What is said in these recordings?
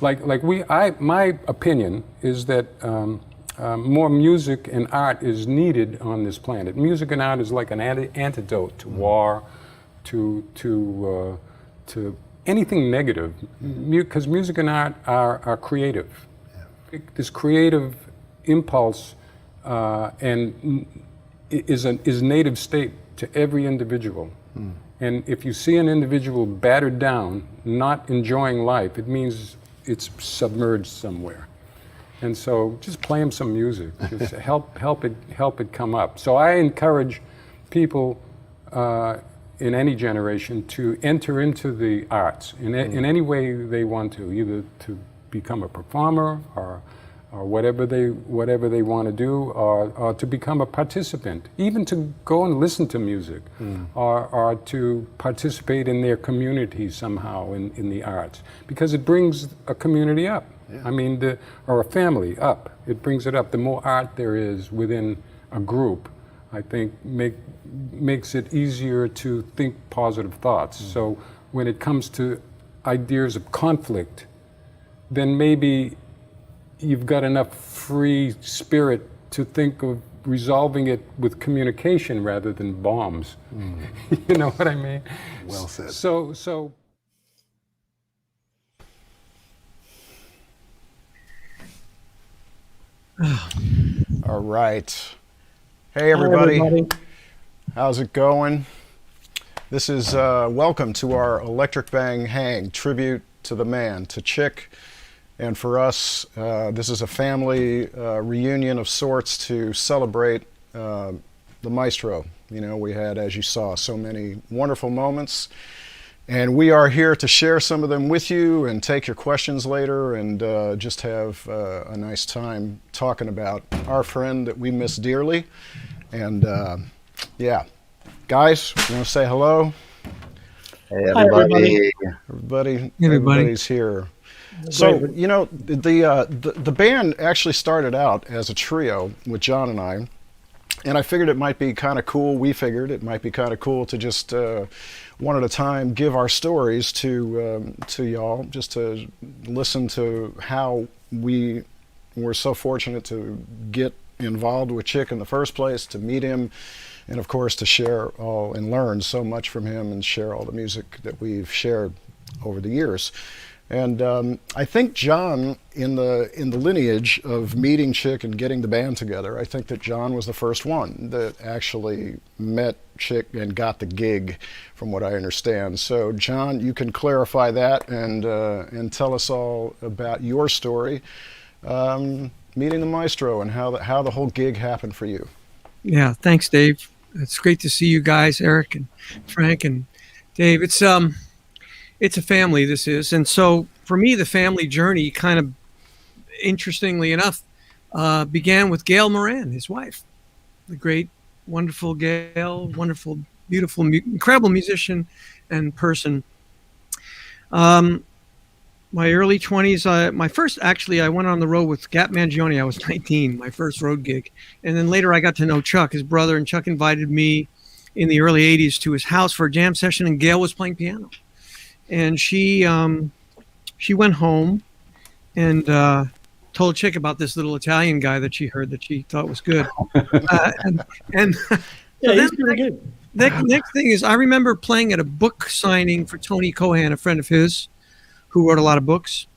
My opinion is that more music and art is needed on this planet. Music and art is like an antidote to war, to anything negative, because music and art are creative. Yeah. This creative impulse and is native state to every individual. And if you see an individual battered down, not enjoying life, it means it's submerged somewhere. And so just play them some music, just help it come up. So I encourage people in any generation to enter into the arts in any way they want to, either to become a performer or whatever they want to do, or to become a participant, even to go and listen to music, or to participate in their community somehow in the arts, because it brings a community up. Yeah. I mean, or a family up. It brings it up. The more art there is within a group, I think makes it easier to think positive thoughts. So when it comes to ideas of conflict, then maybe you've got enough free spirit to think of resolving it with communication rather than bombs. You know what I mean? Well said. So. All right. Hey, everybody. Hi, everybody. How's it going? This is welcome to our Electric Bang Hang tribute to the man, to Chick. And for us, this is a family reunion of sorts to celebrate the maestro. You know, we had, as you saw, so many wonderful moments. And we are here to share some of them with you and take your questions later and just have a nice time talking about our friend that we miss dearly. And yeah, guys, you want to say hello? Hey, everybody. Everybody's here. So, you know, the band actually started out as a trio with John and I figured it might be kind of cool. We figured it might be kind of cool to just one at a time give our stories to y'all, just to listen to how we were so fortunate to get involved with Chick in the first place, to meet him, and of course to share all and learn so much from him and share all the music that we've shared over the years. And I think John, in the lineage of meeting Chick and getting the band together, I think that John was the first one that actually met Chick and got the gig, from what I understand. So, John, you can clarify that and tell us all about your story, meeting the maestro and how the whole gig happened for you. Yeah, thanks, Dave. It's great to see you guys, Eric and Frank and Dave. It's a family, this is. And so for me, the family journey kind of, interestingly enough, began with Gail Moran, his wife. The great, wonderful Gail, wonderful, beautiful, incredible musician and person. My early 20s, I went on the road with Gap Mangione. I was 19, my first road gig. And then later I got to know Chuck, his brother, and Chuck invited me in the early 80s to his house for a jam session, and Gail was playing piano. And she went home and told Chick about this little Italian guy that she heard that she thought was good. And yeah, he's pretty good. The next thing is, I remember playing at a book signing for Tony Cohan, a friend of his, who wrote a lot of books,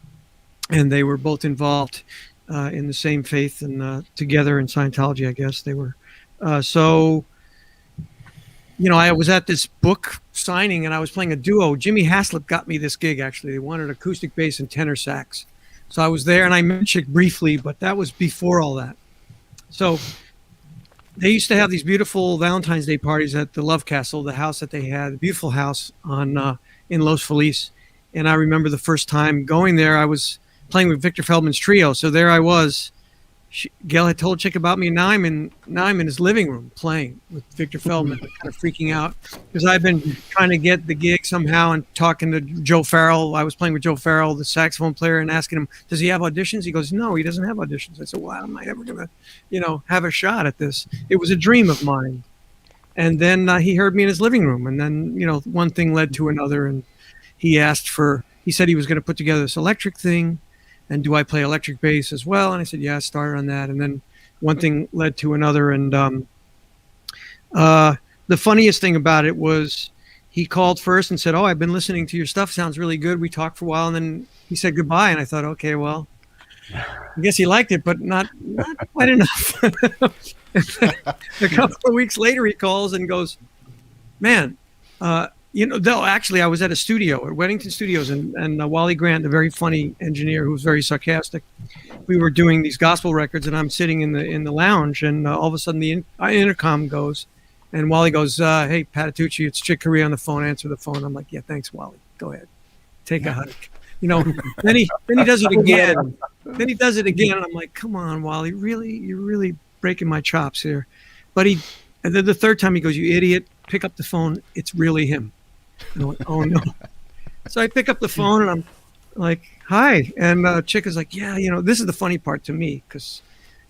and they were both involved in the same faith and together in Scientology, I guess they were. So, you know, I was at this book signing and I was playing a duo. Jimmy Haslip got me this gig, actually. They wanted acoustic bass and tenor sax. So I was there and I met Chick briefly, but that was before all that. So they used to have these beautiful Valentine's Day parties at the Love Castle, the house that they had, a beautiful house on in Los Feliz. And I remember the first time going there, I was playing with Victor Feldman's trio. So there I was. Gail had told Chick about me, and now I'm in his living room playing with Victor Feldman, kind of freaking out because I've been trying to get the gig somehow and talking to Joe Farrell. I was playing with Joe Farrell, the saxophone player, and asking him, does he have auditions? He goes, no, he doesn't have auditions. I said, well, how am I ever going to, have a shot at this? It was a dream of mine. And then he heard me in his living room, and then, one thing led to another, and he said he was going to put together this Electric thing. and do I play electric bass as well? And I said, yeah, I started on that. And then one thing led to another. And the funniest thing about it was he called first and said, oh, I've been listening to your stuff. Sounds really good. We talked for a while. And then he said goodbye. And I thought, okay, well, I guess he liked it, but not quite enough. A couple of weeks later, he calls and goes, man, though actually I was at a studio at Weddington Studios, and Wally Grant, the very funny engineer who was very sarcastic, we were doing these gospel records, and I'm sitting in the lounge, and all of a sudden the intercom goes, and Wally goes, hey, Patitucci, it's Chick Corea on the phone. Answer the phone. I'm like, yeah, thanks, Wally. Go ahead, take a hike. Then he does it again. Then he does it again, and I'm like, come on, Wally, really, you're really breaking my chops here. But and then the third time he goes, you idiot, pick up the phone. It's really him. And I'm like, oh no. So I pick up the phone and I'm like, hi. And Chick is like, yeah, this is the funny part to me, because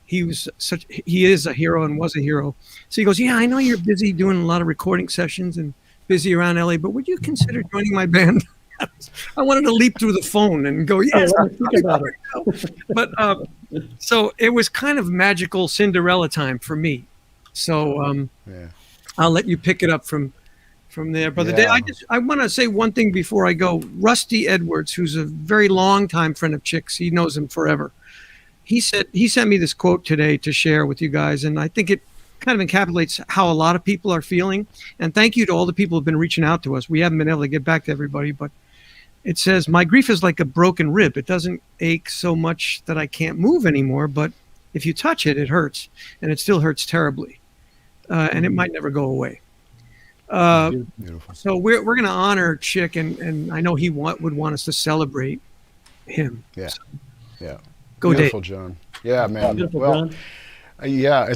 he is a hero and was a hero. So he goes, yeah, I know you're busy doing a lot of recording sessions and busy around LA, but would you consider joining my band? I wanted to leap through the phone and go, yes. But so it was kind of magical Cinderella time for me. So I'll let you pick it up from there, Brother Dave. I want to say one thing before I go. Rusty Edwards, who's a very long time friend of Chick's, he knows him forever. He sent me this quote today to share with you guys, and I think it kind of encapsulates how a lot of people are feeling. And thank you to all the people who've been reaching out to us. We haven't been able to get back to everybody, but it says, my grief is like a broken rib. It doesn't ache so much that I can't move anymore, but if you touch it, it hurts, and it still hurts terribly, and it might never go away. So we're going to honor Chick, and I know he would want us to celebrate him. Yeah, so, yeah. Go, beautiful, Dave. John. Yeah, man. Beautiful, well, John. Yeah,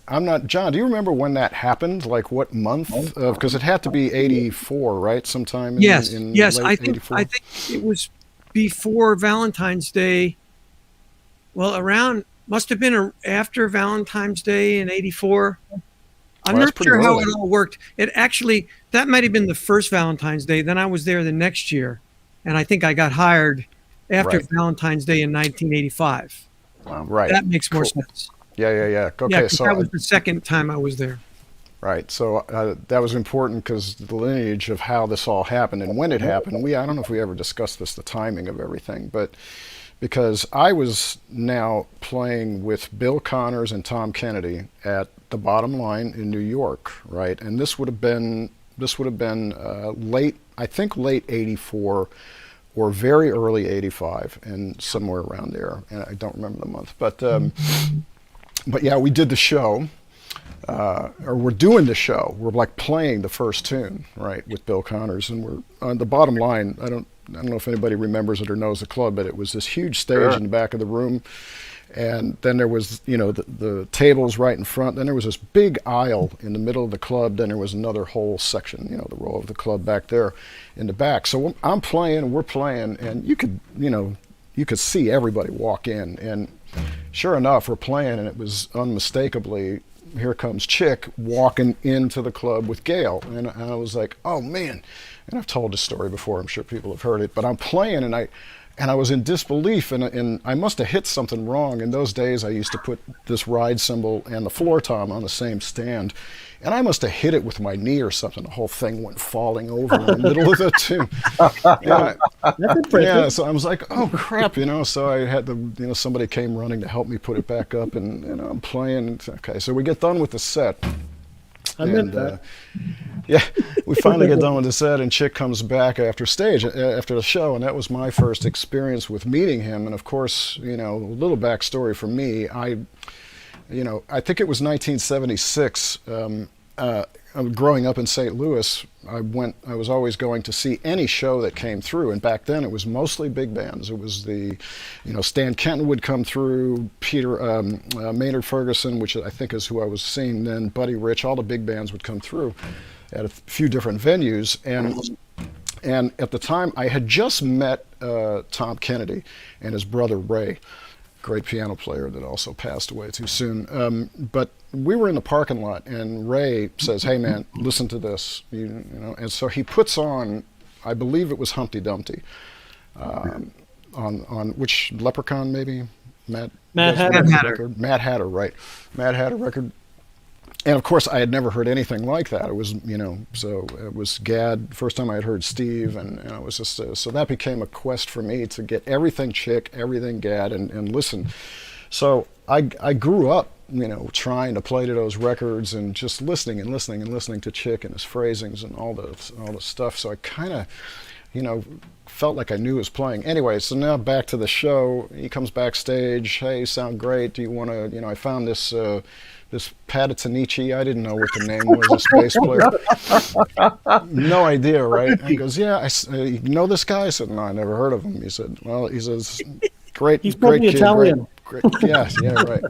I'm not, John, do you remember when that happened? Like what month? Because it had to be 84, right? Sometime in yes. late 84? I think it was before Valentine's Day. Well, must have been after Valentine's Day in 84. I'm not sure how it all worked. That might have been the first Valentine's Day. Then I was there the next year, and I think I got hired after Valentine's Day in 1985. Wow. Right. That makes more sense. Yeah. Okay, so that was the second time I was there. Right. So that was important because the lineage of how this all happened and when it happened. I don't know if we ever discussed this, the timing of everything, but because I was now playing with Bill Connors and Tom Kennedy at the Bottom Line in New York, right? And this would have been late 84 or very early 85, and somewhere around there. And I don't remember the month, but yeah, we did the show, or we're doing the show. We're like playing the first tune, right, with Bill Connors, and we're on the Bottom Line. I don't know if anybody remembers it or knows the club, but it was this huge stage in the back of the room, and then there was, the tables right in front. Then there was this big aisle in the middle of the club. Then there was another whole section, the row of the club back there in the back. So I'm playing, we're playing, and you could see everybody walk in, and sure enough, we're playing, and it was unmistakably, here comes Chick walking into the club with Gail. And I was like, oh man. And I've told this story before, I'm sure people have heard it, but I'm playing, and I was in disbelief, and I must have hit something wrong. In those days, I used to put this ride cymbal and the floor tom on the same stand, and I must have hit it with my knee or something. The whole thing went falling over in the middle of the tune. That's impressive. Yeah, so I was like, oh crap, so I had to, somebody came running to help me put it back up, and I'm playing. Okay, so we get done with the set. I meant that. Yeah, we finally get done with the set, and Chick comes back after the show, and that was my first experience with meeting him. And of course, a little backstory for me. I think it was 1976. Growing up in St. Louis, I was always going to see any show that came through, and back then it was mostly big bands. It was Stan Kenton would come through, Maynard Ferguson, which I think is who I was seeing then, Buddy Rich, all the big bands would come through at a few different venues, and at the time I had just met Tom Kennedy and his brother Ray, great piano player that also passed away too soon. But we were in the parking lot, and Ray says, hey man, listen to this. And so he puts on, I believe it was Humpty Dumpty, on which Leprechaun maybe Mad Mad Hatter. record. Mad Hatter, right? Mad Hatter record. And of course, I had never heard anything like that. It was, so it was Gad. First time I had heard Steve, and it was just so that became a quest for me to get everything Chick, everything Gad, and listen. So I grew up, trying to play to those records and just listening to Chick and his phrasings and all the stuff. So I kind of, felt like I knew he was playing. Anyway, so now back to the show. He comes backstage. Hey, you sound great. Do you want to? I found this. This Patatanichi, I didn't know what the name was, this bass player. No idea, right? And he goes, yeah, you know this guy? I said, no, I never heard of him. He said, well, he says, great, He's great probably kid, Italian. great, yeah, right.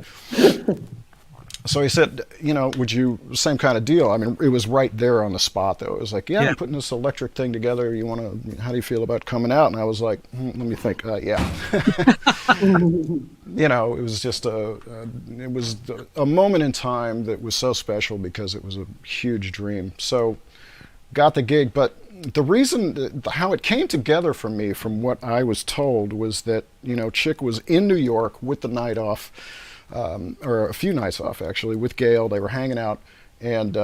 So he said, would you, same kind of deal. I mean, it was right there on the spot, though. It was like, yeah, I'm putting this electric thing together. How do you feel about coming out? And I was like, let me think, yeah. It was just it was a moment in time that was so special because it was a huge dream. So got the gig, but the reason, how it came together for me, from what I was told, was that, Chick was in New York with the night off, or a few nights off actually, with Gail. They were hanging out, and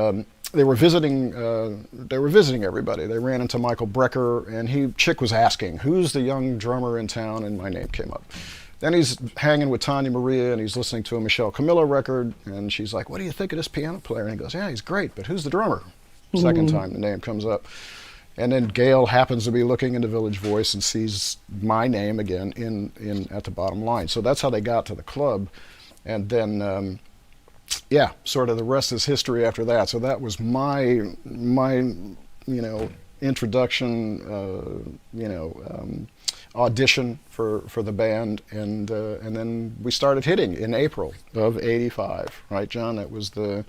they were visiting everybody. They ran into Michael Brecker, and Chick was asking, who's the young drummer in town, and my name came up. Then he's hanging with Tanya Maria, and he's listening to a Michelle Camillo record, and she's like, what do you think of this piano player? And he goes, yeah, he's great, but who's the drummer? Second time the name comes up. And then Gail happens to be looking into Village Voice and sees my name again in at the bottom line. So that's how they got to the club. And then, sort of the rest is history after that. So that was my introduction, audition for the band, and then we started hitting in April of '85, right, John? That was the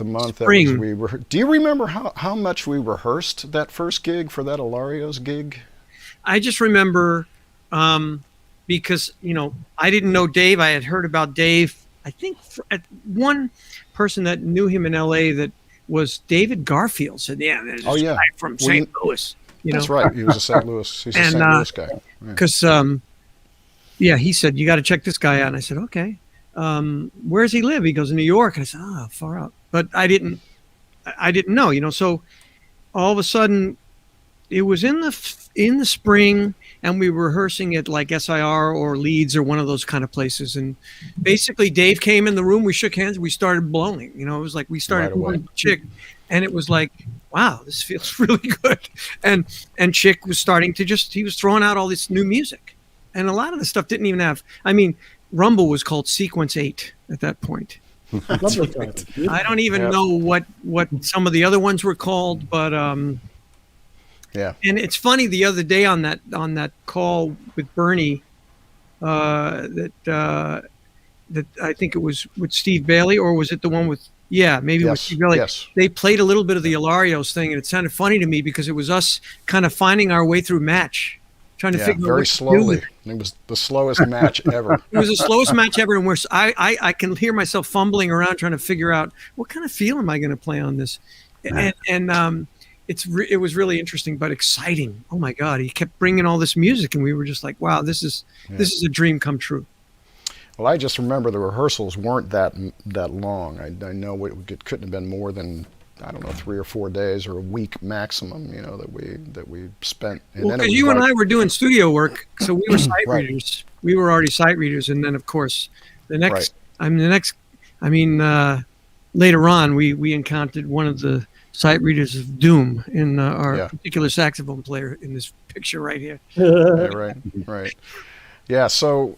month. Spring. Do you remember how much we rehearsed that first gig for that Ilario's gig? I just remember because I didn't know Dave. I had heard about Dave. I think one person that knew him in L.A. that was David Garfield said, "Yeah, there's this guy from St. Louis." That's right. He was a St. Louis. He's a St. Louis guy. Because, he said, you got to check this guy out. And I said, okay. Where does he live? He goes, in New York. And I said, far out. But I didn't know, So all of a sudden, it was in the spring, and we were rehearsing at like SIR or Leeds or one of those kind of places. And basically, Dave came in the room. We shook hands. We started blowing. It was like we started blowing Chick. And it was like, wow, this feels really good. And Chick was starting to he was throwing out all this new music. And a lot of the stuff didn't even have, Rumble was called Sequence 8 at that point. Lovely time. I don't even know what some of the other ones were called, but yeah. And it's funny, the other day on that call with Bernie, that I think it was with Steve Bailey, or was it the one with maybe with Steve Bailey. Yes. They played a little bit of the Ilarios thing, and it sounded funny to me because it was us kind of finding our way through match, trying to figure out very slowly. It was the slowest match ever. It was the slowest match ever, and I can hear myself fumbling around trying to figure out what kind of feel am I going to play on this, and it was really interesting but exciting. Oh my God, he kept bringing all this music, and we were just like, wow, this is a dream come true. Well, I just remember the rehearsals weren't that long. I know it couldn't have been more than, I don't know, 3 or 4 days or a week maximum. That we spent. And because you and I were doing studio work, so we were sight readers. We were already sight readers, and then of course later on we encountered one of the sight readers of doom in our particular saxophone player in this picture right here. Right. Yeah. So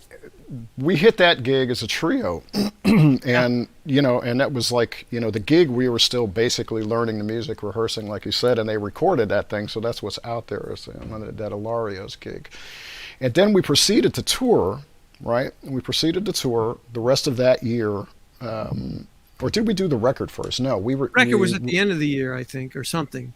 we hit that gig as a trio, and and that was like, the gig, we were still basically learning the music, rehearsing, like you said, and they recorded that thing, so that's what's out there, is that Ilario's gig. And then we proceeded to tour, right? We proceeded to tour the rest of that year, or did we do the record first? No, record was at the end of the year, I think, or something.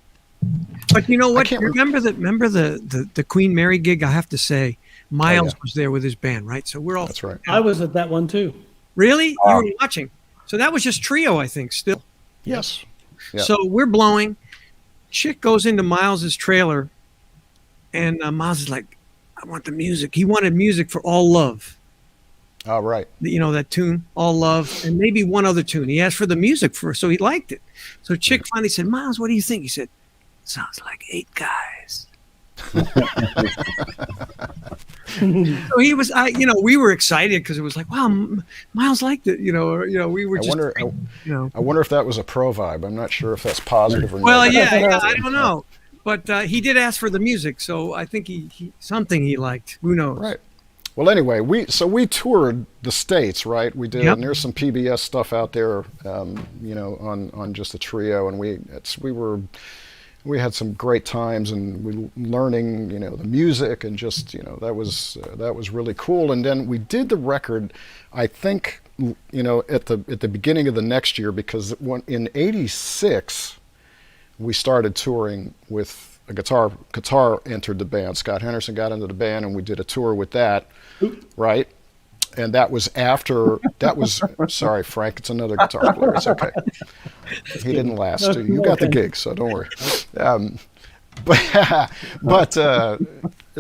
But you know what? Remember the Queen Mary gig? I have to say, Miles was there with his band, right? So we're all. That's right. I was at that one too. Really? You were watching? So that was just trio, I think, still. Yes. Yeah. So we're blowing. Chick goes into Miles's trailer, and Miles is like, I want the music. He wanted music for All Love. Oh, right. You know, that tune, All Love, and maybe one other tune. He asked for the music for, so he liked it. So Chick finally said, Miles, what do you think? He said, sounds like 8 guys. So he was, we were excited because it was like, wow, Miles liked it, we were I wonder if that was a pro vibe. I'm not sure if that's positive or not. Well, yeah, I don't know. But he did ask for the music, so I think he something he liked. Who knows? Right. Well, anyway, we toured the States, right? We did, and there's some PBS stuff out there, on just the trio, and we had some great times, and we learning, the music, and just, that was really cool. And then we did the record, I think, at the beginning of the next year, because in '86 we started touring with a guitar entered the band. Scott Henderson got into the band, and we did a tour with that, right? And that was sorry, Frank, it's another guitar player. It's okay. He didn't last. You got the gig, so don't worry.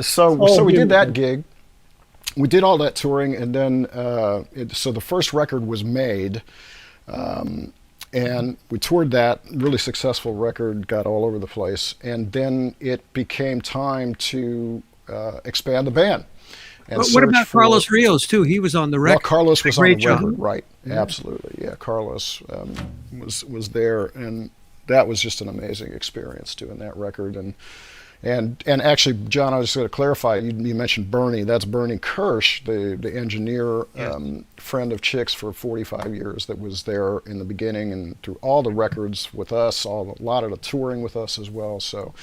So we did that gig. We did all that touring, and then so the first record was made, and we toured that, really successful record, got all over the place, and then it became time to expand the band. But what about Carlos Rios too? He was on the record. Well, Carlos was on the record, job. right? Yeah. Absolutely, yeah. Carlos was there, and that was just an amazing experience doing that record. And actually, John, I was going to clarify. You mentioned Bernie. That's Bernie Kirsch, the engineer, friend of Chick's for 45 years. That was there in the beginning and through all the records with us, a lot of the touring with us as well. So.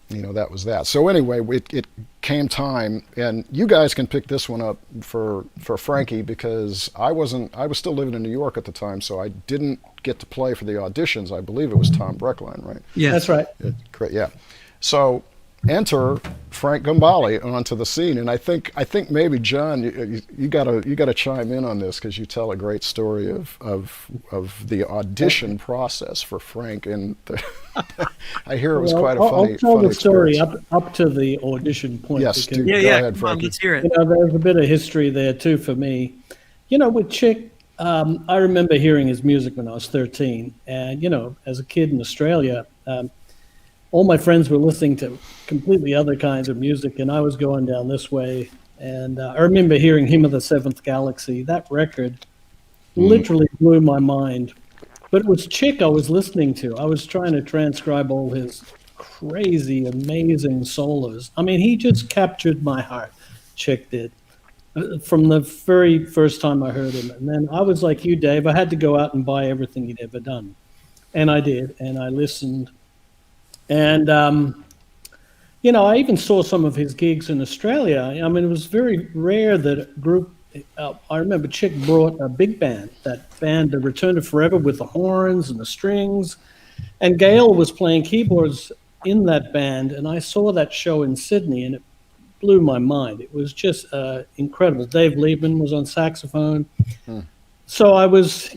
That was that. So anyway, it came time, and you guys can pick this one up for Frankie, because I was still living in New York at the time, so I didn't get to play for the auditions. I believe it was Tom Breckline, right? Yeah, that's right. Great, yeah. So enter Frank Gambale onto the scene, and I think maybe John, you gotta chime in on this, because you tell a great story of the audition process for Frank, and I hear it was quite a funny. I'll tell the story experience. up to the audition point. Yes, because, go ahead, Frankie. Let's hear it. There's a bit of history there too for me. With Chick, I remember hearing his music when I was 13, and as a kid in Australia. All my friends were listening to completely other kinds of music, and I was going down this way. And I remember hearing Hymn of the Seventh Galaxy. That record literally blew my mind. But it was Chick I was listening to. I was trying to transcribe all his crazy, amazing solos. I mean, he just captured my heart, Chick did, from the very first time I heard him. And then I was like you, Dave. I had to go out and buy everything he'd ever done. And I did, and I listened. And, I even saw some of his gigs in Australia. I mean, it was very rare that a group, I remember Chick brought a big band, that band, The Return to Forever, with the horns and the strings. And Gail was playing keyboards in that band. And I saw that show in Sydney, and it blew my mind. It was just incredible. Dave Liebman was on saxophone. So I was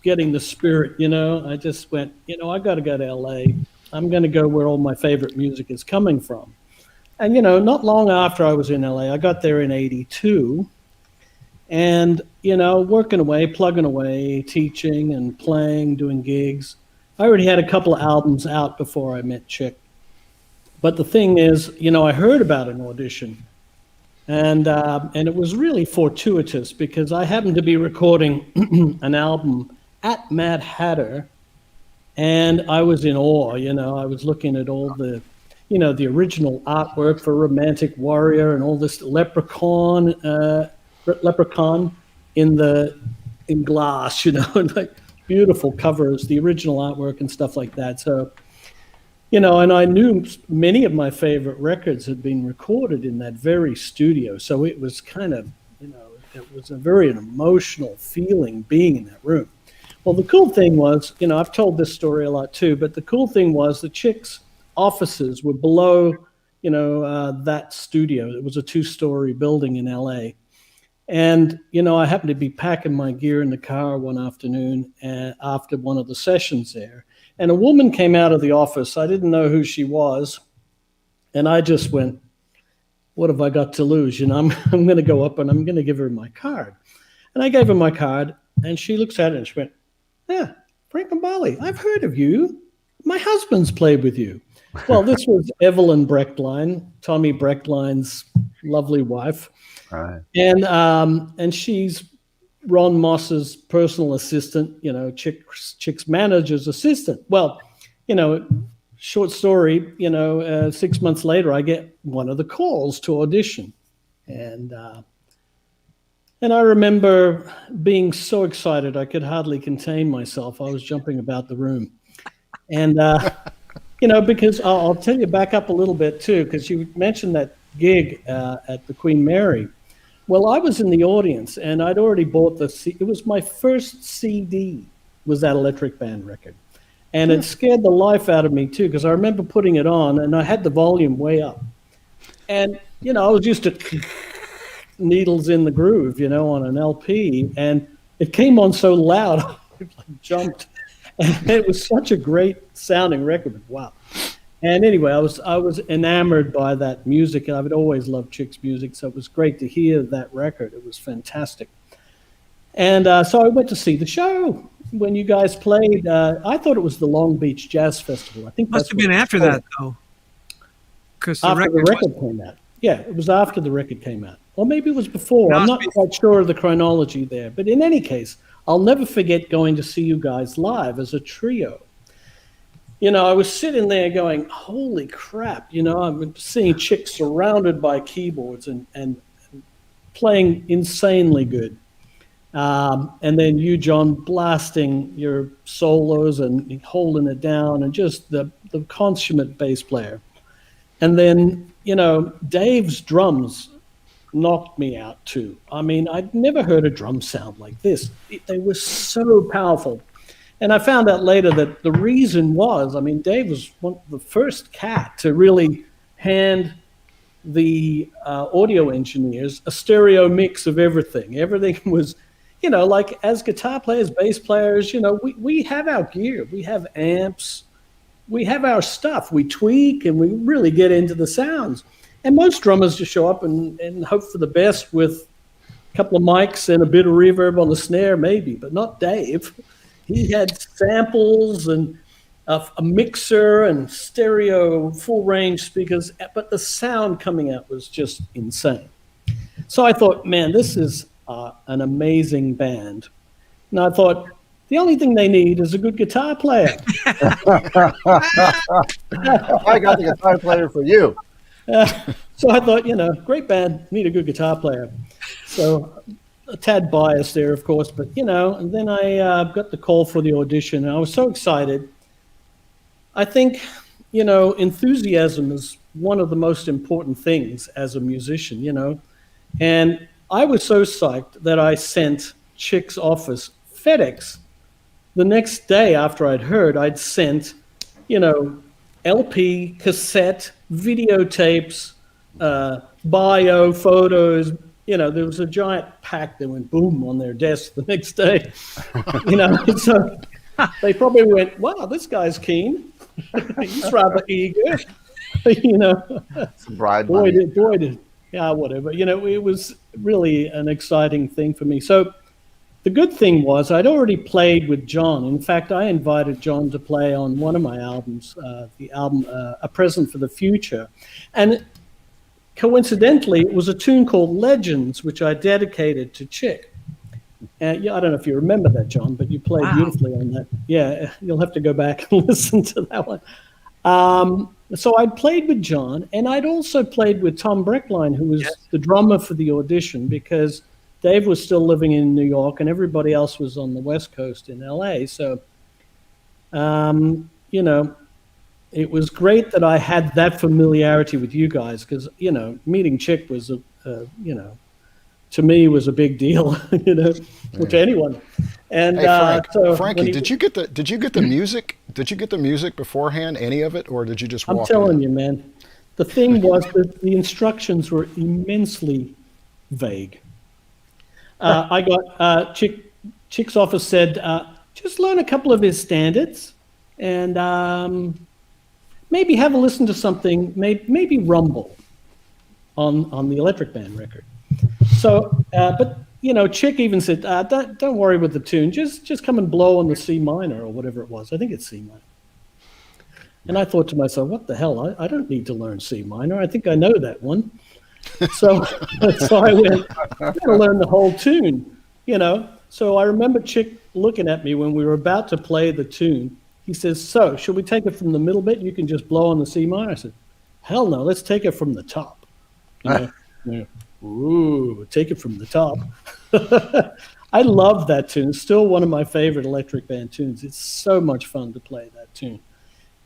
getting the spirit, I just went, I got to go to LA. I'm going to go where all my favorite music is coming from. And, not long after I was in LA, I got there in '82, and, working away, plugging away, teaching and playing, doing gigs. I already had a couple of albums out before I met Chick. But the thing is, I heard about an audition, and it was really fortuitous, because I happened to be recording an album at Mad Hatter. And I was in awe, I was looking at all the, the original artwork for Romantic Warrior and all this leprechaun in glass, and like beautiful covers, the original artwork and stuff like that. So, and I knew many of my favorite records had been recorded in that very studio. So it was kind of, it was a very emotional feeling being in that room. Well, the cool thing was, I've told this story a lot too, but the cool thing was the Chick's offices were below, that studio. It was a 2-story building in LA. And, I happened to be packing my gear in the car one afternoon after one of the sessions there. And a woman came out of the office. I didn't know who she was. And I just went, what have I got to lose? I'm going to go up and I'm going to give her my card. And I gave her my card, and she looks at it and she went, yeah, Frank Mbali, I've heard of you. My husband's played with you. Well, this was Evelyn Brechtlein, Tommy Brechtline's lovely wife. Right. And she's Ron Moss's personal assistant, Chick's manager's assistant. Well, short story, 6 months later, I get one of the calls to audition. And I remember being so excited, I could hardly contain myself. I was jumping about the room. And, because I'll tell you, back up a little bit too, because you mentioned that gig at the Queen Mary. Well, I was in the audience, and I'd already bought it was my first CD, was that Electric Band record. And it scared the life out of me too, because I remember putting it on, and I had the volume way up. And, I was used to needles in the groove, on an LP, and it came on so loud, I jumped. And it was such a great sounding record. Wow. And anyway, I was enamored by that music, and I've always loved Chick's music, so it was great to hear that record. It was fantastic. And so I went to see the show when you guys played. I thought it was the Long Beach Jazz Festival. I think Must have been after that, though. Because the record came out. Yeah, it was after the record came out. Or maybe it was before. I'm not quite sure of the chronology there. But in any case, I'll never forget going to see you guys live as a trio. I was sitting there going, holy crap. I'm seeing Chick surrounded by keyboards and playing insanely good. And then you, John, blasting your solos and holding it down, and just the consummate bass player. And then, Dave's drums knocked me out too. I mean, I'd never heard a drum sound like this. They were so powerful. And I found out later that the reason was, Dave was one of the first cat to really hand the audio engineers a stereo mix of everything. Everything was, like as guitar players, bass players, we have our gear. We have amps. We have our stuff. We tweak and we really get into the sounds. And most drummers just show up and hope for the best with a couple of mics and a bit of reverb on the snare, maybe, but not Dave. He had samples and a mixer and stereo full range speakers, but the sound coming out was just insane. So I thought, man, this is an amazing band. And I thought, the only thing they need is a good guitar player. I got the guitar player for you. So I thought, great band, need a good guitar player. So a tad biased there, of course, but, and then I got the call for the audition, and I was so excited. I think, enthusiasm is one of the most important things as a musician, and I was so psyched that I sent Chick's office FedEx. The next day after I'd heard, I'd sent, LP, cassette, videotapes, bio, photos. There was a giant pack that went boom on their desk the next day. So they probably went, wow, this guy's keen. He's rather eager. Boy, did. Yeah, whatever. It was really an exciting thing for me. So the good thing was I'd already played with John. In fact, I invited John to play on one of my albums, the album A Present for the Future. And coincidentally, it was a tune called Legends, which I dedicated to Chick. And I don't know if you remember that, John, but you played beautifully on that. Yeah, you'll have to go back and listen to that one. So I'd played with John, and I'd also played with Tom Brechtlein, who was the drummer for the audition, because Dave was still living in New York and everybody else was on the West Coast in LA. So, it was great that I had that familiarity with you guys, because, meeting Chick was, to me was a big deal, or to anyone. And hey, so Frankie, did you get the music? Did you get the music beforehand, any of it, or did you just walk in? I'm telling you, man, the thing was that the instructions were immensely vague. I got Chick's office said, just learn a couple of his standards and maybe have a listen to something, maybe Rumble on the Electric Band record. So, but Chick even said, don't worry with the tune, just come and blow on the C minor or whatever it was. I think it's C minor. And I thought to myself, what the hell? I don't need to learn C minor. I think I know that one. So I went, I'm going to learn the whole tune, So I remember Chick looking at me when we were about to play the tune. He says, so should we take it from the middle bit? You can just blow on the C minor. I said, hell no, let's take it from the top. Ooh, take it from the top. I love that tune. It's still one of my favorite Electric Band tunes. It's so much fun to play that tune.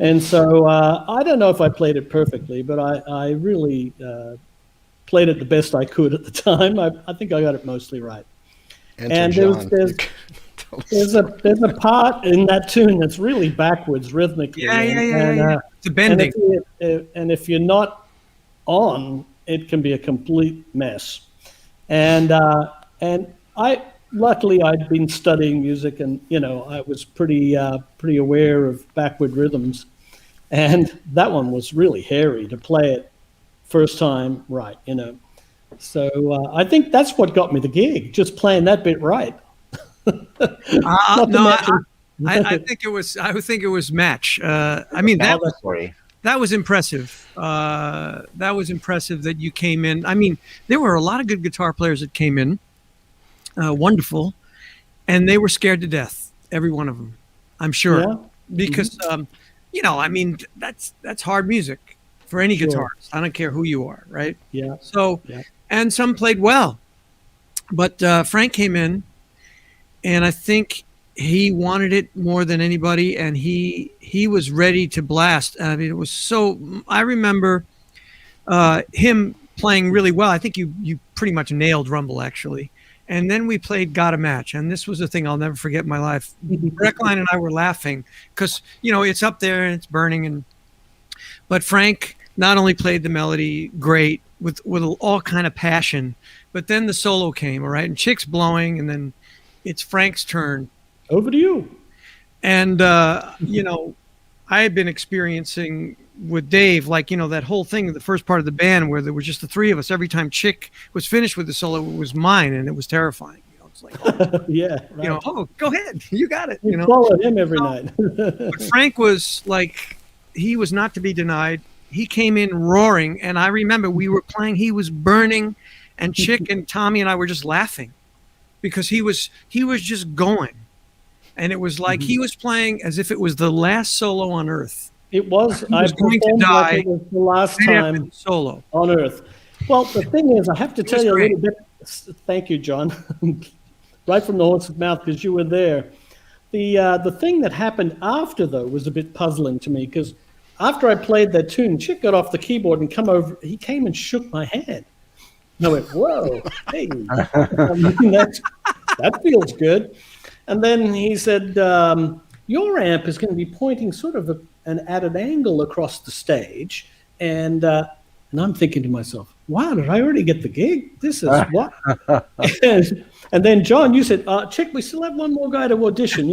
And so I don't know if I played it perfectly, but I really played it the best I could at the time. I think I got it mostly right. And there's a part in that tune that's really backwards rhythmically. Yeah. It's a bending. And if you're not on, it can be a complete mess. And luckily I'd been studying music, and I was pretty aware of backward rhythms, and that one was really hairy to play it first time right. So I think that's what got me the gig, just playing that bit right. I think it was match. That was impressive. That was impressive that you came in. I mean, there were a lot of good guitar players that came in, wonderful, and they were scared to death, every one of them, I'm sure, because that's hard music for any guitarist. I don't care who you are, right? Yeah. So, and some played well, but Frank came in, and I think he wanted it more than anybody, and he was ready to blast. I mean, it was so. I remember him playing really well. I think you pretty much nailed Rumble, actually. And then we played Got a Match, and this was the thing I'll never forget in my life. Breckline and I were laughing because it's up there and it's burning, but Frank not only played the melody great with all kind of passion, but then the solo came, all right, and Chick's blowing, and then it's Frank's turn. Over to you. And, I had been experiencing with Dave, that whole thing, the first part of the band where there was just the three of us. Every time Chick was finished with the solo, it was mine, and it was terrifying. It's like, yeah, right. Oh, go ahead. You got it. You followed him every night. But Frank was he was not to be denied. He came in roaring, and I remember we were playing, he was burning, and Chick and Tommy and I were just laughing because he was just going. And it was like he was playing as if it was the last solo on Earth. It was. He was going to die. Like it was the last time solo on Earth. Well, the thing is, I have to tell you a little bit. Thank you, John. Right from the horse's mouth, because you were there. The thing that happened after, though, was a bit puzzling to me, because after I played that tune, Chick got off the keyboard and he came and shook my hand. And I went, whoa, hey, that feels good. And then he said, your amp is going to be pointing sort of at an angle across the stage. And I'm thinking to myself, wow, did I already get the gig? This is what? And then, John, you said, Chick, we still have one more guy to audition,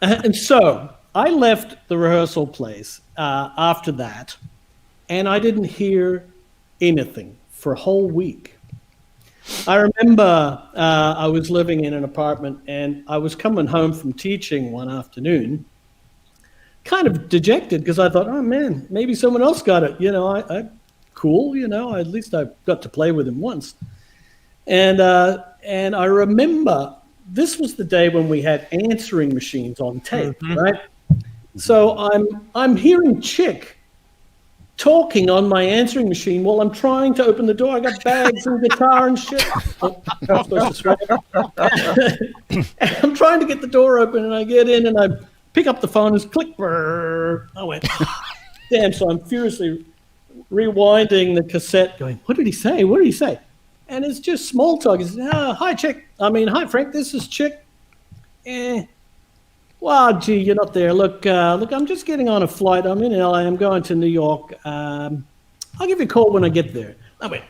And so I left the rehearsal place after that, and I didn't hear anything for a whole week. I remember I was living in an apartment, and I was coming home from teaching one afternoon, kind of dejected because I thought, oh man, maybe someone else got it. Cool, at least I got to play with him once. And I remember this was the day when we had answering machines on tape, right? So I'm hearing Chick talking on my answering machine while I'm trying to open the door. I got bags and guitar and shit. I'm trying to get the door open, and I get in and I pick up the phone and it's click. Brrr. I went, damn. So I'm furiously rewinding the cassette going, what did he say? What did he say? And it's just small talk. He says, hi, Chick. Hi, Frank. This is Chick. Well, gee, you're not there. Look, I'm just getting on a flight. I'm in LA. I'm going to New York. I'll give you a call when I get there. I went,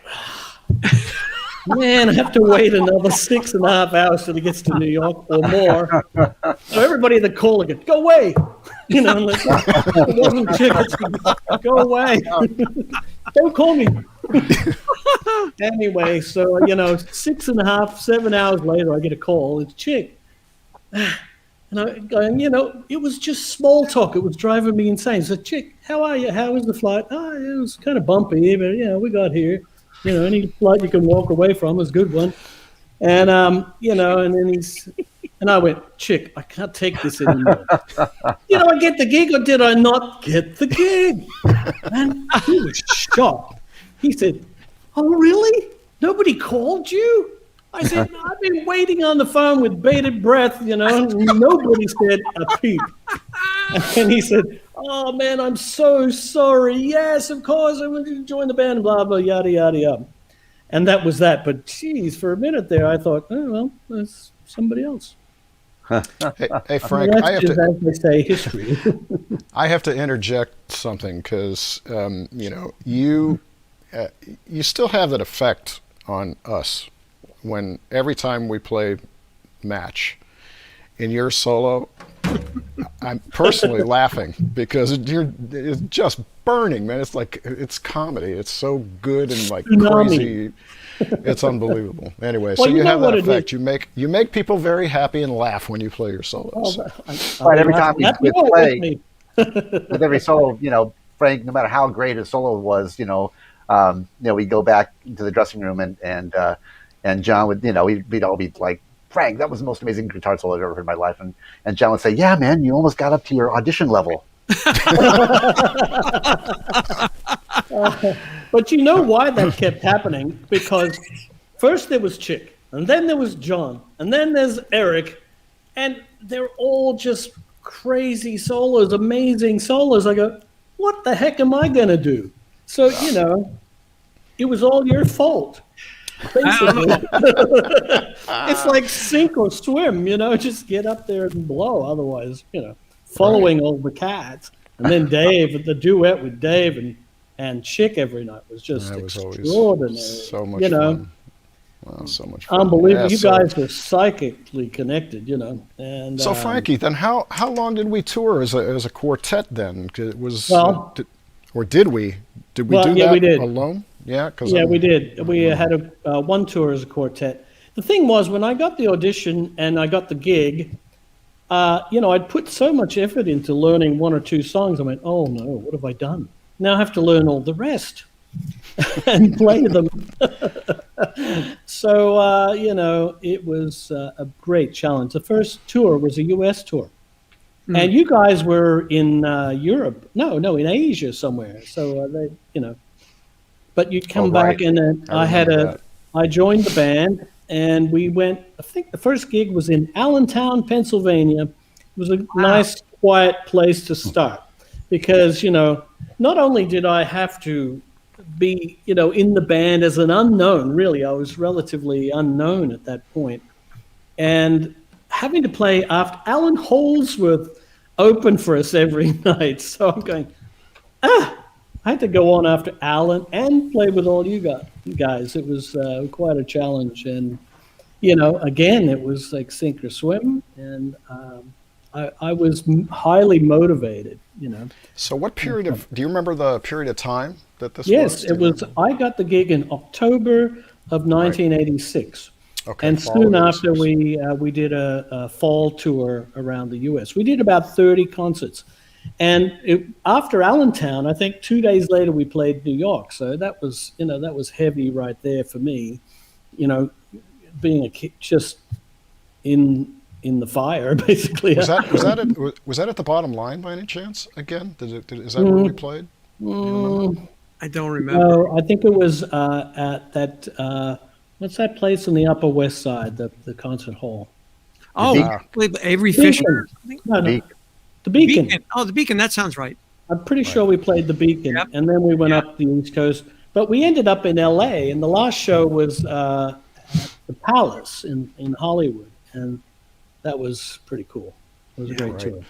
man, I have to wait another 6.5 hours till he gets to New York or more. So everybody in the call again, go away. You know, unless it wasn't Chick, it's go away. Don't call me. Anyway, so, 6.5, 7 hours later, I get a call. It's Chick. And it was just small talk. It was driving me insane. So, Chick, how are you? How was the flight? Oh, it was kind of bumpy, but, we got here. Any flight you can walk away from is a good one. And, and then and I went, Chick, I can't take this anymore. Did I get the gig or did I not get the gig? And he was shocked. He said, oh, really? Nobody called you? I said, no, I've been waiting on the phone with bated breath, and nobody said a peep. And he said, oh, man, I'm so sorry. Yes, of course, I want to join the band, blah, blah, yada, yada, yada. And that was that. But, geez, for a minute there, I thought, oh, well, that's somebody else. Hey, Frank, I have to, as they say, history. I have to interject something because, you still have that effect on us when every time we play match in your solo, I'm personally laughing because it's just burning, man. It's like, it's comedy. It's so good and like crazy. It's unbelievable. Anyway, so you have that effect. You make people very happy and laugh when you play your solos. Right, every time we play, with every solo, Frank, no matter how great his solo was, we go back into the dressing room and John would, we'd all be like, Frank, that was the most amazing guitar solo I've ever heard in my life. And John would say, yeah, man, you almost got up to your audition level. But you know why that kept happening? Because first there was Chick, and then there was John, and then there's Eric, and they're all just crazy solos, amazing solos. I go, what the heck am I going to do? So, it was all your fault. Basically. It's like sink or swim, just get up there and blow. Otherwise, following all the cats. And then Dave, the duet with Dave and Chick every night was just extraordinary. So much fun. Wow, so much fun. Unbelievable. Yeah, you guys were psychically connected, And so, Frankie, then how long did we tour as a quartet then? It was, did we do that we did. alone? Yeah, we did. We had one tour as a quartet. The thing was, when I got the audition and I got the gig, I'd put so much effort into learning one or two songs. I went, oh no, what have I done? Now I have to learn all the rest and play them. So, it was a great challenge. The first tour was a U.S. tour. And you guys were in Europe. No, in Asia somewhere. So, but you'd come back and I joined the band and we went, I think the first gig was in Allentown, Pennsylvania. It was a nice, quiet place to start because, not only did I have to be, in the band as an unknown, really, I was relatively unknown at that point. And having to play after Alan Holdsworth opened for us every night. So I'm going, I had to go on after Alan and play with all you guys. It was quite a challenge. And, again, it was like sink or swim. And I was highly motivated, So what period do you remember the period of time that this was? Yes, it was. I got the gig in October of 1986. Okay, and soon after we did a fall tour around the U.S. We did about 30 concerts. And after Allentown, I think 2 days later we played New York. So that was heavy right there for me, being a kid just in the fire, basically. Was that at the Bottom Line by any chance? Again, is that where we played? I don't remember. No, I think it was at that. What's that place on the Upper West Side? The concert hall. Avery Fisher. No, the Beacon. Oh, the Beacon. That sounds right. I'm pretty sure we played the Beacon, and then we went up the East Coast. But we ended up in L.A., and the last show was at the Palace in Hollywood, and that was pretty cool. It was a great tour.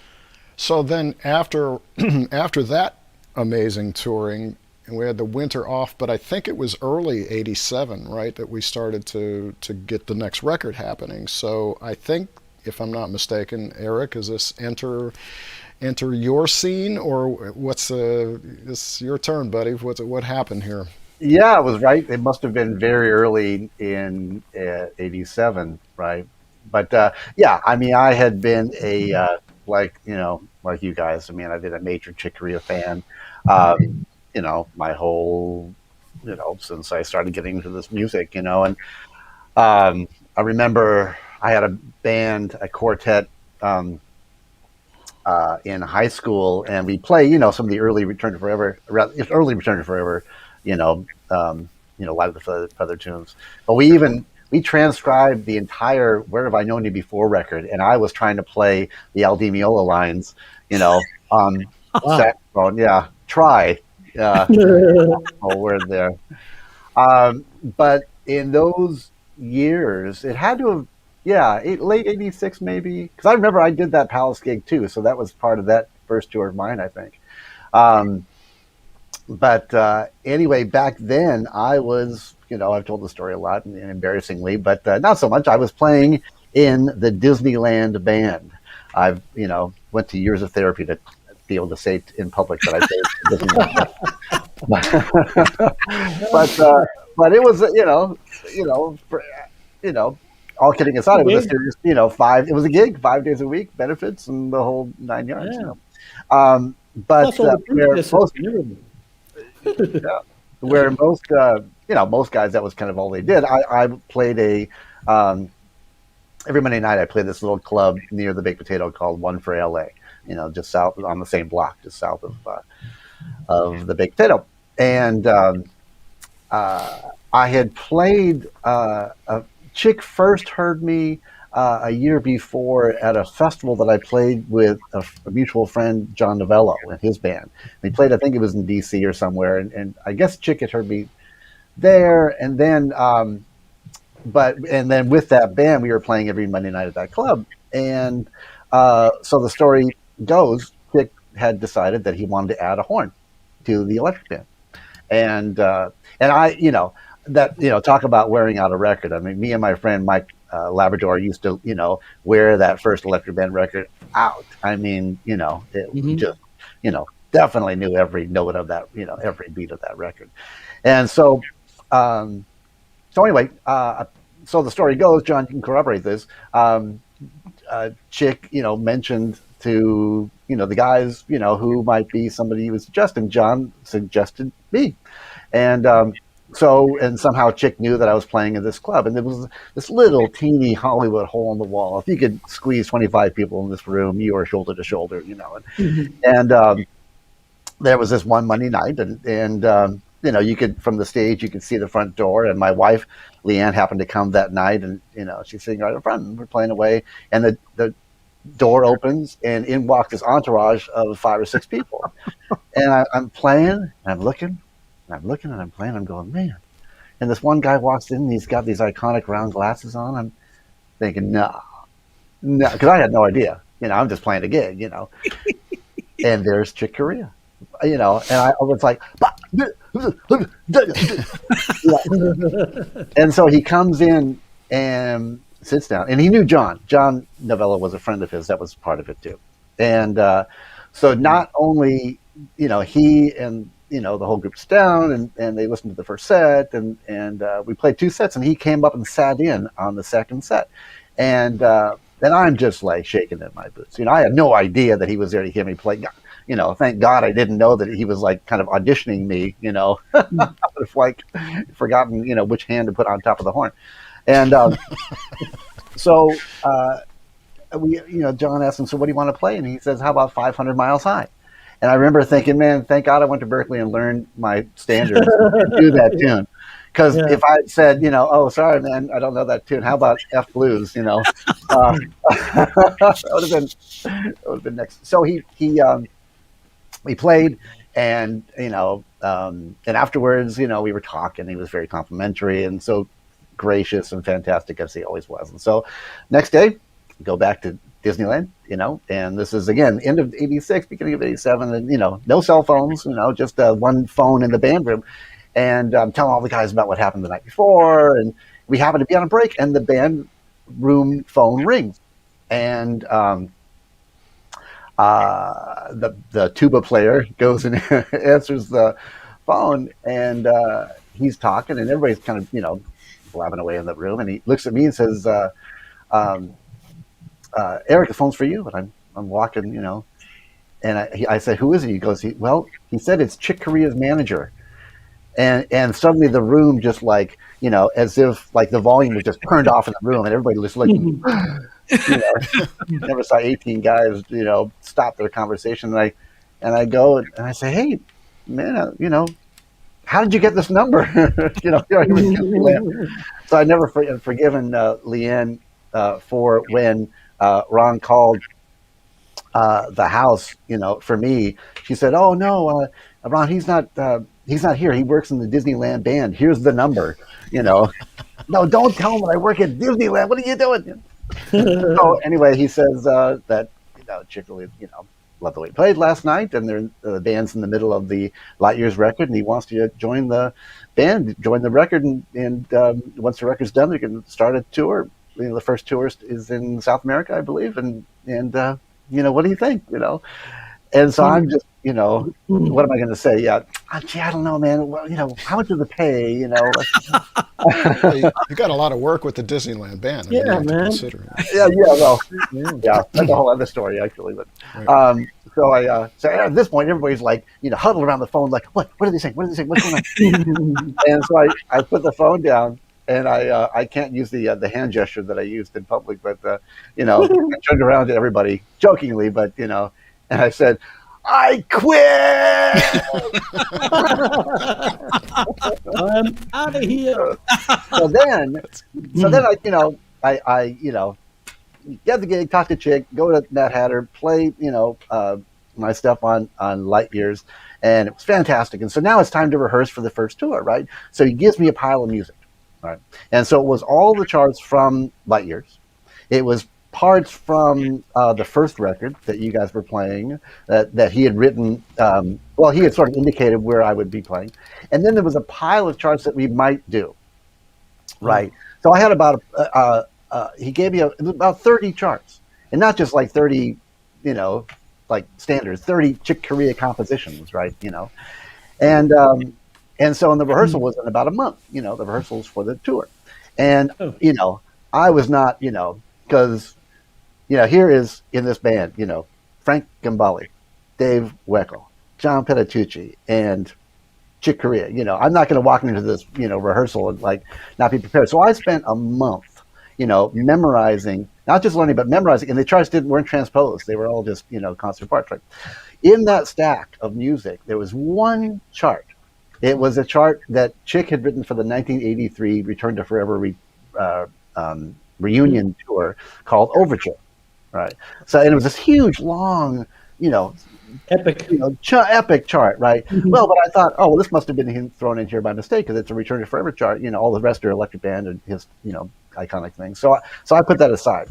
So then after that amazing touring, and we had the winter off, but I think it was early '87, right, that we started to get the next record happening. So I think, if I'm not mistaken, Eric, is this Enter enter your scene, or what's it's your turn, buddy? What happened here? Yeah, it was right. It must have been very early in '87, right? But yeah, I mean, I had been a like like you guys. I mean, I've been a major Chick Corea fan. My whole since I started getting into this music, and I remember I had a band, a quartet. In high school, and we play, some of the early Return to Forever, early Return to Forever, Light of the Feather tunes. But we transcribed the entire Where Have I Known You Before record, and I was trying to play the Al Di Meola lines, on saxophone. Yeah, try. Word there. But in those years, it had to have, yeah, late '86 maybe, because I remember I did that Palace gig too, so that was part of that first tour of mine, I think. But anyway, back then I was, I've told the story a lot and embarrassingly, but not so much. I was playing in the Disneyland band. I've, went to years of therapy to be able to say in public that I played Disneyland. but it was, all kidding aside, it was a serious, it was a gig, 5 days a week, benefits and the whole 9 yards. But where most guys, that was kind of all they did. I played every Monday night I played this little club near the Baked Potato called One for LA, just south on the same block, just south of the Baked Potato. And I had played Chick first heard me a year before at a festival that I played with a mutual friend, John Novello, and his band. We played, I think it was in D.C. or somewhere, and I guess Chick had heard me there. And then, with that band, we were playing every Monday night at that club. And so the story goes, Chick had decided that he wanted to add a horn to the electric band, and I, talk about wearing out a record. I mean, me and my friend Mike Labrador used to, wear that first electric band record out. I mean, just, definitely knew every note of that, every beat of that record. And so, anyway, so the story goes, John, you can corroborate this. Chick, mentioned to, the guys, who might be somebody he was suggesting. John suggested me. And somehow Chick knew that I was playing in this club, and there was this little teeny Hollywood hole in the wall. If you could squeeze 25 people in this room, you were shoulder to shoulder, And there was this one Monday night, and you could, from the stage, you could see the front door, and my wife, Leanne, happened to come that night, and, she's sitting right in front, and we're playing away, and the door opens, and in walks this entourage of 5 or 6 people. And I'm playing, and I'm looking, and I'm playing, I'm going, man. And this one guy walks in, and he's got these iconic round glasses on. I'm thinking, no, because I had no idea. I'm just playing a gig, And there's Chick Corea, and I was like, and so he comes in and sits down, and he knew John. John Novello was a friend of his. That was part of it too. And so not only, he and the whole group's down, and they listened to the first set, and we played 2 sets, and he came up and sat in on the second set, and then I'm just like shaking in my boots. I had no idea that he was there to hear me play. Thank God I didn't know that he was like kind of auditioning me. I would have like forgotten which hand to put on top of the horn, and so we John asked him, so what do you want to play? And he says, how about 500 Miles High? And I remember thinking, man, thank God I went to Berkeley and learned my standards to do that tune. Because if I had said, oh, sorry, man, I don't know that tune. How about F Blues? That would have been next. So he played, and and afterwards, we were talking. He was very complimentary and so gracious and fantastic, as he always was. And so next day, go back to Disneyland, and this is again end of '86, beginning of '87, and no cell phones, just one phone in the band room, and I'm telling all the guys about what happened the night before, and we happen to be on a break, and the band room phone rings, and the tuba player goes and answers the phone, and he's talking, and everybody's kind of blabbing away in the room, and he looks at me and says, um, "Eric, the phone's for you." And I'm walking, and I said, "Who is he?" He goes, he said it's Chick Corea's manager. And suddenly the room just as if like the volume was just turned off in the room, and everybody was looking. Never saw 18 guys, stop their conversation. And I go and I say, "Hey, man, how did you get this number?" He was Disneyland. So I never forgiven Leanne for when Ron called the house, for me. She said, "Oh no, Ron, he's not here. He works in the Disneyland band. Here's the number." No, don't tell him that I work at Disneyland. What are you doing? So anyway, he says that Chick really, loved the way he played last night, and the band's in the middle of the Light Years record, and he wants you to join the band, join the record, and once the record's done, they can start a tour. The first tour is in South America, I believe, and what do you think? And so I'm just, what am I going to say? Yeah, gee, I don't know, man. Well, how much does it pay? You got a lot of work with the Disneyland band. Yeah, man. Well, that's a whole other story, actually. But right. So at this point, everybody's huddled around the phone, like, what are they saying? What are they saying? What's going on? And so I put the phone down, and I can't use the hand gesture that I used in public, but I turned around to everybody jokingly, but and I said, "I quit." I'm out of here. So then I get the gig, talk to Chick, go to Mad Hatter, play my stuff on Light Years, and it was fantastic. And so now it's time to rehearse for the first tour, right? So he gives me a pile of music, right? And so it was all the charts from Light Years. It was parts from the first record that you guys were playing that he had written. He had sort of indicated where I would be playing, and then there was a pile of charts that we might do. Right. So I had about he gave me about 30 charts, and not just like 30, like standards, 30 Chick Corea compositions, right? And so the rehearsal was in about a month. The rehearsals for the tour, and I was not, because. Here is in this band, Frank Gambale, Dave Weckl, John Petitucci, and Chick Corea. I'm not going to walk into this, rehearsal and not be prepared. So I spent a month, memorizing, not just learning, but memorizing. And the charts weren't transposed; they were all just, concert parts. Right? In that stack of music, there was one chart. It was a chart that Chick had written for the 1983 Return to Forever reunion tour called Overture. Right. So, and it was this huge, long, epic, epic chart, right? Mm-hmm. Well, but I thought, this must have been thrown in here by mistake because it's a Return to Forever chart. All the rest are Electric Band and his, iconic things. So I put that aside.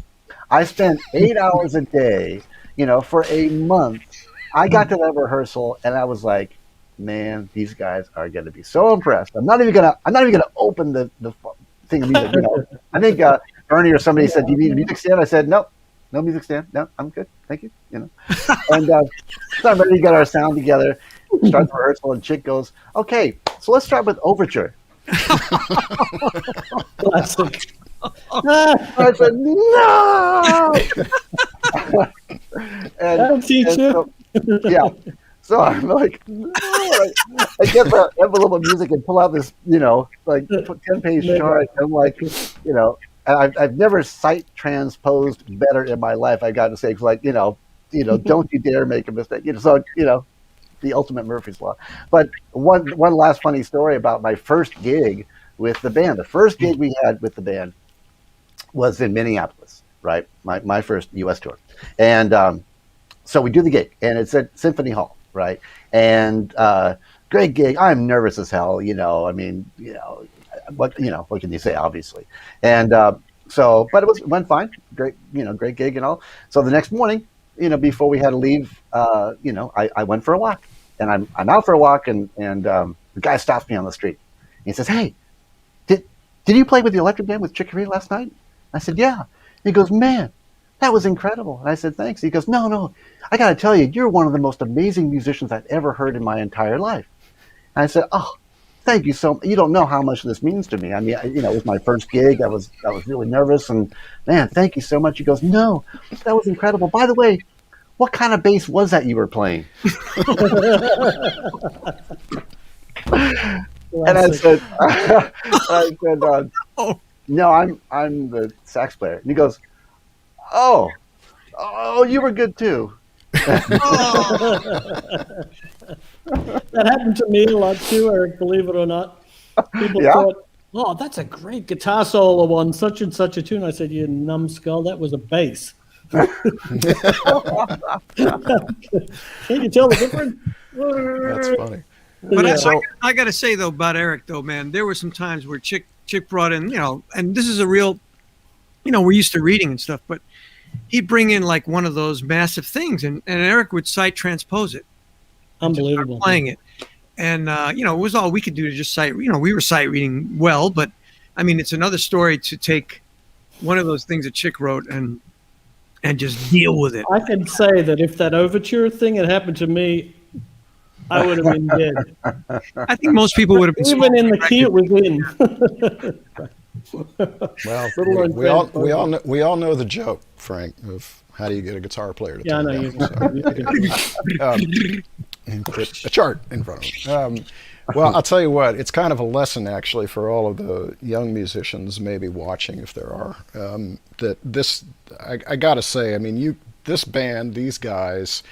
I spent 8 hours a day, for a month. I got to that rehearsal and I was like, man, these guys are going to be so impressed. I'm not even gonna open the thing of music. I think Ernie or somebody said, "Do you need a music stand?" I said, "Nope. No music stand. No, I'm good. Thank you." And so I'm ready to get our sound together, start the rehearsal, and Chick goes, "Okay, so let's start with Overture." Classic. I said, "No!" I'll teach you. So I'm like, no. I get the envelope of music and pull out this, 10-page chart. I'm like, I've never sight transposed better in my life. I got to say, don't you dare make a mistake. The ultimate Murphy's Law. But one last funny story about my first gig with the band. The first gig we had with the band was in Minneapolis, right? My first U.S. tour, and so we do the gig, and it's at Symphony Hall, right? And great gig. I'm nervous as hell, what can you say, obviously? And but it went fine. Great, great gig and all. So the next morning, before we had to leave, I went for a walk, and I'm out for a walk, and the guy stops me on the street. He says, "Hey, did you play with the Electric Band with Chick Corea last night?" I said, "Yeah." He goes, "Man, that was incredible. And I said, thanks. He goes, no, I got to tell you, you're one of the most amazing musicians I've ever heard in my entire life. And I said, oh, thank you so much. You don't know how much this means to me. I mean, it was my first gig. I was really nervous, and man, thank you so much. He goes, no, that was incredible. By the way, what kind of bass was that you were playing? And I said, no, I'm the sax player. And he goes, oh, you were good too. That happened to me a lot too, Eric, believe it or not. People thought, oh, that's a great guitar solo on such and such a tune. I said, you numbskull, that was a bass. Can you tell the difference? That's funny. But Yeah. I got to say, though, about Eric, though, man, there were some times where Chick brought in, and this is a real, we're used to reading and stuff, but he'd bring in like one of those massive things, and Eric would sight transpose it. Unbelievable. Playing it. And, it was all we could do to just sight, we were sight reading well, but I mean, it's another story to take one of those things that Chick wrote and just deal with it. I can say that if that overture thing had happened to me, I would have been dead. I think most people would have been Even in the key it was in. Well, we all know the joke, Frank, of how do you get a guitar player to Yeah, I turn know down. you. And put a chart in front of them. Well, I'll tell you what, it's kind of a lesson actually for all of the young musicians maybe watching, if there are, that this, I gotta say, I mean, this band, these guys,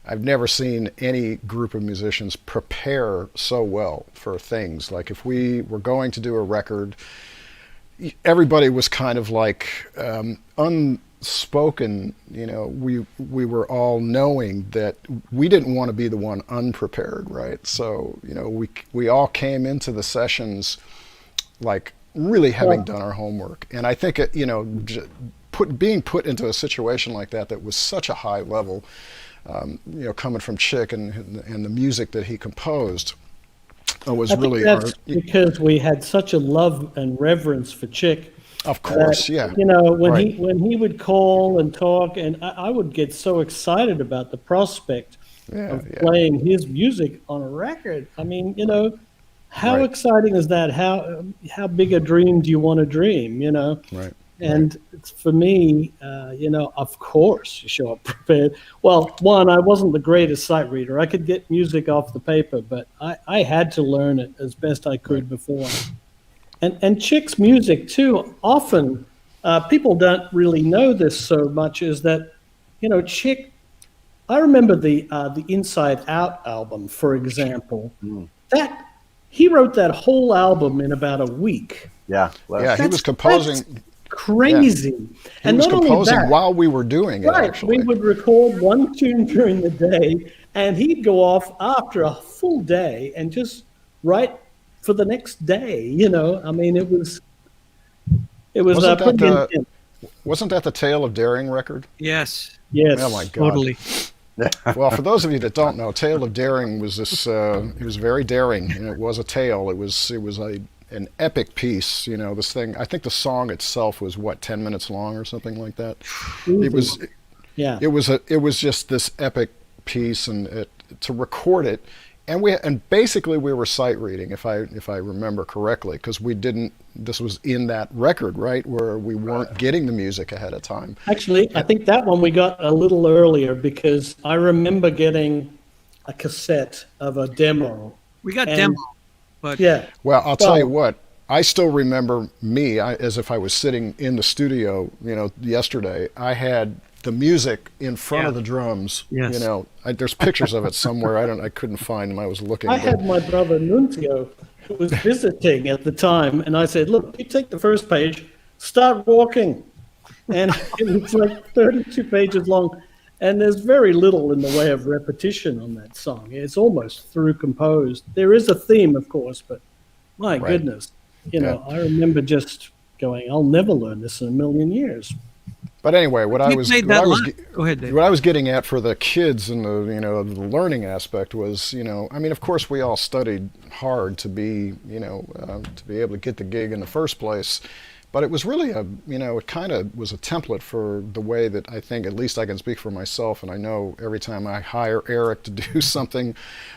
I've never seen any group of musicians prepare so well for things. Like if we were going to do a record, everybody was kind of like unspoken, we were all knowing that we didn't want to be the one unprepared, right? So, we all came into the sessions like really having done our homework. And I think, being put into a situation like that was such a high level, coming from Chick and the music that he composed was I think really that's because we had such a love and reverence for Chick. Of course, that, yeah. When he would call and talk, and I would get so excited about the prospect of playing his music on a record. I mean, how exciting is that? How big a dream do you want to dream? Right. And for me, of course, you show up prepared. Well, one, I wasn't the greatest sight reader. I could get music off the paper, but I had to learn it as best I could before. And Chick's music, too, often, people don't really know this so much, is that, Chick, I remember the Inside Out album, for example. That he wrote that whole album in about a week. Yeah. Yeah, he was composing. Crazy. Yeah. And he was not composing only that, while we were doing it, right, actually. we would record one tune during the day, and he'd go off after a full day and just write for the next day. I mean, it was pretty intense. Wasn't that the Tale of Daring record? Yes. Yes. Oh my God. Totally. Well, for those of you that don't know, Tale of Daring was this. It was very daring, and it was a tale. It was an epic piece. This thing. I think the song itself was 10 minutes long or something like that. Easy. It was. Yeah. It was just this epic piece, and to record it, and basically we were sight reading, if I remember correctly, because we didn't. This was in that record, right, where we weren't getting the music ahead of time. Actually, I think that one we got a little earlier, because I remember getting a cassette of a demo. We got demo, but yeah. Well, I'll tell you what. I still remember me as if I was sitting in the studio, yesterday. I had the music in front of the drums. Yes. There's pictures of it somewhere. I couldn't find them. I was looking. I had my brother Nunzio, who was visiting at the time, and I said, "Look, you take the first page, start walking," and it's like 32 pages long, and there's very little in the way of repetition on that song. It's almost through composed. There is a theme, of course, but my goodness, I remember just going, "I'll never learn this in a million years." But anyway, what I was Go ahead, Dave. what I was getting at for the kids and the learning aspect was, I mean, of course we all studied hard to be able to get the gig in the first place, But it was really it kind of was a template for the way that I think, at least I can speak for myself, and I know every time I hire Eric to do something,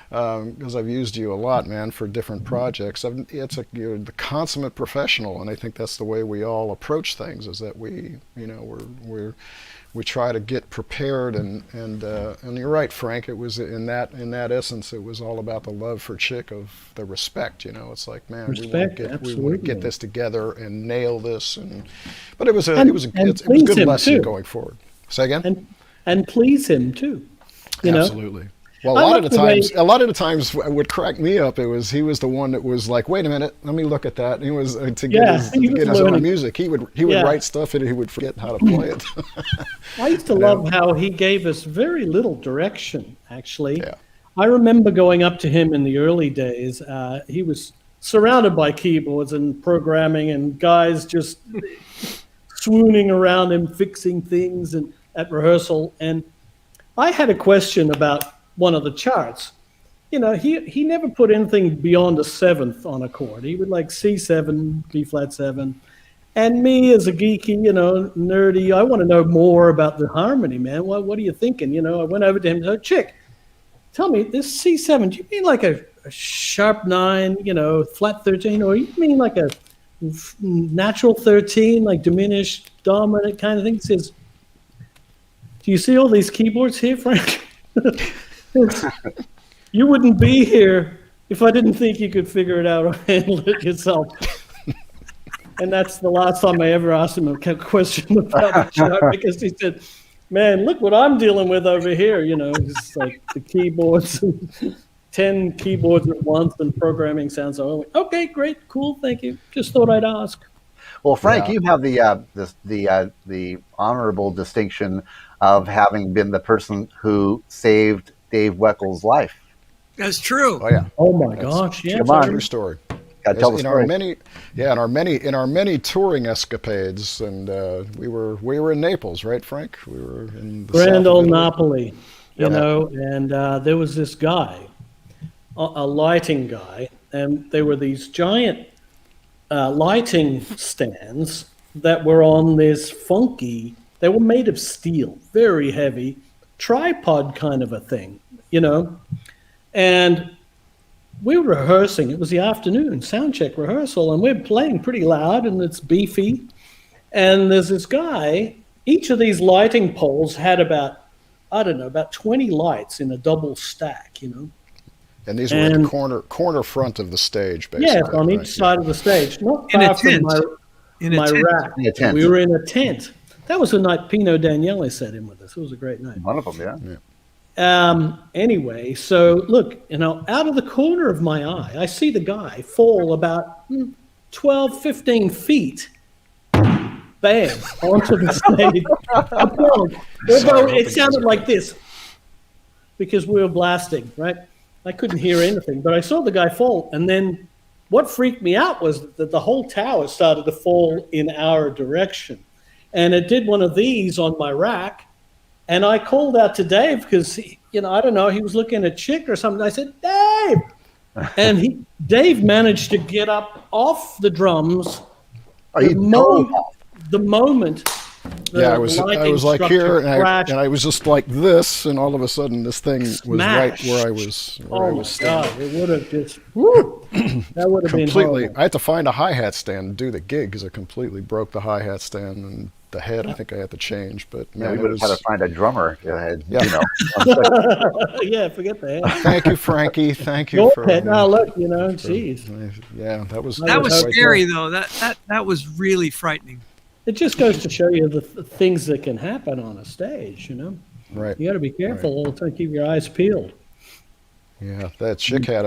because I've used you a lot, man, for different projects. You're the consummate professional, and I think that's the way we all approach things. Is that we try to get prepared, and you're right, Frank. It was in that essence. It was all about the love for Chick, of the respect. It's like, man, we want to get this together and nail this. But it was a good lesson going forward. Say again. And please him too. Absolutely. Well, a lot of the times, what cracked me up, he was the one that was like, wait a minute, let me look at that. And he was to get his own music. He would write stuff and he would forget how to play it. I used to love how he gave us very little direction. Actually, I remember going up to him in the early days. He was surrounded by keyboards and programming and guys just swooning around him, fixing things and at rehearsal. And I had a question about one of the charts. He never put anything beyond a seventh on a chord. He would like C7, B flat 7. And me as a geeky, nerdy, I want to know more about the harmony, man. What are you thinking? I went over to him and said, Chick, tell me, this C7, do you mean like a sharp 9, flat 13, or you mean like a natural 13, like diminished, dominant kind of thing? He says, do you see all these keyboards here, Frank? You wouldn't be here if I didn't think you could figure it out or handle it yourself. And that's the last time I ever asked him a question about the chart, because he said, man, look what I'm dealing with over here. It's like the keyboards, 10 keyboards at once, and programming sounds okay, great, cool, thank you. Just thought I'd ask. Well, Frank, you have the honorable distinction of having been the person who saved Dave Weckles' life. That's true. Oh yeah. Oh my gosh! Yeah. Come on. True story. Gotta tell the story. In our many touring escapades, and we were in Naples, right, Frank? We were in the Grand Old Napoli, and there was this guy, a lighting guy, and there were these giant lighting stands that were on this funky. They were made of steel, very heavy, tripod kind of a thing, and we were rehearsing. It was the afternoon sound check rehearsal, and we're playing pretty loud, and it's beefy. And there's this guy. Each of these lighting poles had about 20 lights in a double stack, And these were at the corner front of the stage, basically. Yes, on each side of the stage, not far from my rack. We were in a tent. That was the night Pino Daniele sat in with us. It was a great night. One of them, yeah. Anyway, so look, out of the corner of my eye, I see the guy fall about 12, 15 feet, bam, onto the stage. It sounded like this because we were blasting, right? I couldn't hear anything, but I saw the guy fall. And then what freaked me out was that the whole tower started to fall in our direction. And it did one of these on my rack. And I called out to Dave because, I don't know, he was looking at Chick or something. I said, Dave! And Dave managed to get up off the drums the moment I was like here, and I was just like this, and all of a sudden this thing was right where I was standing. God, it would have just, that would have been horrible. I had to find a hi-hat stand and do the gig because I completely broke the hi-hat stand, and the head I think I had to change. But man, we would have had to find a drummer. Yeah, forget the head. Thank you, Frankie. Thank you for now look, geez. Yeah, that was scary though. That was really frightening. It just goes to show you the things that can happen on a stage, Right. You got to be careful all the time. Keep your eyes peeled. Yeah, that Chick had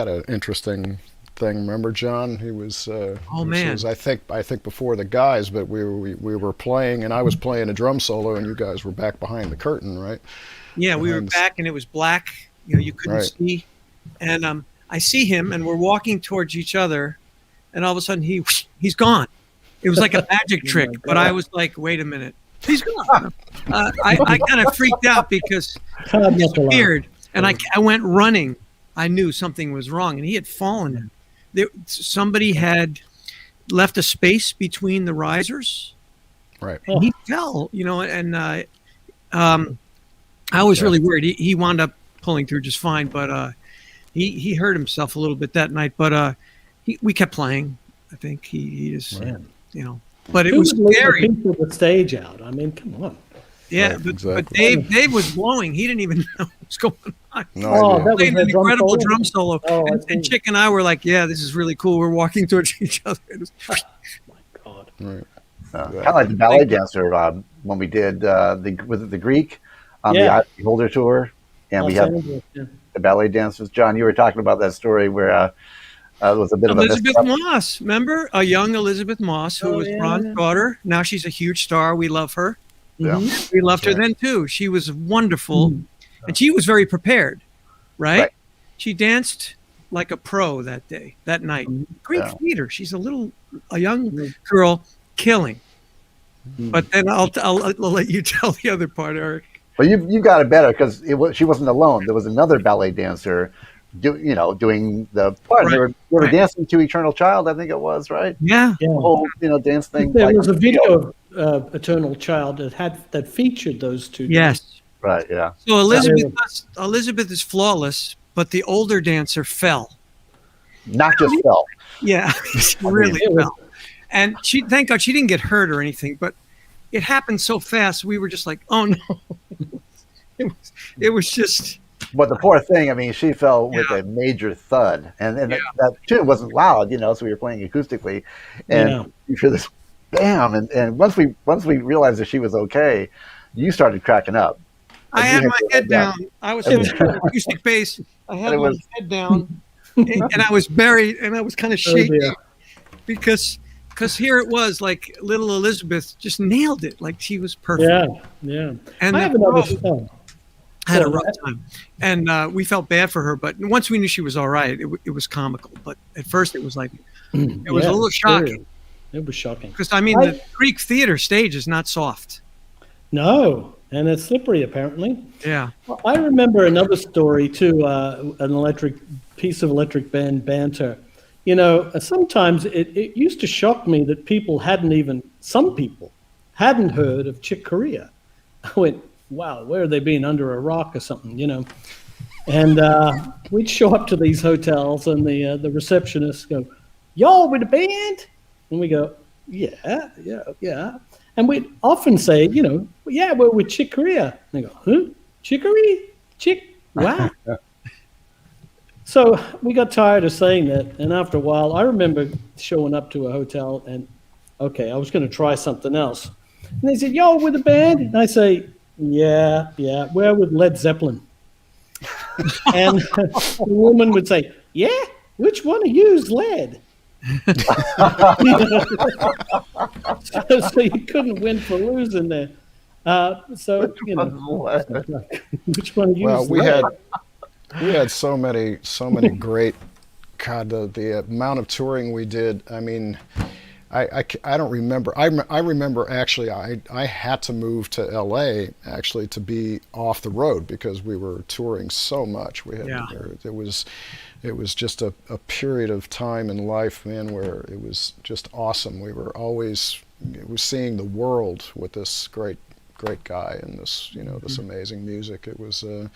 an interesting thing. Remember, John? He was. Was, I think before the guys, but we were playing, and I was playing a drum solo, and you guys were back behind the curtain, right? Yeah, we were back, and it was black. You couldn't see. And I see him, and we're walking towards each other, and all of a sudden he's gone. It was like a magic trick, but I was like, wait a minute, he's gone. I kind of freaked out because he disappeared, and I went running. I knew something was wrong, and he had fallen. Somebody had left a space between the risers. Right. And he fell, and I was really worried. He wound up pulling through just fine, but he hurt himself a little bit that night. But we kept playing. I think he just, but it was scary. People the stage out. I mean, come on. Yeah, Right, but exactly. Dave was blowing. He didn't even know what was going on. No idea. That Playing was an incredible drum solo. And see. Chick and I were like, yeah, this is really cool. We're walking towards each other. My God. Right. Kind of like the ballet dancer when we did the Greek on the Ivy Holder tour, and we had the ballet dancers. John, you were talking about that story where it was a bit Elizabeth of a Moss, remember? A young Elizabeth Moss, who was Ron's daughter. Now she's a huge star. We love her. Yeah. We loved her then too. She was wonderful, and she was very prepared, right? She danced like a pro that night. Greek theater. She's a young girl, killing. But then I'll let you tell the other part, Eric. But you got it better because she wasn't alone. There was another ballet dancer, doing the part. Right. They were dancing to "Eternal Child," I think it was, right? Yeah. The whole dance thing. There was a video of "Eternal Child" that featured those two. Yes. Right. Yeah. So Elizabeth is flawless, but the older dancer fell. Not just fell. Yeah, she really fell. And thank God she didn't get hurt or anything, but it happened so fast. We were just like, oh no. It was just. But the poor thing, I mean, she fell with a major thud, and that tune wasn't loud, so we were playing acoustically, and you hear this bam, and once we realized that she was okay, you started cracking up. I had my head down. I was supposed to play acoustic bass. I had my head down, and I was buried, and I was kind of shaking because here it was, like little Elizabeth just nailed it, like she was perfect. Yeah. And I have another had a rough time, and we felt bad for her. But once we knew she was all right, it was comical. But at first, it was like it was a little shocking. It was shocking because the Greek theater stage is not soft. No, and it's slippery apparently. Yeah. Well, I remember another story too. An piece of electric band banter. Sometimes it used to shock me that some people hadn't heard of Chick Corea. I went, wow, where have they been, under a rock or something, And we'd show up to these hotels, and the receptionists go, y'all with the band? And we go, yeah. And we'd often say, we're with Chick Corea. And they go, huh? Chick Corea? Chick? Wow. So we got tired of saying that, and after a while, I remember showing up to a hotel, and I was going to try something else. And they said, y'all with the band? And I say, yeah, we're with Led Zeppelin. And the woman would say, yeah, which one of you is Led? So you couldn't win for losing there. Which one of you is Led? We had so many great, God, the amount of touring we did. I mean, I don't remember. I remember actually I had to move to LA actually to be off the road because we were touring so much. It was just a period of time in life, man, where it was just awesome. We were seeing the world with this great guy and this this amazing music. It was to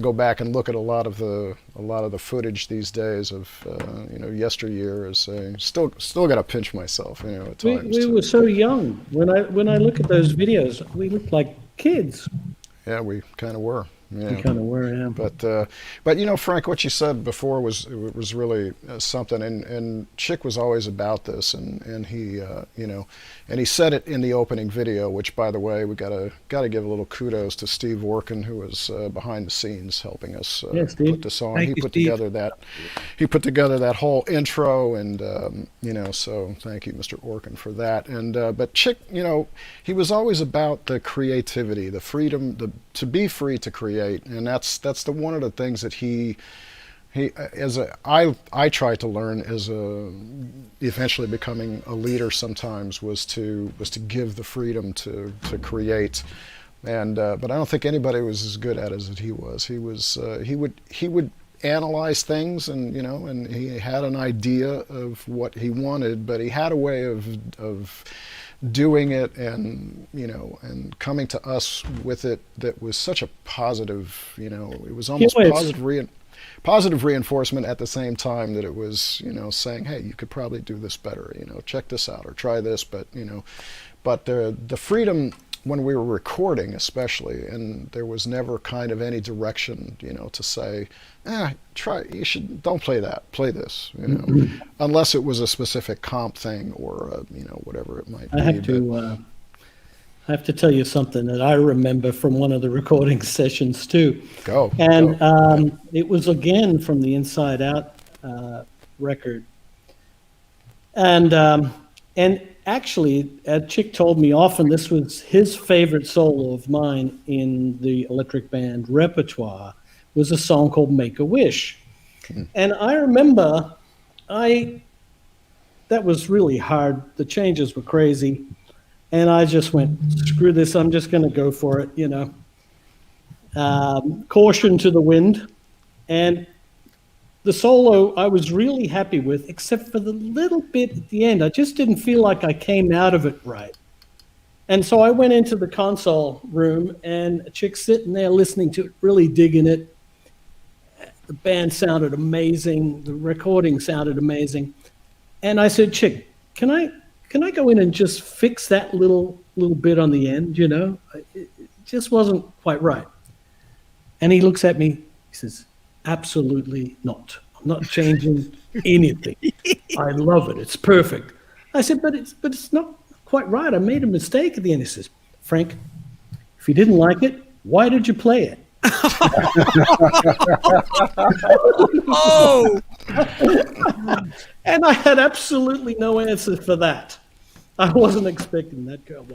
go back and look at a lot of the footage these days of yesteryear is still got to pinch myself at times. We were so young. When I look at those videos, we looked like kids. Yeah, we kind of were. Yeah. We kind of were, yeah. But Frank, what you said before was really something, and Chick was always about this, and he and he said it in the opening video, which, by the way, we gotta give a little kudos to Steve Orkin, who was behind the scenes helping us put this on. He put together that whole intro, and so thank you, Mr. Orkin, for that. And but Chick, he was always about the creativity, the freedom, to be free to create. And that's one of the things that I tried to learn as eventually becoming a leader sometimes was to give the freedom to create. And but I don't think anybody was as good at it as he was. He would analyze things, and and he had an idea of what he wanted, but he had a way of doing it, and and coming to us with it that was such a positive. It was almost positive reinforcement at the same time that it was saying, hey, you could probably do this better. Check this out or try this, but but the freedom when we were recording, especially, and there was never kind of any direction, to say, don't play that, play this, unless it was a specific comp thing or whatever it might be. I have to tell you something that I remember from one of the recording sessions too. Go. It was again from the Inside Out record, and actually, Chick told me often this was his favorite solo of mine in the Electric Band repertoire, was a song called Make a Wish. And I remember that was really hard. The changes were crazy. And I just went, screw this, I'm just going to go for it, Caution to the wind. And the solo I was really happy with, except for the little bit at the end. I just didn't feel like I came out of it right. And so I went into the console room, and a chick sitting there listening to it, really digging it. The band sounded amazing. The recording sounded amazing. And I said, Chick, can I go in and just fix that little bit on the end, It just wasn't quite right. And he looks at me, he says, absolutely not. I'm not changing anything. I love it. It's perfect. I said, but it's not quite right. I made a mistake at the end. He says, Frank, if you didn't like it, why did you play it? Oh! And I had absolutely no answer for that. I wasn't expecting that girl.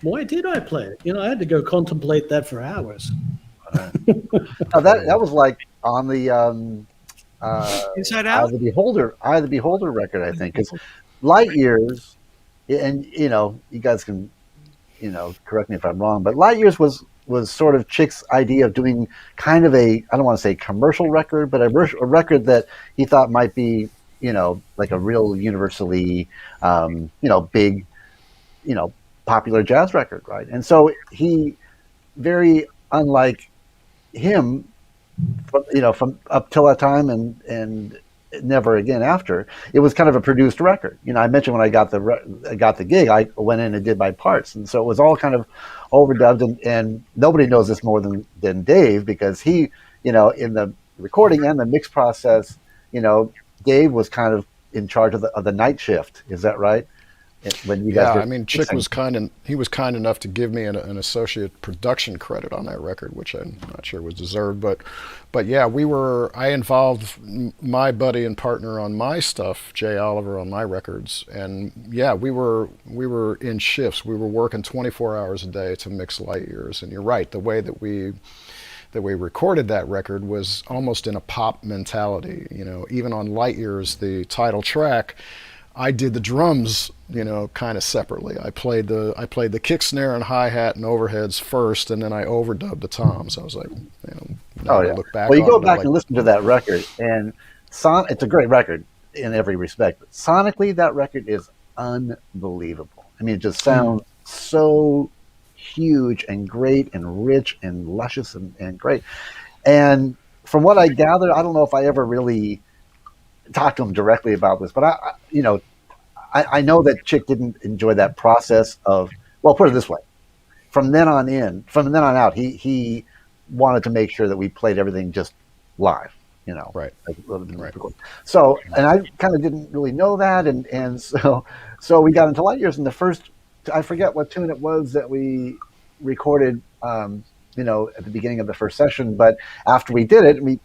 Why did I play it? I had to go contemplate that for hours. That was like on the Inside Out? Eye of the Beholder record, I think. Because Light Years, and you guys can correct me if I'm wrong, but Light Years was sort of Chick's idea of doing kind of I don't want to say commercial record, but a record that he thought might be like a real universally big popular jazz record, right? And so he, very unlike him, from up till that time and never again after, it was kind of a produced record. I mentioned when I got the gig, I went in and did my parts, and so it was all kind of overdubbed, and nobody knows this more than Dave, because he, in the recording and the mix process, Dave was kind of in charge of the night shift. Is that right? When you guys Chick was kind enough to give me an associate production credit on that record, which I'm not sure was deserved, but yeah, I involved my buddy and partner on my stuff, Jay Oliver, on my records, and yeah, we were in shifts. We were working 24 hours a day to mix Light Years, and you're right, the way that we recorded that record was almost in a pop mentality. Even on Light Years, the title track, I did the drums, kind of separately. I played the kick, snare, and hi-hat and overheads first, and then I overdubbed the toms. I was like, look back. Well, you go back and listen to that record, and it's a great record in every respect. But sonically, that record is unbelievable. I mean, it just sounds so huge and great and rich and luscious and great. And from what I gather, I don't know if I ever really talked to him directly about this, but I know that Chick didn't enjoy that process of, well, put it this way, from then on out, he wanted to make sure that we played everything just live, right. Right. So, and I kind of didn't really know that, and so we got into Light Years, and the first, I forget what tune it was that we recorded, at the beginning of the first session, but after we did it, we,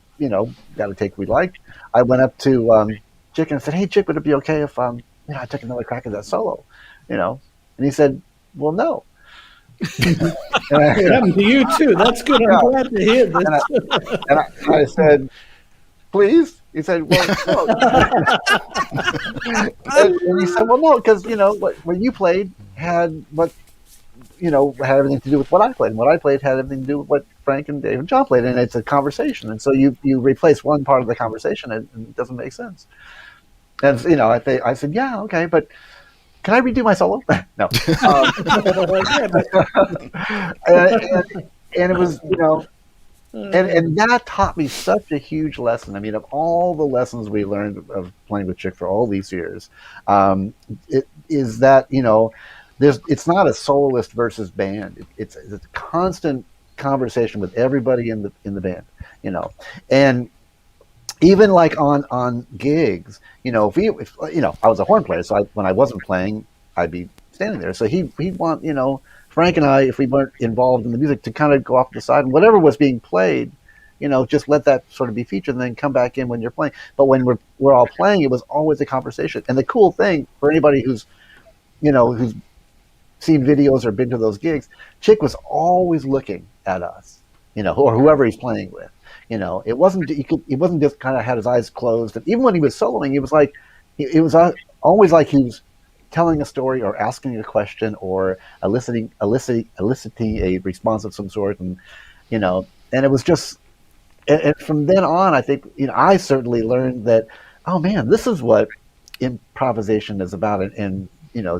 got a take we liked. I went up to Chick and said, "Hey, Chick, would it be okay if I took another crack at that solo?" And he said, "Well, no." It happened to you too. That's good. I'm glad to hear this. And I said, "Please?" He said, "Well, no." And he said, "Well, no, because what you played had what had everything to do with what I played, and what I played had everything to do with what Frank and Dave and John played, and it's a conversation. And so you replace one part of the conversation, and it doesn't make sense. And I said, yeah, okay, but can I redo my solo? No. And it was, and that taught me such a huge lesson. I mean, of all the lessons we learned of playing with Chick for all these years, it is that, it's not a soloist versus band. It's a constant conversation with everybody in the band, and even like on gigs, if I was a horn player, so when I wasn't playing, I'd be standing there. So he'd want, Frank and I, if we weren't involved in the music, to kind of go off to the side, and whatever was being played, just let that sort of be featured, and then come back in when you're playing. But when we're all playing, it was always a conversation. And the cool thing for anybody who's seen videos or been to those gigs, Chick was always looking at us, or whoever he's playing with. It wasn't just kind of had his eyes closed. And even when he was soloing, it was like always like he was telling a story or asking a question or eliciting a response of some sort, and it was just, and from then on, I think I certainly learned that, oh man, this is what improvisation is about, and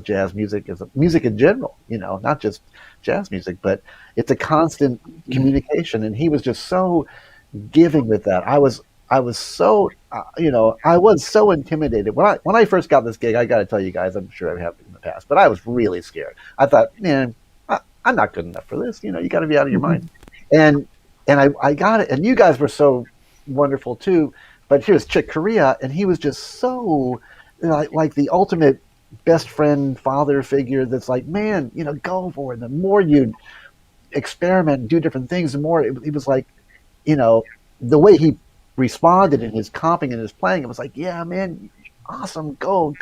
jazz music is music in general, not just jazz music, but it's a constant communication. And he was just so giving with that. I was so I was so intimidated when I first got this gig. I got to tell you guys, I'm sure I have in the past, but I was really scared. I thought, man, I'm not good enough for this. You got to be out of your mind. And I got it. And you guys were so wonderful too. But here's Chick Corea, and he was just so like the ultimate best friend, father figure. That's like, man, go for it. The more you experiment and do different things, the more it was like, the way he responded in his comping and his playing, it was like, yeah, man, awesome, go,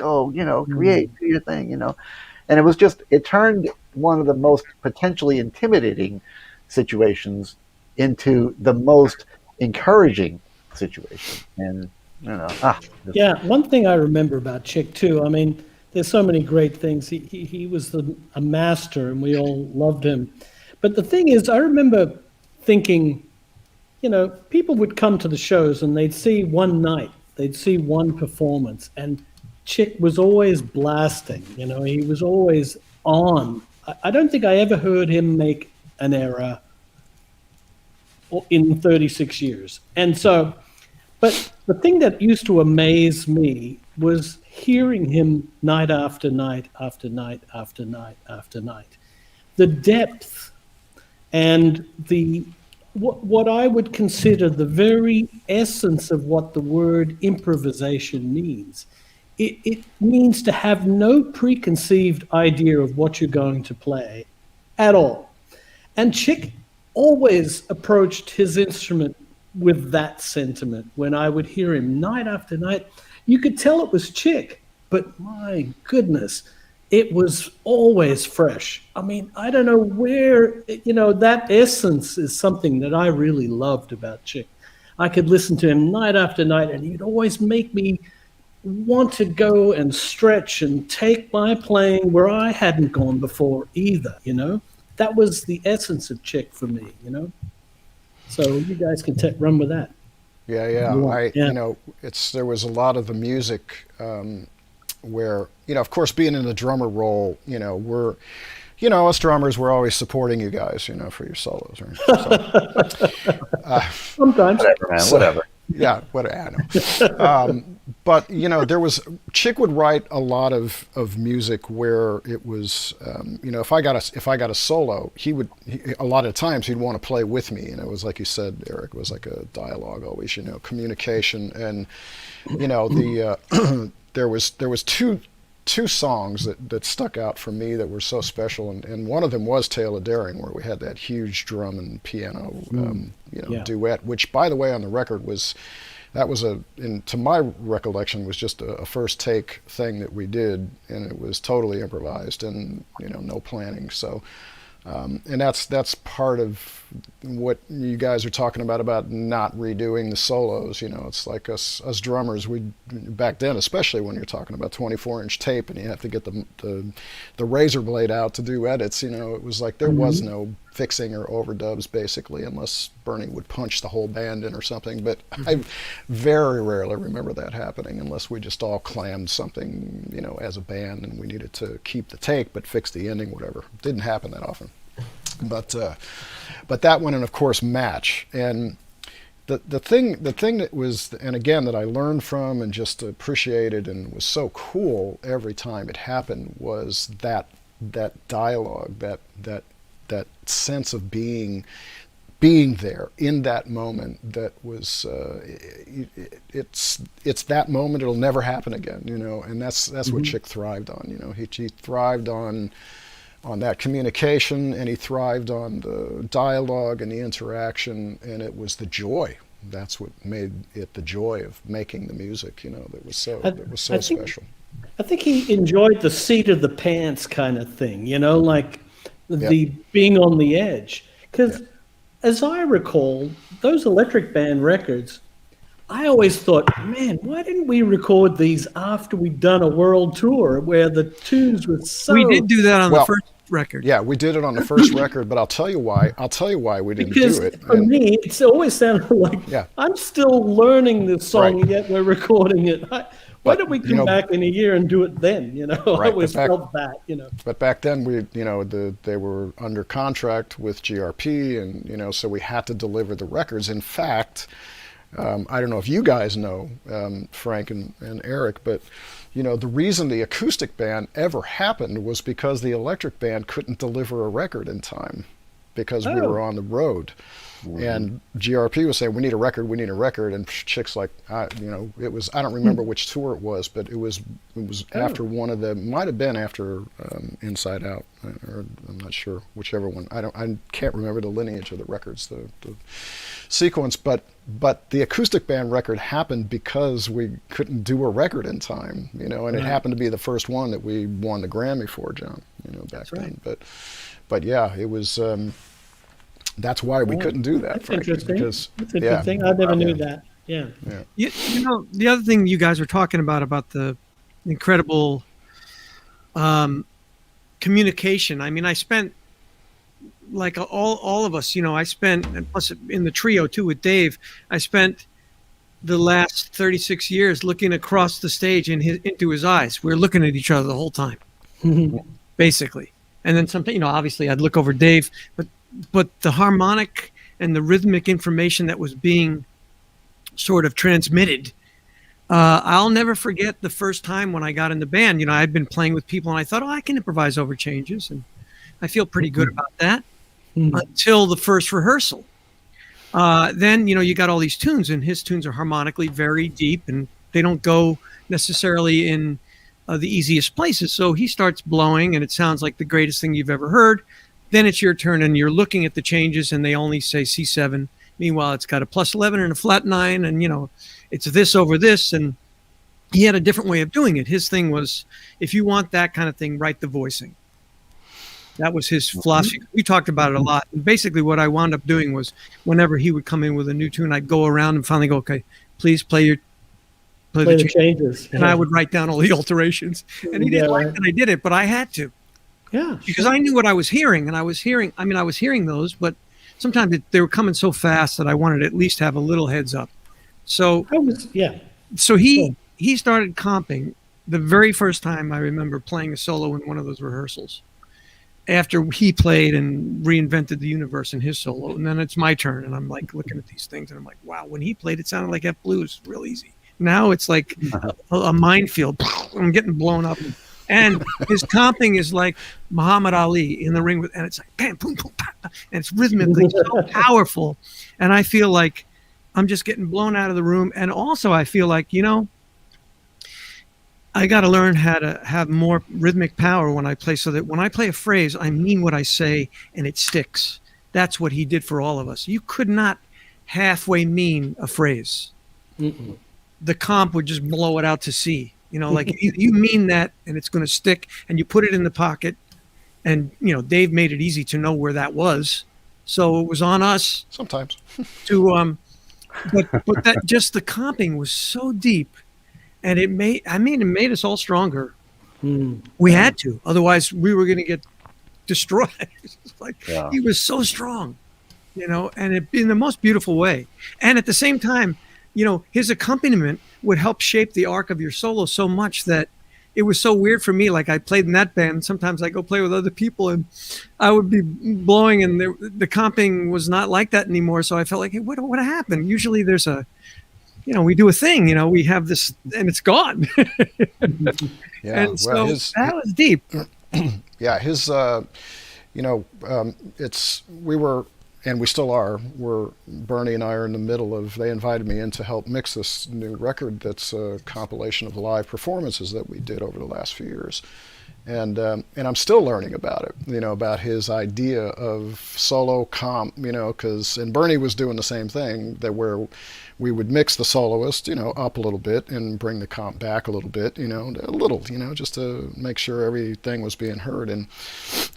create, do your thing, And it was just, it turned one of the most potentially intimidating situations into the most encouraging situation. And yeah, one thing I remember about Chick too, I mean, there's so many great things. He was a master, and we all loved him. But the thing is, I remember thinking, people would come to the shows and they'd see one night, they'd see one performance, and Chick was always blasting. He was always on. I don't think I ever heard him make an error in 36 years. And so, but the thing that used to amaze me was hearing him night after night after night after night after night. The depth and what I would consider the very essence of what the word improvisation means. It means to have no preconceived idea of what you're going to play at all. And Chick always approached his instrument with that sentiment. When I would hear him night after night, you could tell it was Chick, but my goodness, it was always fresh. I mean, I don't know where, that essence is something that I really loved about Chick. I could listen to him night after night, and he'd always make me want to go and stretch and take my playing where I hadn't gone before either, That was the essence of Chick for me, So you guys can run with that. Yeah. There was a lot of the music where, of course, being in the drummer role, we're, us drummers, we're always supporting you guys, for your solos. Right? So, sometimes. Whatever, man, whatever. Yeah, whatever. I know. But Chick would write a lot of music where it was, if I got a solo, a lot of times he'd want to play with me, and it was like you said, Eric, it was like a dialogue always, communication, and there was two songs that stuck out for me that were so special, and one of them was Tale of Daring, where we had that huge drum and piano duet, which, by the way, on the record to my recollection, was just a first take thing that we did, and it was totally improvised and no planning. So And that's part of what you guys are talking about not redoing the solos. It's like us drummers, we back then, especially when you're talking about 24-inch tape and you have to get the razor blade out to do edits. It was like there was no fixing or overdubs basically, unless Bernie would punch the whole band in or something. But I very rarely remember that happening, unless we just all clammed something, as a band, and we needed to keep the take but fix the ending, whatever. It didn't happen that often. But that one, and of course match. And the thing that was, and again, that I learned from and just appreciated and was so cool every time it happened, was that dialogue, that sense of being there in that moment. That was it's that moment. It'll never happen again, and that's what Chick thrived on. He thrived on that communication, and he thrived on the dialogue and the interaction, and it was the joy. That's what made it the joy of making the music, that was so special. I think he enjoyed the seat of the pants kind of thing, like the being on the edge. Because as I recall, those Electric Band records, I always thought, man, why didn't we record these after we'd done a world tour where the tunes were so... We did do that on the first record. Yeah, we did it on the first record, but I'll tell you why we didn't do it. For me, it's always sounded like I'm still learning this song, yet we're recording it. Why don't we come back in a year and do it then? I always felt that. But back then, they were under contract with GRP, and so we had to deliver the records. In fact, I don't know if you guys know, Frank and Eric, but the reason the acoustic band ever happened was because the electric band couldn't deliver a record in time, because we were on the road. And GRP was saying, we need a record, and Chick's like, it was, I don't remember which tour it was, but it was after one of the, might have been after Inside Out, or I'm not sure, whichever one. I can't remember the lineage of the records, the sequence, but the acoustic band record happened because we couldn't do a record in time, and it happened to be the first one that we won the Grammy for, John, back then. But yeah, it was. That's why we couldn't do that. That's frankly, interesting. Because, that's a good thing. I never knew that. Yeah. The other thing you guys were talking about the incredible communication. I mean, I spent, like all of us, I spent, and plus in the trio too with Dave, I spent the last 36 years looking across the stage into his eyes. We were looking at each other the whole time, basically. And then something, obviously I'd look over Dave, but the harmonic and the rhythmic information that was being sort of transmitted, I'll never forget the first time when I got in the band. I'd been playing with people and I thought, I can improvise over changes, and I feel pretty good about that until the first rehearsal. Then, you got all these tunes, and his tunes are harmonically very deep, and they don't go necessarily in the easiest places. So he starts blowing, and it sounds like the greatest thing you've ever heard. Then it's your turn, and you're looking at the changes, and they only say C7. Meanwhile, it's got a +11 and a flat 9, and, it's this over this. And he had a different way of doing it. His thing was, if you want that kind of thing, write the voicing. That was his philosophy. We talked about it a lot. And basically, what I wound up doing was, whenever he would come in with a new tune, I'd go around and finally go, okay, please play the changes. And I would write down all the alterations. And he didn't like that I did it, but I had to. Yeah, because I knew what I was hearing, and I was hearing those, but sometimes they were coming so fast that I wanted to at least have a little heads up. So So he started comping the very first time I remember playing a solo in one of those rehearsals. After he played and reinvented the universe in his solo, and then it's my turn, and I'm like looking at these things, and I'm like, wow, when he played, it sounded like F blues, real easy. Now it's like a minefield. I'm getting blown up. And his comping is like Muhammad Ali in the ring and it's like bam, boom, boom, bam, and it's rhythmically so powerful. And I feel like I'm just getting blown out of the room. And also I feel like, I got to learn how to have more rhythmic power when I play, so that when I play a phrase, I mean what I say and it sticks. That's what he did for all of us. You could not halfway mean a phrase. The comp would just blow it out to sea. Like you mean that, and it's going to stick, and you put it in the pocket, and Dave made it easy to know where that was, so it was on us Sometimes. to but that just the comping was so deep, and it made us all stronger. We had to, otherwise we were going to get destroyed. He was so strong, and it in the most beautiful way. And at the same time, his accompaniment would help shape the arc of your solo so much that it was so weird for me. Like, I played in that band. Sometimes I go play with other people and I would be blowing, and the comping was not like that anymore. So I felt like, hey, what happened? Usually there's we do a thing, we have this and it's gone. Yeah. And so that was deep. Yeah. His, we were, and we still are, Bernie and I are in the middle of, they invited me in to help mix this new record that's a compilation of live performances that we did over the last few years. And I'm still learning about it, about his idea of solo comp, and Bernie was doing the same thing, that where we would mix the soloist, up a little bit and bring the comp back a little bit, just to make sure everything was being heard. And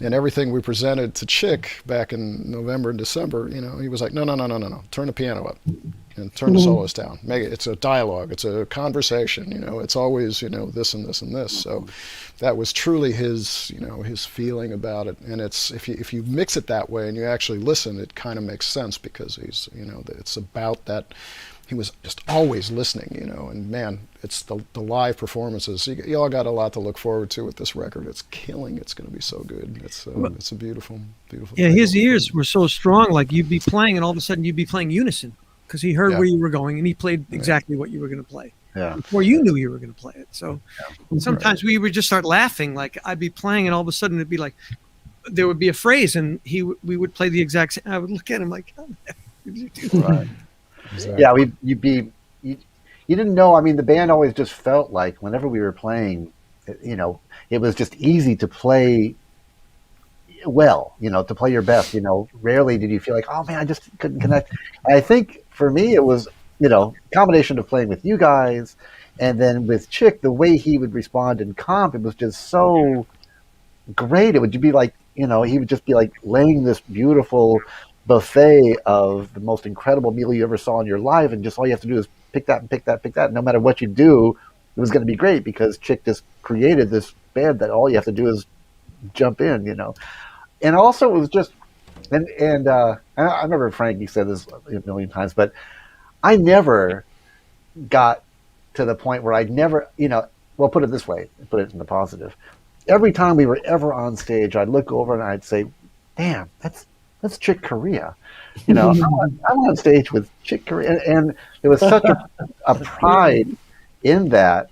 everything we presented to Chick back in November and December, he was like, no, turn the piano up and turn the soloist down. It's a dialogue, it's a conversation, it's always, this and this and this. So that was truly his, his feeling about it. And it's, if you mix it that way and you actually listen, it kind of makes sense, because he's, it's about that. He was just always listening, and man, it's the live performances. You all got a lot to look forward to with this record. It's killing. It's going to be so good. It's a beautiful, beautiful. Yeah, thing. his ears were so strong. Like, you'd be playing, and all of a sudden you'd be playing unison, because he heard where you were going, and he played exactly what you were going to play before you knew you were going to play it. So sometimes we would just start laughing. Like, I'd be playing, and all of a sudden it'd be like, there would be a phrase, and we would play the exact same. I would look at him like, how the heck did you do that? Right. Exactly. Yeah, you didn't know. I mean, the band always just felt like whenever we were playing, it was just easy to play well, to play your best. Rarely did you feel like, oh man, I just couldn't connect. And I think for me, it was, combination of playing with you guys and then with Chick, the way he would respond in comp, it was just so great. It would be like, he would just be like laying this beautiful buffet of the most incredible meal you ever saw in your life, and just all you have to do is pick that and pick that, pick that. No matter what you do, it was going to be great, because Chick just created this band that all you have to do is jump in, And also, it was just, and I remember Frankie said this a million times, but I never got to the point where I'd never, well, put it this way, put it in the positive. Every time we were ever on stage, I'd look over and I'd say, damn, that's Chick Corea. I'm on stage with Chick Corea. And there was such a pride in that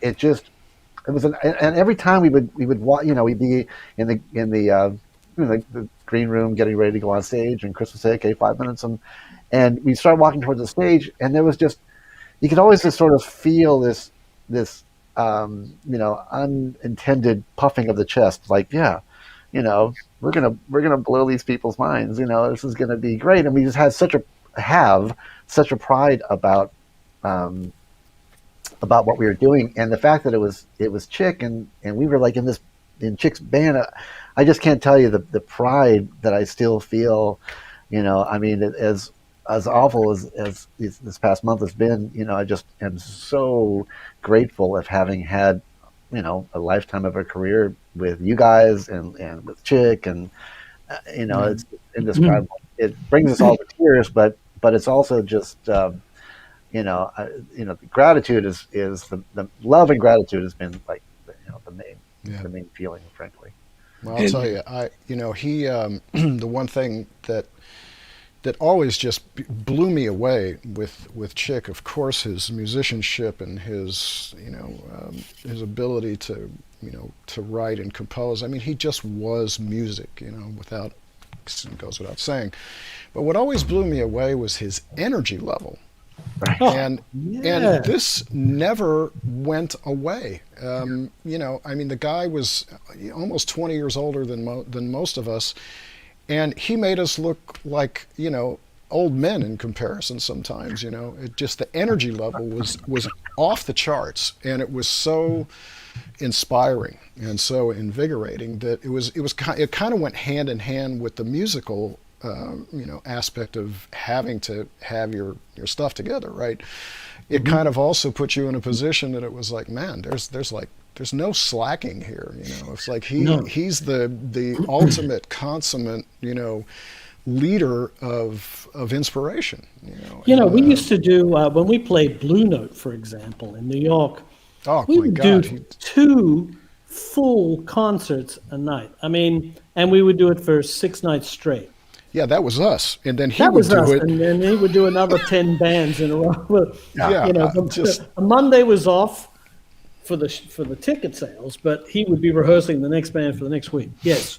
it just, it was and every time we would watch, we'd be in the green room getting ready to go on stage, and Chris would say, okay, 5 minutes. And we started walking towards the stage, and there was just, you could always just sort of feel this unintended puffing of the chest, like, yeah, we're gonna blow these people's minds. This is gonna be great. And we just had such a pride about what we were doing, and the fact that it was Chick, and we were like in Chick's band. I just can't tell you the pride that I still feel. I mean, as awful as this past month has been, I just am so grateful of having had, a lifetime of a career with you guys and with Chick, and it's indescribable. It brings us all to tears, but it's also just gratitude is the love and gratitude has been like the main feeling, frankly. Well, I'll tell you, he the one thing that always just blew me away with Chick, of course, his musicianship and his his ability to write and compose. I mean, he just was music, it goes without saying. But what always blew me away was his energy level. And this never went away. I mean, the guy was almost 20 years older than most of us, and he made us look like old men in comparison sometimes. It just, the energy level was off the charts, and it was so inspiring and so invigorating that it kind of went hand in hand with the musical aspect of having to have your stuff together, right? It kind of also put you in a position that it was like, man, there's no slacking here, It's like he's the ultimate consummate, leader of inspiration, we used to do when we played Blue Note, for example, in New York. Oh we my would God! do 2 full concerts a night. I mean, and we would do it for 6 nights straight. Yeah, that was us, and then he That would was do us, it. and then he would do another 10 bands in a row. Yeah, A Monday was off for the ticket sales, but he would be rehearsing the next band for the next week. Yes,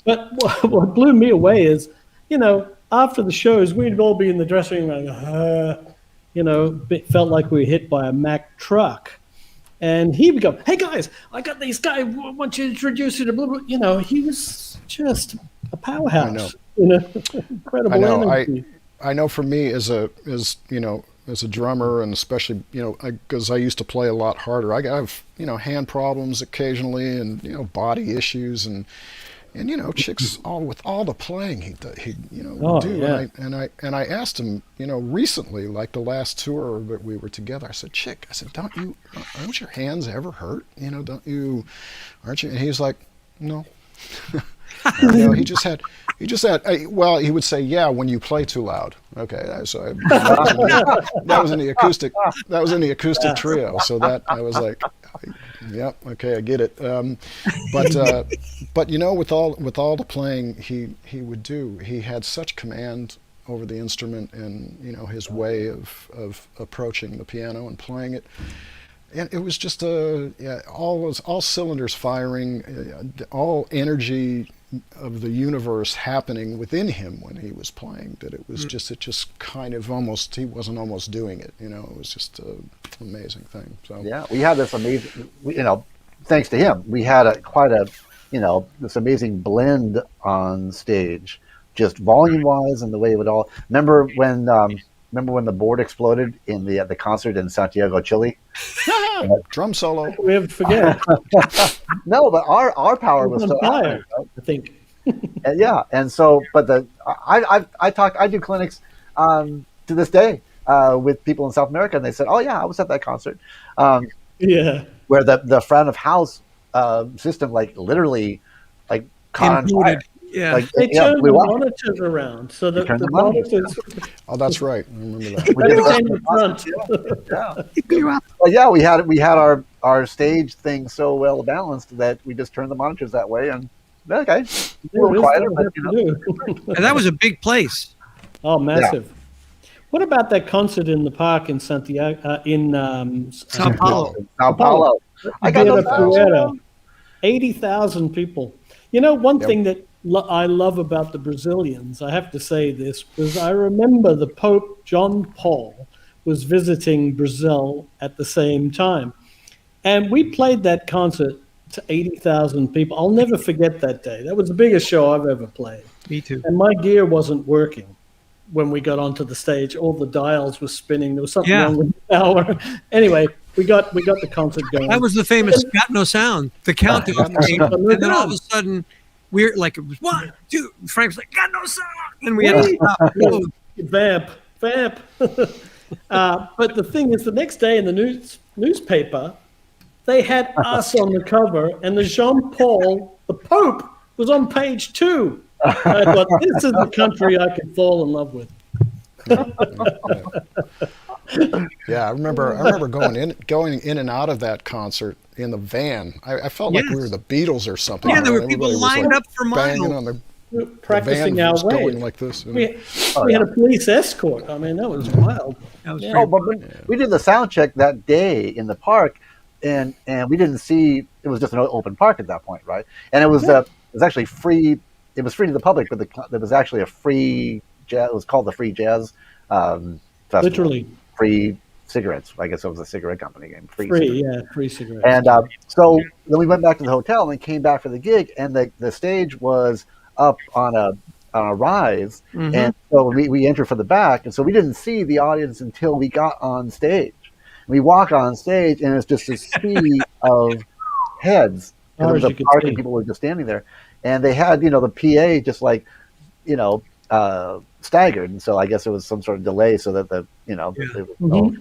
but what blew me away is, after the shows, we'd all be in the dressing room going, felt like we were hit by a Mack truck. And he would go, "Hey guys, I got these guys. I want you to introduce you to blah, blah." He was just a powerhouse. I know. Incredible energy. I know. For me, as a drummer, and especially because I used to play a lot harder. I have hand problems occasionally, and body issues, and chicks with all the playing he do. Yeah. And I asked him, recently, like the last tour that we were together, I said, "Chick," I said, "Don't your hands ever hurt? Aren't you?" And he was like, "No." He just had. Well, he would say, "Yeah, when you play too loud." Okay, so that was in the acoustic. That was in the acoustic trio. So that I was like, "Yep, okay, I get it." But with all the playing he would do, he had such command over the instrument and his way of approaching the piano and playing it. And it was just all cylinders firing, all energy of the universe happening within him when he was playing. That it just kind of almost, he wasn't almost doing it. It was just an amazing thing. So yeah, we had this amazing. Thanks to him, we had this amazing blend on stage, just volume wise and the way it would all. Remember when the board exploded in the concert in Santiago, Chile? Drum solo. We have to forget. No, but our power was still out there, right? I think. Yeah, and so, but I do clinics to this day with people in South America, and they said, "Oh yeah, I was at that concert." Where the front of house system, like literally, like caught on fire. Yeah, they turned the monitors around so that the monitors. Oh, that's right. I remember that. Well, yeah, we had our stage thing so well balanced that we just turned the monitors that way, and okay, we're quieter. And that was a big place. Oh, massive. Yeah. What about that concert in the park in Santiago, Sao Paulo? Sao Paulo. I got 80,000 people. One thing that I love about the Brazilians, I have to say this, was I remember the Pope John Paul was visiting Brazil at the same time. And we played that concert to 80,000 people. I'll never forget that day. That was the biggest show I've ever played. Me too. And my gear wasn't working when we got onto the stage. All the dials were spinning. There was something wrong with the power. Anyway, we got the concert going. That was the famous "Got No Sound," the countdown. And then all of a sudden, we're like, it was 1, 2. Frank's like, "Got no sound," and we had to stop. Vamp. But the thing is, the next day in the newspaper, they had us on the cover, and the Jean Paul, the Pope, was on page 2. I thought, this is the country I could fall in love with. Yeah, I remember going in and out of that concert in the van. I felt like we were the Beatles or something. Yeah, there were people lined up for miles. On the practicing our way. Going like this. We had a police escort. I mean, that was wild. That was we did the sound check that day in the park, and we didn't see. It was just an open park at that point, right? And it was actually free. It was free to the public, but there was actually a free jazz. It was called the Free Jazz Festival. Literally free cigarettes. I guess it was a cigarette company game. Free cigarettes. And so then we went back to the hotel and came back for the gig, and the stage was up on a rise, and so we entered from the back, and so we didn't see the audience until we got on stage. We walk on stage, and it's just a sea of heads. Far Because as it you was a could park see. and people were just standing there. And they had, the PA just like, staggered. And so I guess it was some sort of delay so that they were,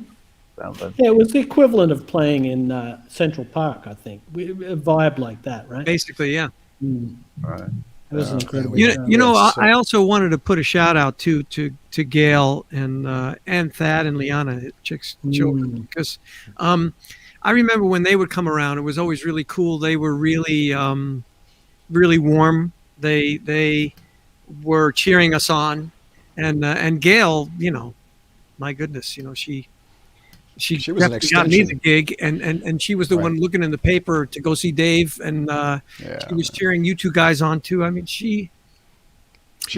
but Yeah, it was the equivalent of playing in Central Park, I think. A vibe like that, right? Basically, yeah. all right. It was an incredible. we- show. You know, Yes, I also wanted to put a shout out to Gail and Thad and Liana, Chick's children, because I remember when they would come around, it was always really cool. They were really really warm. They were cheering us on, and Gail, my goodness, she She was an definitely got me extension. the gig, and she was the one looking in the paper to go see Dave, and she was cheering you two guys on too. I mean, she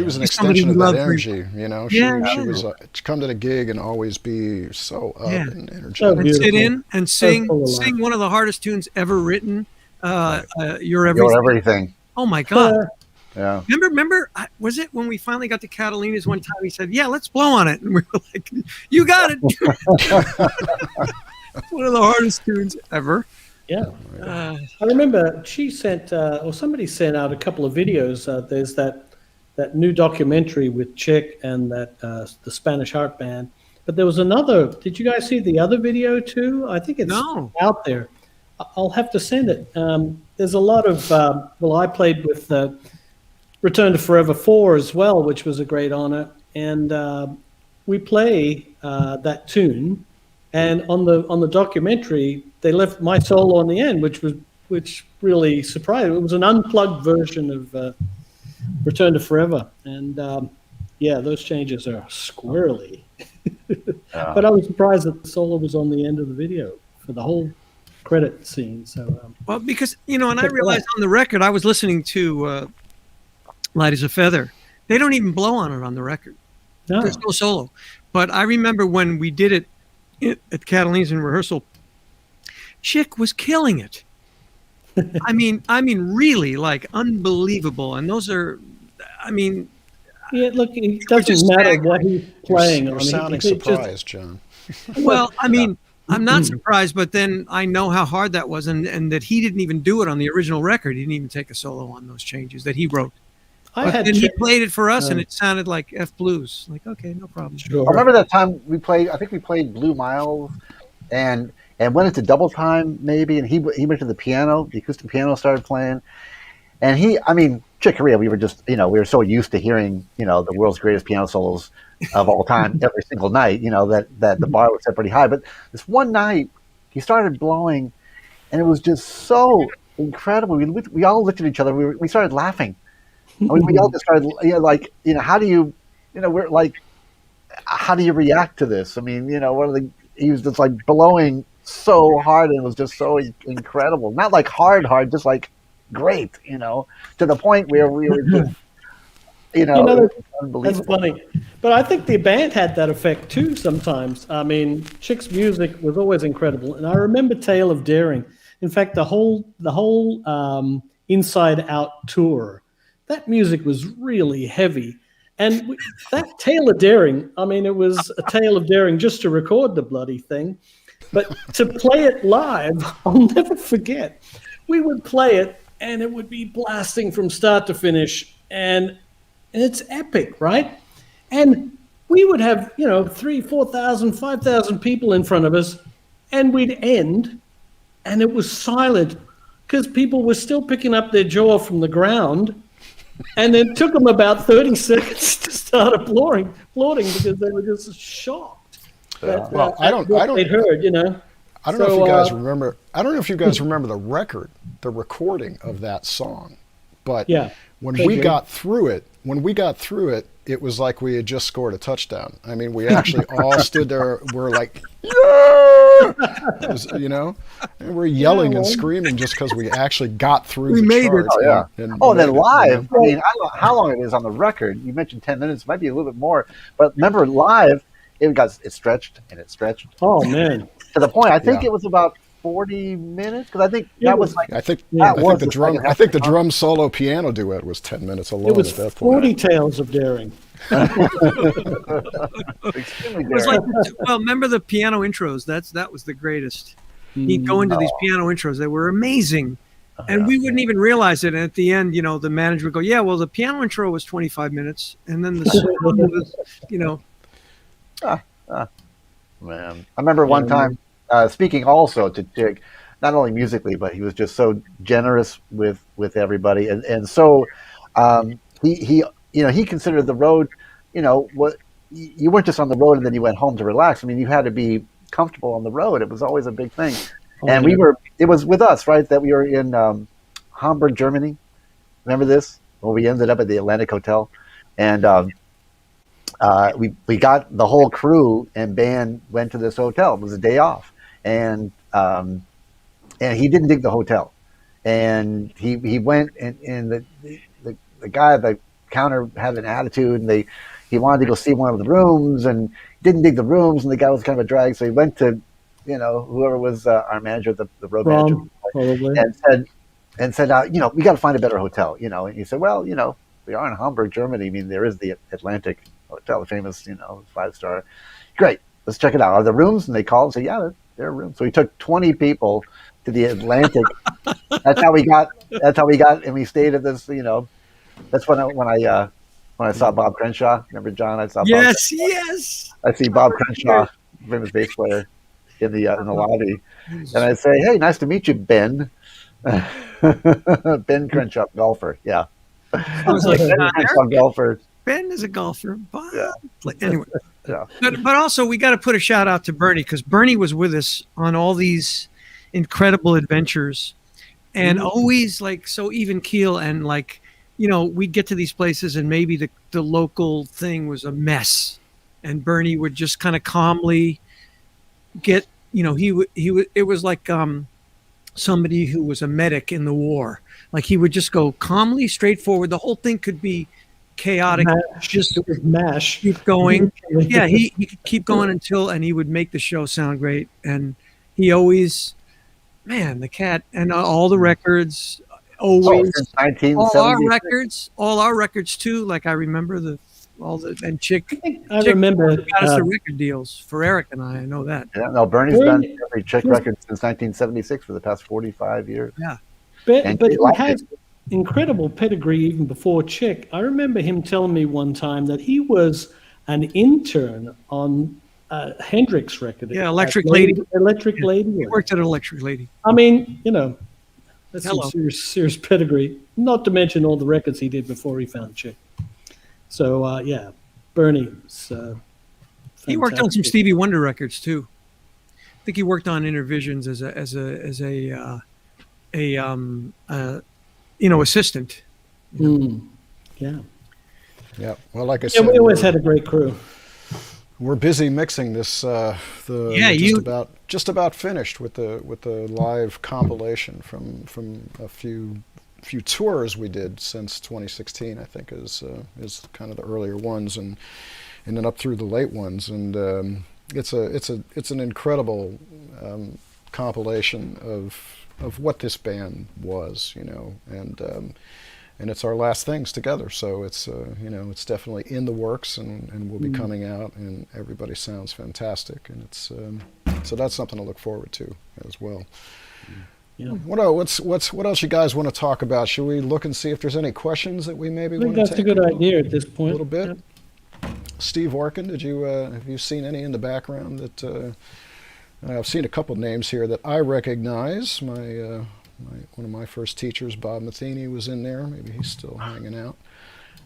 was an she's somebody extension of we that love very energy. She was to come to the gig and always be so up and So energetic. and sit beautiful. in and So sing full of life. one of the hardest tunes ever written. You're You're everything. everything. Oh my God! Yeah. Remember, was it when we finally got to Catalina's one time? He said, "Yeah, let's blow on it," and we were like, "You got it." One of the hardest tunes ever. Yeah. I remember she sent, or somebody sent out a couple of videos. There's that new documentary with Chick and the Spanish Heart Band. But there was another. Did you guys see the other video too? I think it's out there. I'll have to send it. There's a lot of, I played with Return to Forever 4 as well, which was a great honor. And we play that tune. And on the documentary, they left my solo on the end, which really surprised me. It was an unplugged version of Return to Forever. And those changes are squirrely. But I was surprised that the solo was on the end of the video for the whole credit scene. So well, because and I realized on the record I was listening to Light as a Feather. They don't even blow on it on the record. No. There's no solo. But I remember when we did it at Catalina's in rehearsal, Chick was killing it. I mean, really, like, unbelievable. And those are, yeah, look, it doesn't matter what he's playing. You're sounding It just- surprised, John. well, I'm not surprised, but then I know how hard that was, and that he didn't even do it on the original record. He didn't even take a solo on those changes that he wrote. And he played it for us, and it sounded like F blues. Like, okay, no problem. Sure. I remember that time we played. I think we played Blue Miles, and went into double time maybe. And he went to the piano. The acoustic piano started playing, and Chick Corea. We were just we were so used to hearing the world's greatest piano solos of all time every single night. That the bar was set pretty high. But this one night he started blowing, and it was just so incredible. We all looked at each other. We started laughing. We all just started, how do you, we're like, how do you react to this? He was just like blowing so hard, and it was just so incredible. Not like hard, just like great, to the point where we were just, unbelievable. That's funny. But I think the band had that effect too sometimes. Chick's music was always incredible. And I remember Tale of Daring. In fact, the whole Inside Out tour, that music was really heavy. And that Tale of Daring, it was a tale of daring just to record the bloody thing. But to play it live, I'll never forget. We would play it, and it would be blasting from start to finish. And it's epic, right? And we would have, 3,000, 4,000, 5,000 people in front of us, and we'd end, and it was silent because people were still picking up their jaw from the ground. And it took them about 30 seconds to start applauding because they were just shocked. Well, I don't. They'd heard, I don't know if you guys remember. I don't know if you guys remember the recording of that song, but when we got through it, it was like we had just scored a touchdown. We actually all stood there. We're like, yeah, and we're yelling and screaming just because we actually got through. We made it. Oh yeah. And then live. I don't know how long it is on the record. You mentioned 10 minutes. It might be a little bit more. But remember, live, it stretched and it stretched. Oh man. To the point, I think it was about 40 minutes because I think that was like. I think the drum solo piano duet was 10 minutes alone. It was at that point. 40 Tales of Daring. Extremely It was daring. like, remember the piano intros? That was the greatest. He'd go into these piano intros. They were amazing. And we wouldn't even realize it. And at the end, the manager would go, "Yeah, well, the piano intro was 25 minutes, and then the song was, Man, I remember one time speaking also to Dick, not only musically, but he was just so generous with everybody, and so he he considered the road, what you weren't just on the road and then you went home to relax. I mean, you had to be comfortable on the road. It was always a big thing, and it was with us, right, that we were in Hamburg, Germany. Remember this? Well, we ended up at the Atlantic Hotel, and we got the whole crew and band went to this hotel. It was a day off, and he didn't dig the hotel, and he went and the guy at the counter had an attitude, and he wanted to go see one of the rooms and didn't dig the rooms, and the guy was kind of a drag, so he went to whoever was our manager, the road manager, probably, and said we got to find a better hotel, and he said, well, we are in Hamburg, Germany. I mean, there is the Atlantic Hotel, the famous 5-star. Great, let's check it out. Are there rooms? And they called and said, yeah, there are rooms. So we took 20 people to the Atlantic. That's how we got, and we stayed at this. That's when I saw Bob Crenshaw. Remember, John? I saw yes, Bob. Yes. I see Bob Crenshaw, famous bass player, in the lobby, and I say, hey, nice to meet you, Ben. Ben Crenshaw, golfer. Yeah. I was like, golfer. Ben is a golfer. Bob. Yeah. Anyway. Yeah. But also we got to put a shout out to Bernie, because Bernie was with us on all these incredible adventures, and always so even keel, and we'd get to these places and maybe the local thing was a mess, and Bernie would just kind of calmly get, it was like somebody who was a medic in the war. Like he would just go calmly, straightforward. The whole thing could be chaotic. Just mash. Keep going. Yeah, he could keep going and he would make the show sound great. And he always, man, the cat, and all the records, always, all our records too. Like I remember and Chick. I remember got us the record deals for Eric and I know that. Yeah, no, Bernie's done every Chick record since 1976 for the past 45 years. Yeah. But he had incredible pedigree even before Chick. I remember him telling me one time that he was an intern on Hendrix record. Yeah, Electric Lady. Electric Lady. He worked at Electric Lady. I mean, that's some serious pedigree. Not to mention all the records he did before he found Chick. So yeah, Bernie's. He worked on some Stevie Wonder records too. I think he worked on Intervisions as a assistant. Yeah. Yeah. Well, like I said, we always had a great crew. We're busy mixing this. Just about finished with the live compilation from a few tours we did since 2016. I think is kind of the earlier ones, and then up through the late ones, and it's an incredible compilation of what this band was, and it's our last things together. So it's it's definitely in the works, and will be coming out, and everybody sounds fantastic, and it's so that's something to look forward to as well. Yeah. What else you guys want to talk about? Should we look and see if there's any questions that we maybe want to take? That's a good idea at this point. A little bit. Yeah. Steve Orkin, have you seen any in the background that? I've seen a couple names here that I recognize. One of my first teachers, Bob Matheny, was in there. Maybe he's still hanging out.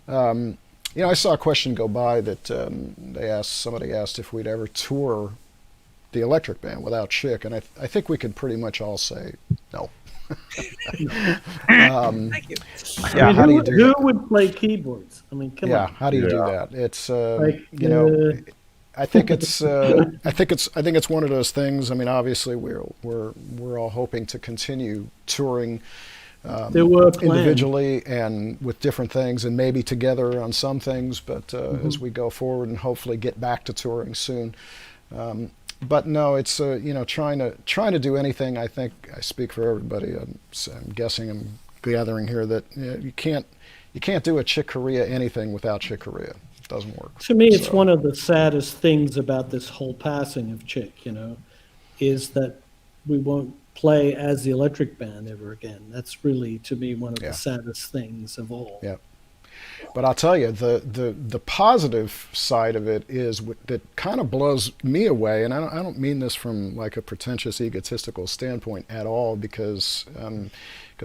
I saw a question go by that somebody asked if we'd ever tour the Electric Band without Chick, and I think we could pretty much all say no. Thank you. Yeah, how do you do that? Who would play keyboards? I mean, come on. Yeah, how do you do that? It's I think it's one of those things. I mean, obviously we're all hoping to continue touring individually and with different things, and maybe together on some things. But as we go forward and hopefully get back to touring soon. But no, it's trying to do anything. I think I speak for everybody. I'm guessing, I'm gathering here that you can't do a Chick Corea anything without Chick Corea. It doesn't work. To me, it's one of the saddest things about this whole passing of Chick. Is that we won't play as the Electric Band ever again. That's really, to me, one of Yeah. the saddest things of all. Yeah. But I'll tell you, the positive side of it is that kind of blows me away, and I don't mean this from like a pretentious, egotistical standpoint at all, because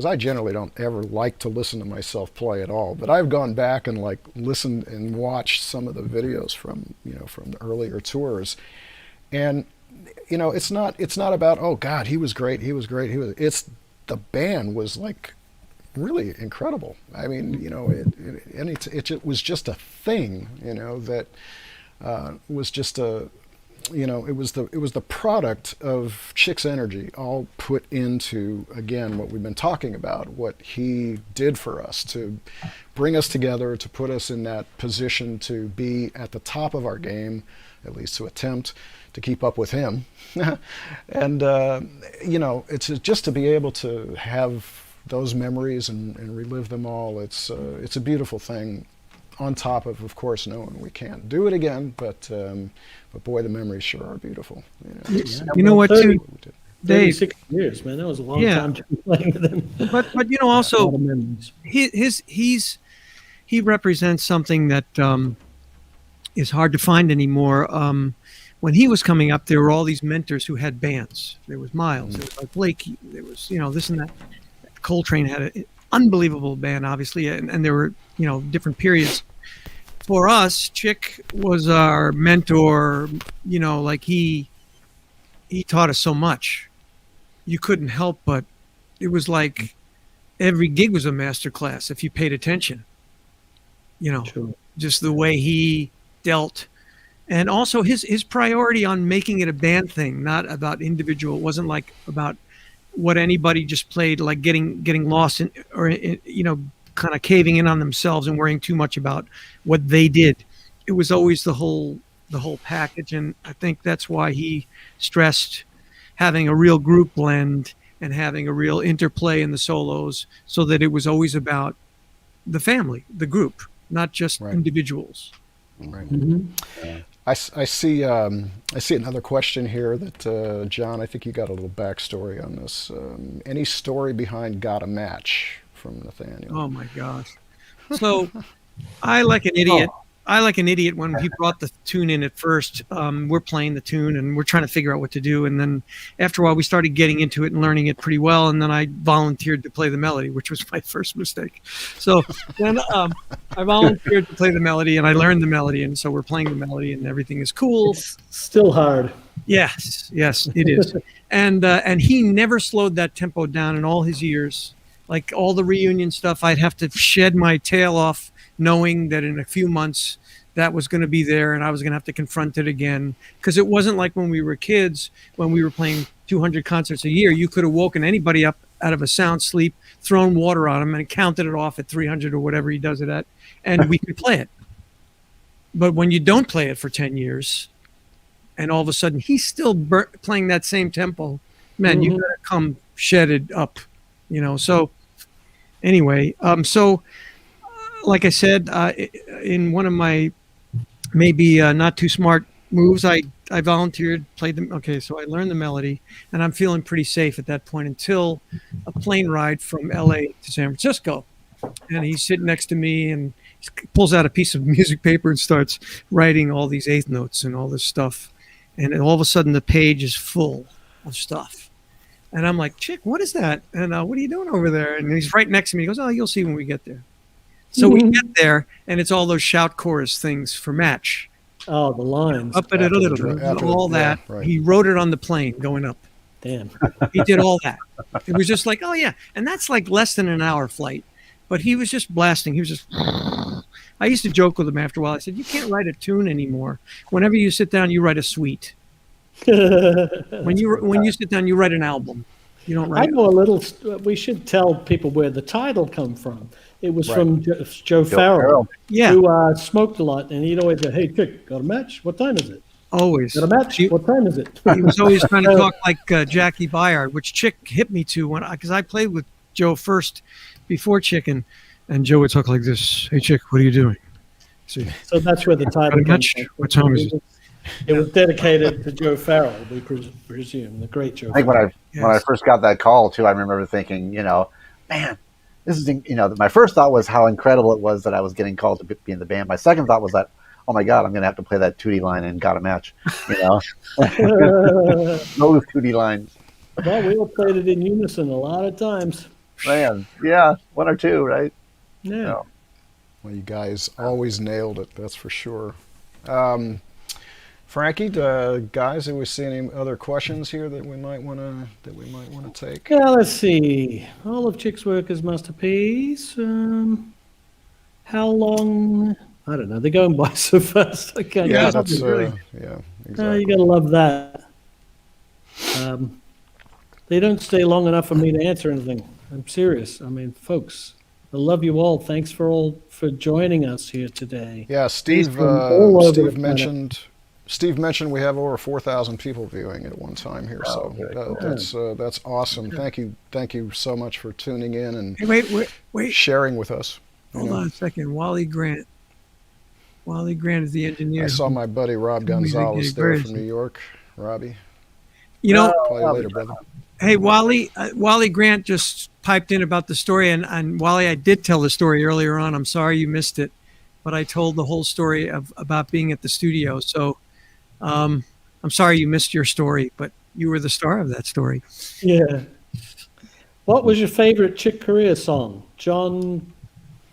I generally don't ever like to listen to myself play at all. But I've gone back and like listened and watched some of the videos from the earlier tours, and it's not about, oh God, he was great. It's the band was like really incredible. I mean, it was just a thing, that was just it was the product of Chick's energy all put into, again, what we've been talking about, what he did for us to bring us together, to put us in that position to be at the top of our game, at least to attempt to keep up with him. And it's just to be able to have those memories and relive them all. It's a beautiful thing, on top of course, knowing we can't do it again, but boy, the memories sure are beautiful. You know what, too, 36 years, man, that was a long time to be playing with him. But also, he represents something that is hard to find anymore. When he was coming up, there were all these mentors who had bands. There was Miles, there was like Blakey, there was this and that. Coltrane had an unbelievable band, obviously, and there were different periods. For us, Chick was our mentor. Like he taught us so much. You couldn't help but, it was like every gig was a master class if you paid attention. True. Just the way he dealt, and also his priority on making it a band thing, not about individual. It wasn't like about what anybody just played, like getting lost in, or kind of caving in on themselves and worrying too much about what they did. It was always the whole package, and I think that's why he stressed having a real group blend and having a real interplay in the solos, so that it was always about the family, the group, not just individuals. Right. Mm-hmm. I see another question here that, John, I think you got a little backstory on this. Any story behind "Got a Match" from Nathaniel? Oh my gosh! So, I like an idiot. When he brought the tune in at first. We're playing the tune and we're trying to figure out what to do, and then after a while we started getting into it and learning it pretty well. And then I volunteered to play the melody, which was my first mistake. So then I volunteered to play the melody, and I learned the melody, and so we're playing the melody, and everything is cool. It's still hard. Yes, it is. And he never slowed that tempo down in all his years. Like all the reunion stuff, I'd have to shed my tail off, knowing that in a few months that was going to be there and I was going to have to confront it again. Because it wasn't like when we were kids, when we were playing 200 concerts a year, you could have woken anybody up out of a sound sleep, thrown water on him, and counted it off at 300 or whatever he does it at, and we could play it. But when you don't play it for 10 years, and all of a sudden he's still playing that same tempo, man, you got to come shed it up, So anyway, like I said, in one of my maybe not too smart moves, I volunteered, played them. Okay, so I learned the melody, and I'm feeling pretty safe at that point until a plane ride from LA to San Francisco. And he's sitting next to me, and he pulls out a piece of music paper and starts writing all these eighth notes and all this stuff. And all of a sudden, the page is full of stuff. And I'm like, Chick, what is that? And what are you doing over there? And he's right next to me. He goes, oh, you'll see when we get there. So we get there, and it's all those shout chorus things for Match. Oh, the lines. Up at all that. Yeah, right. He wrote it on the plane going up. Damn. He did all that. It was just like, oh, yeah. And that's like less than an hour flight. But he was just blasting. He was just... I used to joke with him after a while. I said, you can't write a tune anymore. Whenever you sit down, you write a suite. When you sit down, you write an album. You don't write. I know a little. We should tell people where the title come from. It was from Joe Farrell, who smoked a lot, and he'd always go, "Hey, Chick, got a match? What time is it? Always got a match? What time is it?" He was always trying to talk like Jackie Byard, which Chick hit me to because I played with Joe before Chick, and Joe would talk like this. Hey, Chick, what are you doing? So that's where the title comes from. What time is it? It was dedicated to Joe Farrell, we presume, the great Joe I think Farrell. when I first got that call too, I remember thinking, man, this is, my first thought was how incredible it was that I was getting called to be in the band. My second thought was that, oh my God, I'm going to have to play that Tootie line in Got a Match, those Tootie lines. Well, we all played it in unison a lot of times. Man, yeah, one or two, right? Yeah. Well, you guys always nailed it, that's for sure. Frankie, guys, do we see any other questions here that we might want to take? Yeah, let's see. All of Chick's work is masterpiece. How long? I don't know. They're going by so fast. I can't. Yeah, that's yeah, exactly. you gotta love that. They don't stay long enough for me to answer anything. I'm serious. I mean, folks, I love you all. Thanks for joining us here today. Yeah, Steve mentioned we have over 4,000 people viewing at one time here, so that's awesome. Thank you so much for tuning in and wait. sharing with us. Hold on a second. Wally Grant. Wally Grant is the engineer. I saw my buddy Rob Gonzalez there from New York. Robbie. Call you later, brother. Hey, Wally Grant just piped in about the story, and Wally, I did tell the story earlier on. I'm sorry you missed it, but I told the whole story about being at the studio. So I'm sorry you missed your story, but you were the star of that story. Yeah. What was your favorite Chick Corea song? John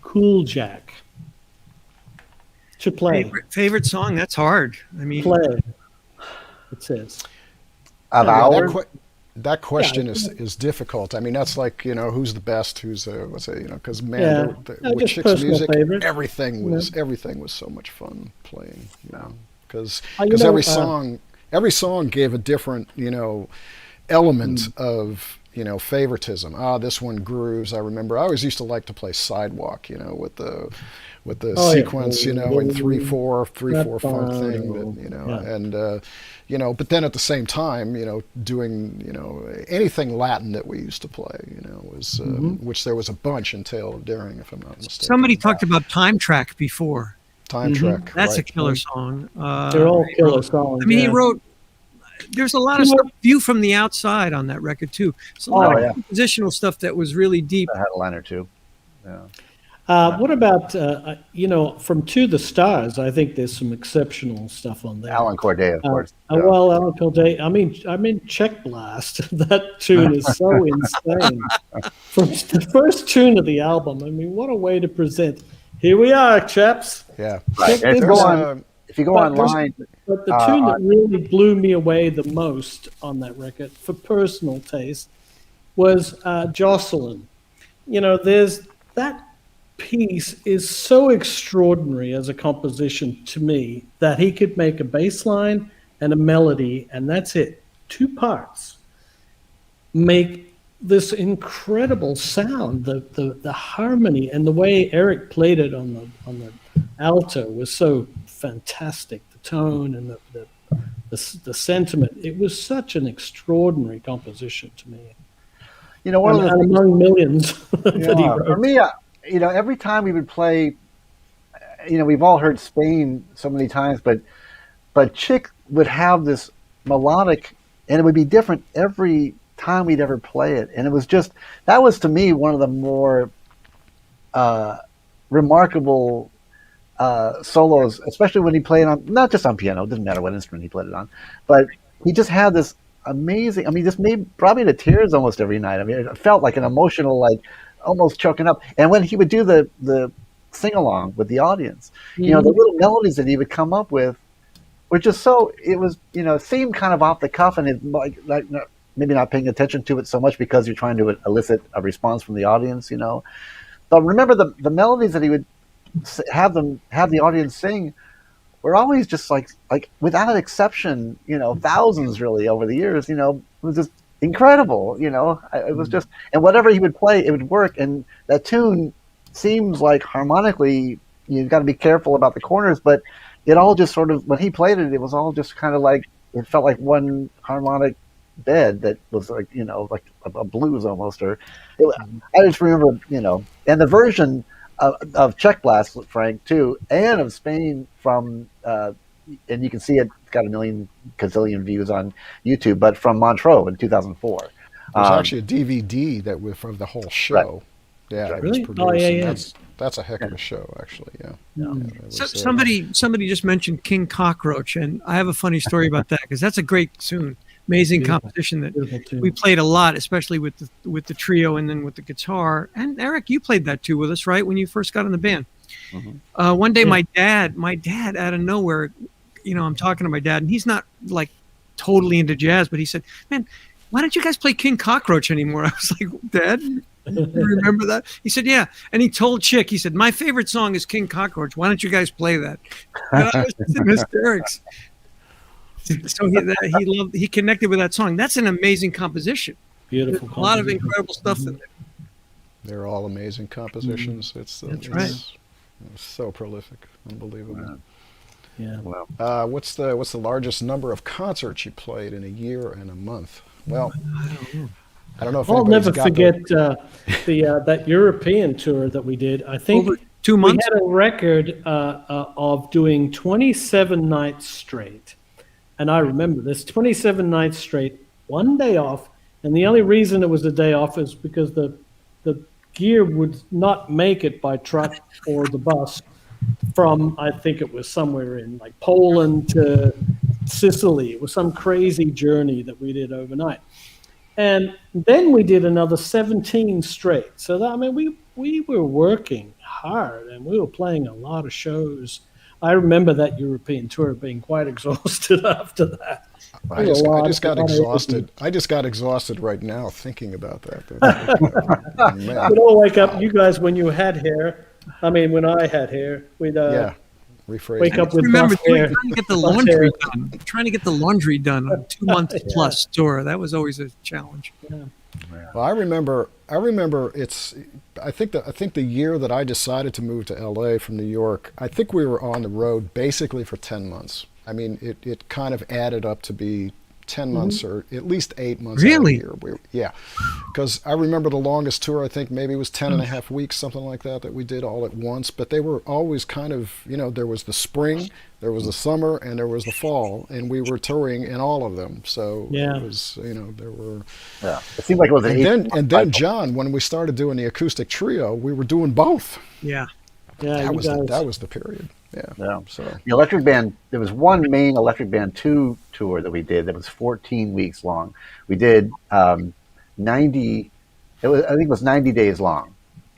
Cooljack. Should play. Favorite song? That's hard. I mean, play. It says. That question is difficult. I mean, that's like, who's the best? Who's because with Chick's music, favorite. everything was so much fun playing. Because every song gave a different element of favoritism. This one grooves. I remember I always used to like to play Sidewalk, with the sequence, in 3/4 funk thing, but then at the same time, doing, anything Latin that we used to play, was, which there was a bunch until during, if I'm not mistaken. Somebody talked about Time Track before. Time Track. That's a killer song. They're all killer songs. I mean, he wrote, there's a lot of stuff, View from the Outside on that record too. It's a lot of compositional stuff that was really deep. I had a line or two. Yeah. What about, from To the Stars? I think there's some exceptional stuff on there. Alan Corday, of course. Well, Alan Corday. I mean, Check Blast. That tune is so insane. From the first tune of the album, I mean, what a way to present. Here we are, chaps. Yeah. Right. If you go online. But the tune that really blew me away the most on that record, for personal taste, was Jocelyn. There's that piece is so extraordinary as a composition to me that he could make a bass line and a melody, and that's it. 2 parts make this incredible sound. The harmony and the way Eric played it on the alto was so fantastic. The tone and the sentiment. It was such an extraordinary composition to me. One of the things, among millions that he wrote. For me, every time we would play, we've all heard Spain so many times, but Chick would have this melodic, and it would be different every time we'd ever play it. And it was that was to me one of the more remarkable solos, especially when he played on, not just on piano, it didn't matter what instrument he played it on, but he just had this amazing, just brought me to tears almost every night. I mean, it felt like an emotional, almost choking up. And when he would do the sing along with the audience, the little melodies that he would come up with were just so, it was, seemed kind of off the cuff, and it maybe not paying attention to it so much because you're trying to elicit a response from the audience, But remember the melodies that he would have the audience sing were always just like without exception, thousands really over the years, it was just incredible, it was just, and whatever he would play, it would work. And that tune seems like harmonically, you've got to be careful about the corners, but it all just sort of, when he played it, it was all just kind of like, it felt like one harmonic bed that was like, like a blues almost, I just remember, and the version of Check Blast, Frank, too, and of Spain from and you can see it's got a million gazillion views on YouTube, but from Montreux in 2004. There's actually a DVD that was from the whole show. Yeah, Right. it was Really? produced. Oh, yeah, and yeah. that's a heck of a show, actually. Yeah. It So, was, somebody just mentioned King Cockroach, and I have a funny story about that because that's a great tune, amazing Beautiful. composition that Beautiful tune. we played a lot, especially with the trio and then with the guitar. And Eric, you played that too with us, right? When you first got in the band. One day, Yeah. my dad, out of nowhere, I'm talking to my dad, and he's not like totally into jazz, but he said, "Man, why don't you guys play King Cockroach anymore?" I was like, "Dad, you remember that?" He said, "Yeah." And he told Chick, he said, "My favorite song is King Cockroach. Why don't you guys play that?" And I was just in hysterics. So he connected with that song. That's an amazing composition. Beautiful. A lot of composition. incredible stuff in there. they're all amazing compositions. It's right. It's so prolific, unbelievable. Yeah. Well, What's the largest number of concerts you played in a year and a month? Well, I don't know if I'll anybody's never got forget that European tour that we did. I think Over 2 we months. had a record of doing 27 nights straight. And I remember this 27 nights straight, one day off. And the only reason it was a day off is because the gear would not make it by truck or the bus from, I think it was somewhere in like Poland to Sicily. It was some crazy journey that we did overnight. And then we did another 17 straight. So that, I mean, we were working hard and we were playing a lot of shows. I remember that European tour being quite exhausted after that. I just got exhausted. I just got exhausted right now thinking about that. Man. We'd all wake up, you guys, when you had hair. I mean, when I had hair, we'd Rephrase wake up with Remember buff hair. trying to get the laundry done. Trying to get the laundry done on 2 months plus tour. That was always a challenge. Well, I remember. I think the year that I decided to move to LA from New York, I think we were on the road basically for 10 months. I mean, it kind of added up to be 10 months or at least 8 months. Really? Out of the year. Because I remember the longest tour, I think maybe was 10 and a half weeks, something like that we did all at once. But they were always kind of, there was the spring, there was the summer, and there was the fall, and we were touring in all of them. So it was, there were. yeah, it seemed like it was an And then John, when we started doing the acoustic trio, we were doing both. Yeah. Yeah, That was the period. Yeah. So The Electric Band, there was one main Electric Band 2 tour that we did that was 14 weeks long. We did 90, I think it was 90 days long.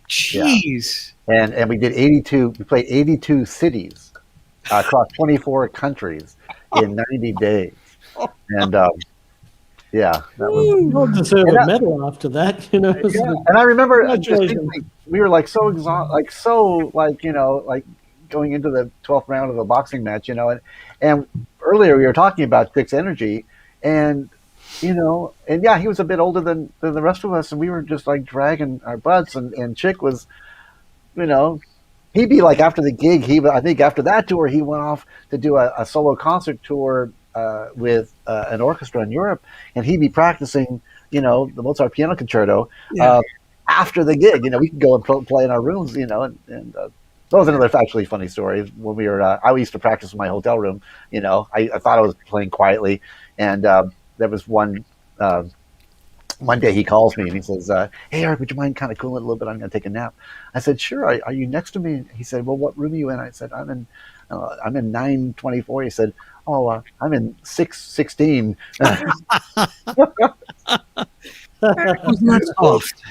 Jeez. And we did 82, we played 82 cities across 24 countries in 90 days. And that was, You don't deserve a medal after that, and I remember distinctly, we were like so exhausted, like going into the 12th round of a boxing match, and earlier we were talking about Chick's energy, and he was a bit older than the rest of us, and we were just like dragging our butts, and Chick was, he'd be like after the gig, I think after that tour, he went off to do a solo concert tour with an orchestra in Europe, and he'd be practicing, the Mozart piano concerto after the gig. We could go and play in our rooms, and that was another actually funny story. When we were, I used to practice in my hotel room. I thought I was playing quietly, and there was one day he calls me and he says, "Hey Eric, would you mind kind of cooling it a little bit? I'm going to take a nap." I said, "Sure. Are you next to me?" He said, "Well, what room are you in?" I said, I'm in 924. He said, "Oh, I'm in 616." It was not soft.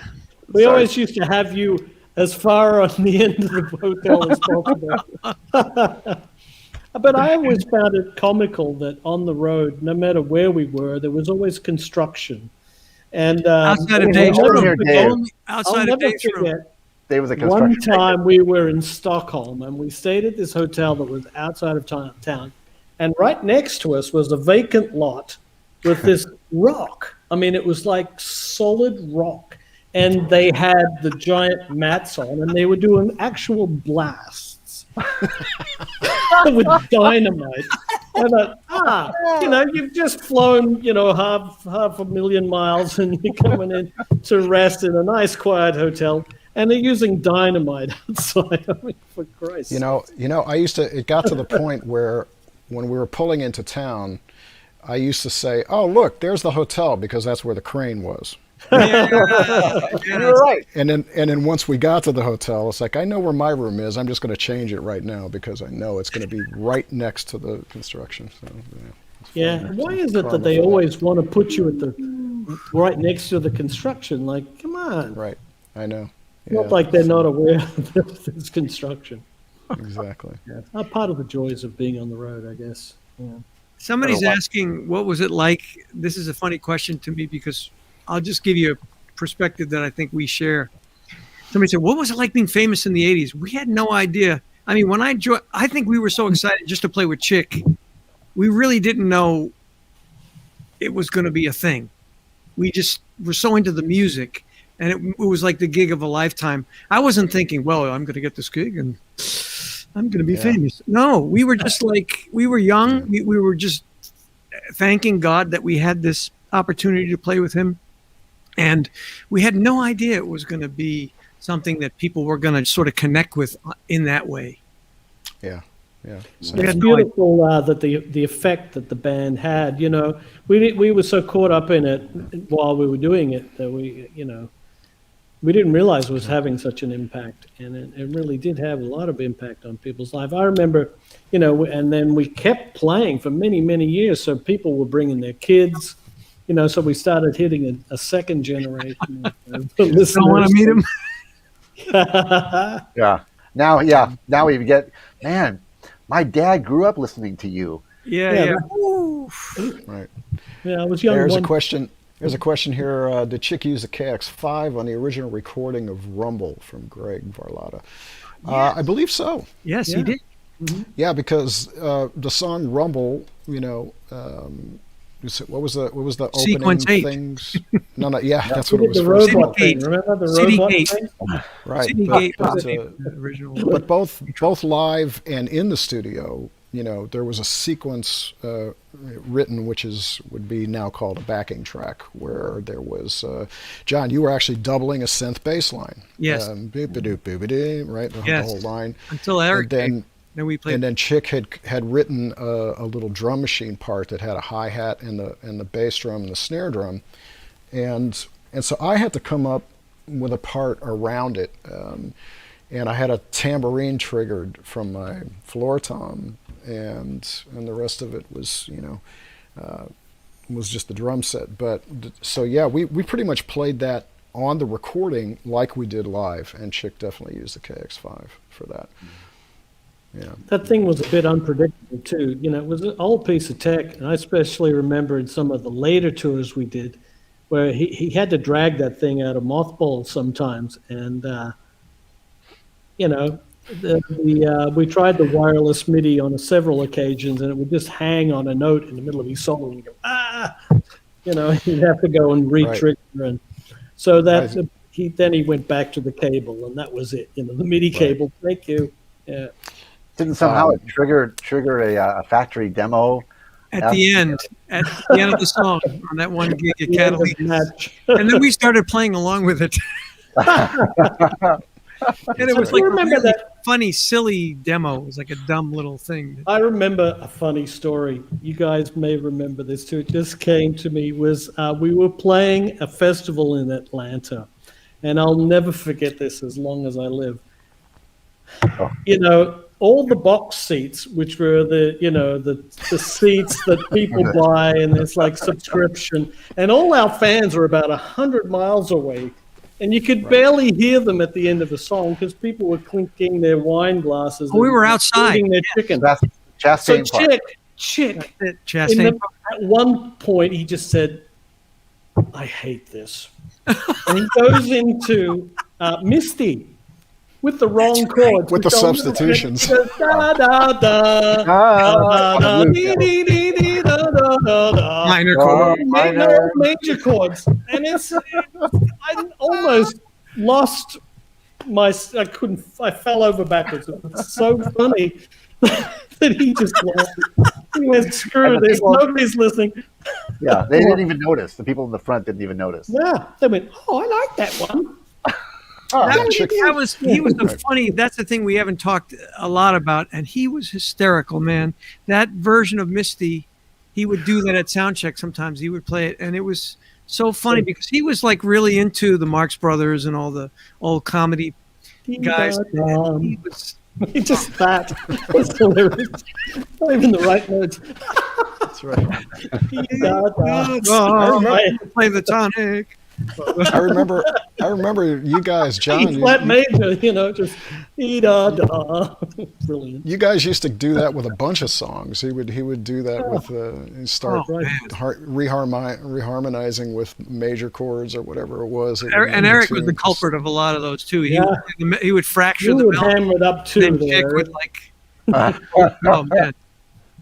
We always used to have you as far on the end of the hotel as possible. But I always found it comical that on the road, no matter where we were, there was always construction. And Outside of Dave's room. Outside of Dave's room. There was a One construction. time we were in Stockholm and we stayed at this hotel that was outside of town. And right next to us was a vacant lot with this rock. I mean, it was like solid rock. And they had the giant mats on and they were doing actual blasts with dynamite. And you've just flown, half a million miles and you're coming in to rest in a nice quiet hotel. And they're using dynamite outside. I mean, for Christ. it got to the point where when we were pulling into town, I used to say, "Oh, look, there's the hotel," because that's where the crane was. You're right. And then once we got to the hotel, it's like, I know where my room is. I'm just going to change it right now because I know it's going to be right next to the construction. So, Yeah. Why is it that they always want to put you at the right next to the construction? Like, come on. Right. I know. Not like they're not aware of this construction. Exactly. Yeah. Part of the joys of being on the road, I guess. Yeah. Somebody's asking, what was it like? This is a funny question to me because I'll just give you a perspective that I think we share. Somebody said, what was it like being famous in the 80s? We had no idea. I mean, when I joined, I think we were so excited just to play with Chick. We really didn't know it was going to be a thing. We just were so into the music, and it was like the gig of a lifetime. I wasn't thinking, well, I'm going to get this gig and I'm going to be famous. No, we were just like, we were young. We were just thanking God that we had this opportunity to play with him. And we had no idea it was going to be something that people were going to sort of connect with in that way. Yeah. Yeah. So It's beautiful that the effect that the band had. You know, we were so caught up in it while we were doing it that we didn't realize it was having such an impact, and it really did have a lot of impact on people's life. I remember, and then we kept playing for many, many years. So people were bringing their kids, so we started hitting a second generation of listeners. Don't want to meet him. Yeah. Now we get, man, my dad grew up listening to you. Yeah. right. Yeah, I was young. There's a question here. Did Chick use the KX5 on the original recording of Rumble from Greg Varlata? I believe so. Yes, he did. Mm-hmm. Yeah, because the song Rumble, what was the opening Sequence 8. things? No, that's We what it did was. the First robot City thing. Gate. Remember the City robot Gate. thing? Right. City Gate was the original. But both live and in the studio, there was a sequence written, which would be now called a backing track, where there was John. You were actually doubling a synth bass line. Yes. Boop-a-doop, right? The whole line. Until Eric. Then we played. And then Chick had written a little drum machine part that had a hi-hat and the bass drum and the snare drum, and so I had to come up with a part around it, and I had a tambourine triggered from my floor tom, and the rest of it was was just the drum set. But so we pretty much played that on the recording like we did live, and Chick definitely used the KX5 for that. Yeah. That thing was a bit unpredictable too. It was an old piece of tech, and I especially remember in some of the later tours we did, where he had to drag that thing out of mothballs sometimes, and we tried the wireless MIDI on several occasions, and it would just hang on a note in the middle of his solo, and you go he'd have to go and re-trigger, and so that he went back to the cable, and that was it. The MIDI cable. Thank you. Yeah. Didn't somehow it trigger a factory demo at the end of the song on that one gig at Catalina, and then we started playing along with it. And it was like a really funny, silly demo. It was like a dumb little thing. I remember a funny story. You guys may remember this too. It just came to me. Was we were playing a festival in Atlanta, and I'll never forget this as long as I live. All the box seats, which were the seats that people buy, and it's like subscription, and all our fans were about 100 miles away, and you could barely hear them at the end of the song because people were clinking their wine glasses. We were outside eating their chicken. Chastain So Chick, at one point he just said, "I hate this," and he goes into Misty. With the wrong chords. With the substitutions. Da, da, da, Minor chord. Major chords. And I almost lost I fell over backwards. It was so funny that he just laughed. He went, screw this, nobody's listening. Yeah, they didn't even notice. The people in the front didn't even notice. Yeah, they went, oh, I like that one. He was the funny. That's the thing we haven't talked a lot about, and he was hysterical, man. That version of Misty, he would do that at sound check. Sometimes he would play it, and it was so funny because he was like really into the Marx Brothers and all the old comedy guys. He was just that. It's hilarious. Not even the right words. That's right. Play the tonic. I remember you guys, John. Flat major, just brilliant. You guys used to do that with a bunch of songs. He would do that with start reharmonizing with major chords or whatever it was. And Eric was the culprit of a lot of those too. He would fracture the belt. Hammer it up too. And Chick would oh man,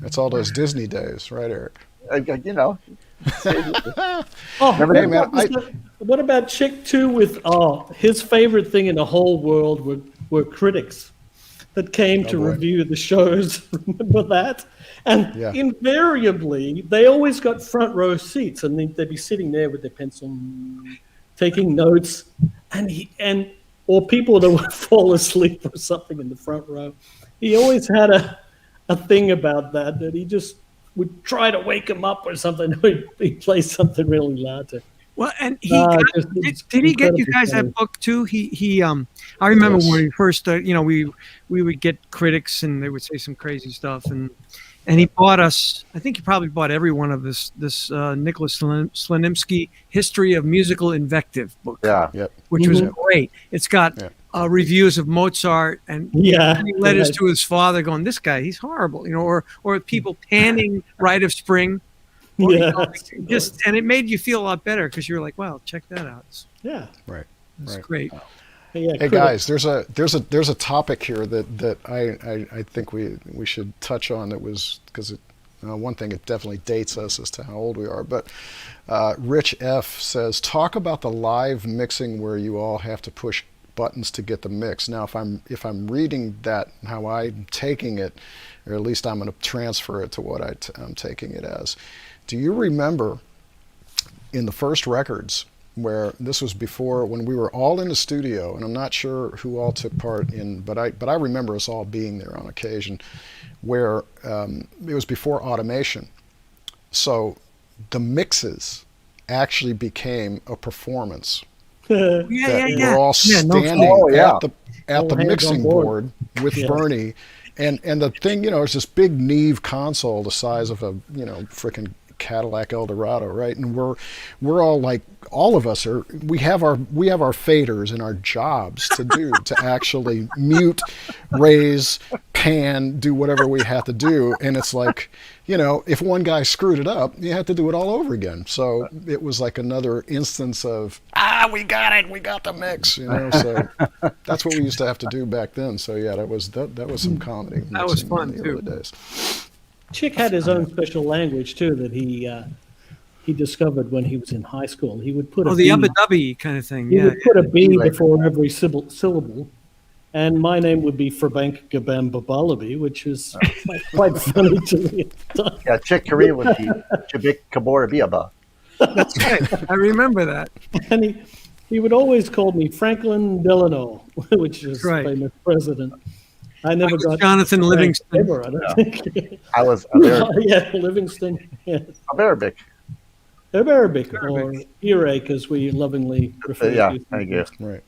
that's all those Disney days, right, Eric? What about Chick too? With his favorite thing in the whole world were critics that came to review the shows. Remember that? And invariably, they always got front row seats, and they'd be sitting there with their pencil, taking notes, or people that would fall asleep or something in the front row. He always had a thing about that he just would try to wake him up or something. He'd play something really loud to. Well, and did he get you guys that book too? I remember when we first, we would get critics and they would say some crazy stuff, and he bought us. I think he probably bought every one of this Nicholas Slanimsky History of Musical Invective book. Which was great. It's got reviews of Mozart and letters to his father, going, "This guy, he's horrible," or people panning Rite of Spring. And it made you feel a lot better because you're like, wow, check that out. It's great. Hey guys, there's a topic here that I think we should touch on. That was because one thing, it definitely dates us as to how old we are. But Rich F says, talk about the live mixing where you all have to push buttons to get the mix. Now, if I'm reading that how I'm taking it, or at least I'm going to transfer it to what I'm taking it as. Do you remember in the first records where this was before, when we were all in the studio, and I'm not sure who all took part in, but I remember us all being there on occasion, where it was before automation. So the mixes actually became a performance. We're all standing at the mixing board with Bernie, and the thing, it's this big Neve console the size of a frickin' Cadillac Eldorado, right? And we're all like, all of us we have our faders and our jobs to do to actually mute, raise, pan, do whatever we have to do. And it's like, if one guy screwed it up, you had to do it all over again. So it was like another instance of, we got it, we got the mix, So that's what we used to have to do back then. So yeah, that was some comedy. That was fun in the too. early days. Chick had his own special language too that he discovered when he was in high school. He would put the ubba dubby kind of thing. He would put a B before every syllable, and my name would be Ferbank Gabam Babalabi, which is quite funny to me. Yeah, Chick Corea would be Chabik Kabora Biaba. That's right. I remember that. And he would always call me Franklin Delano, which is famous president. I never got Jonathan Livingston. Ever, I don't think. I was Livingston. Yes. Arabic. Arabic, or Iraq, as we lovingly refer to. Thank you. Right.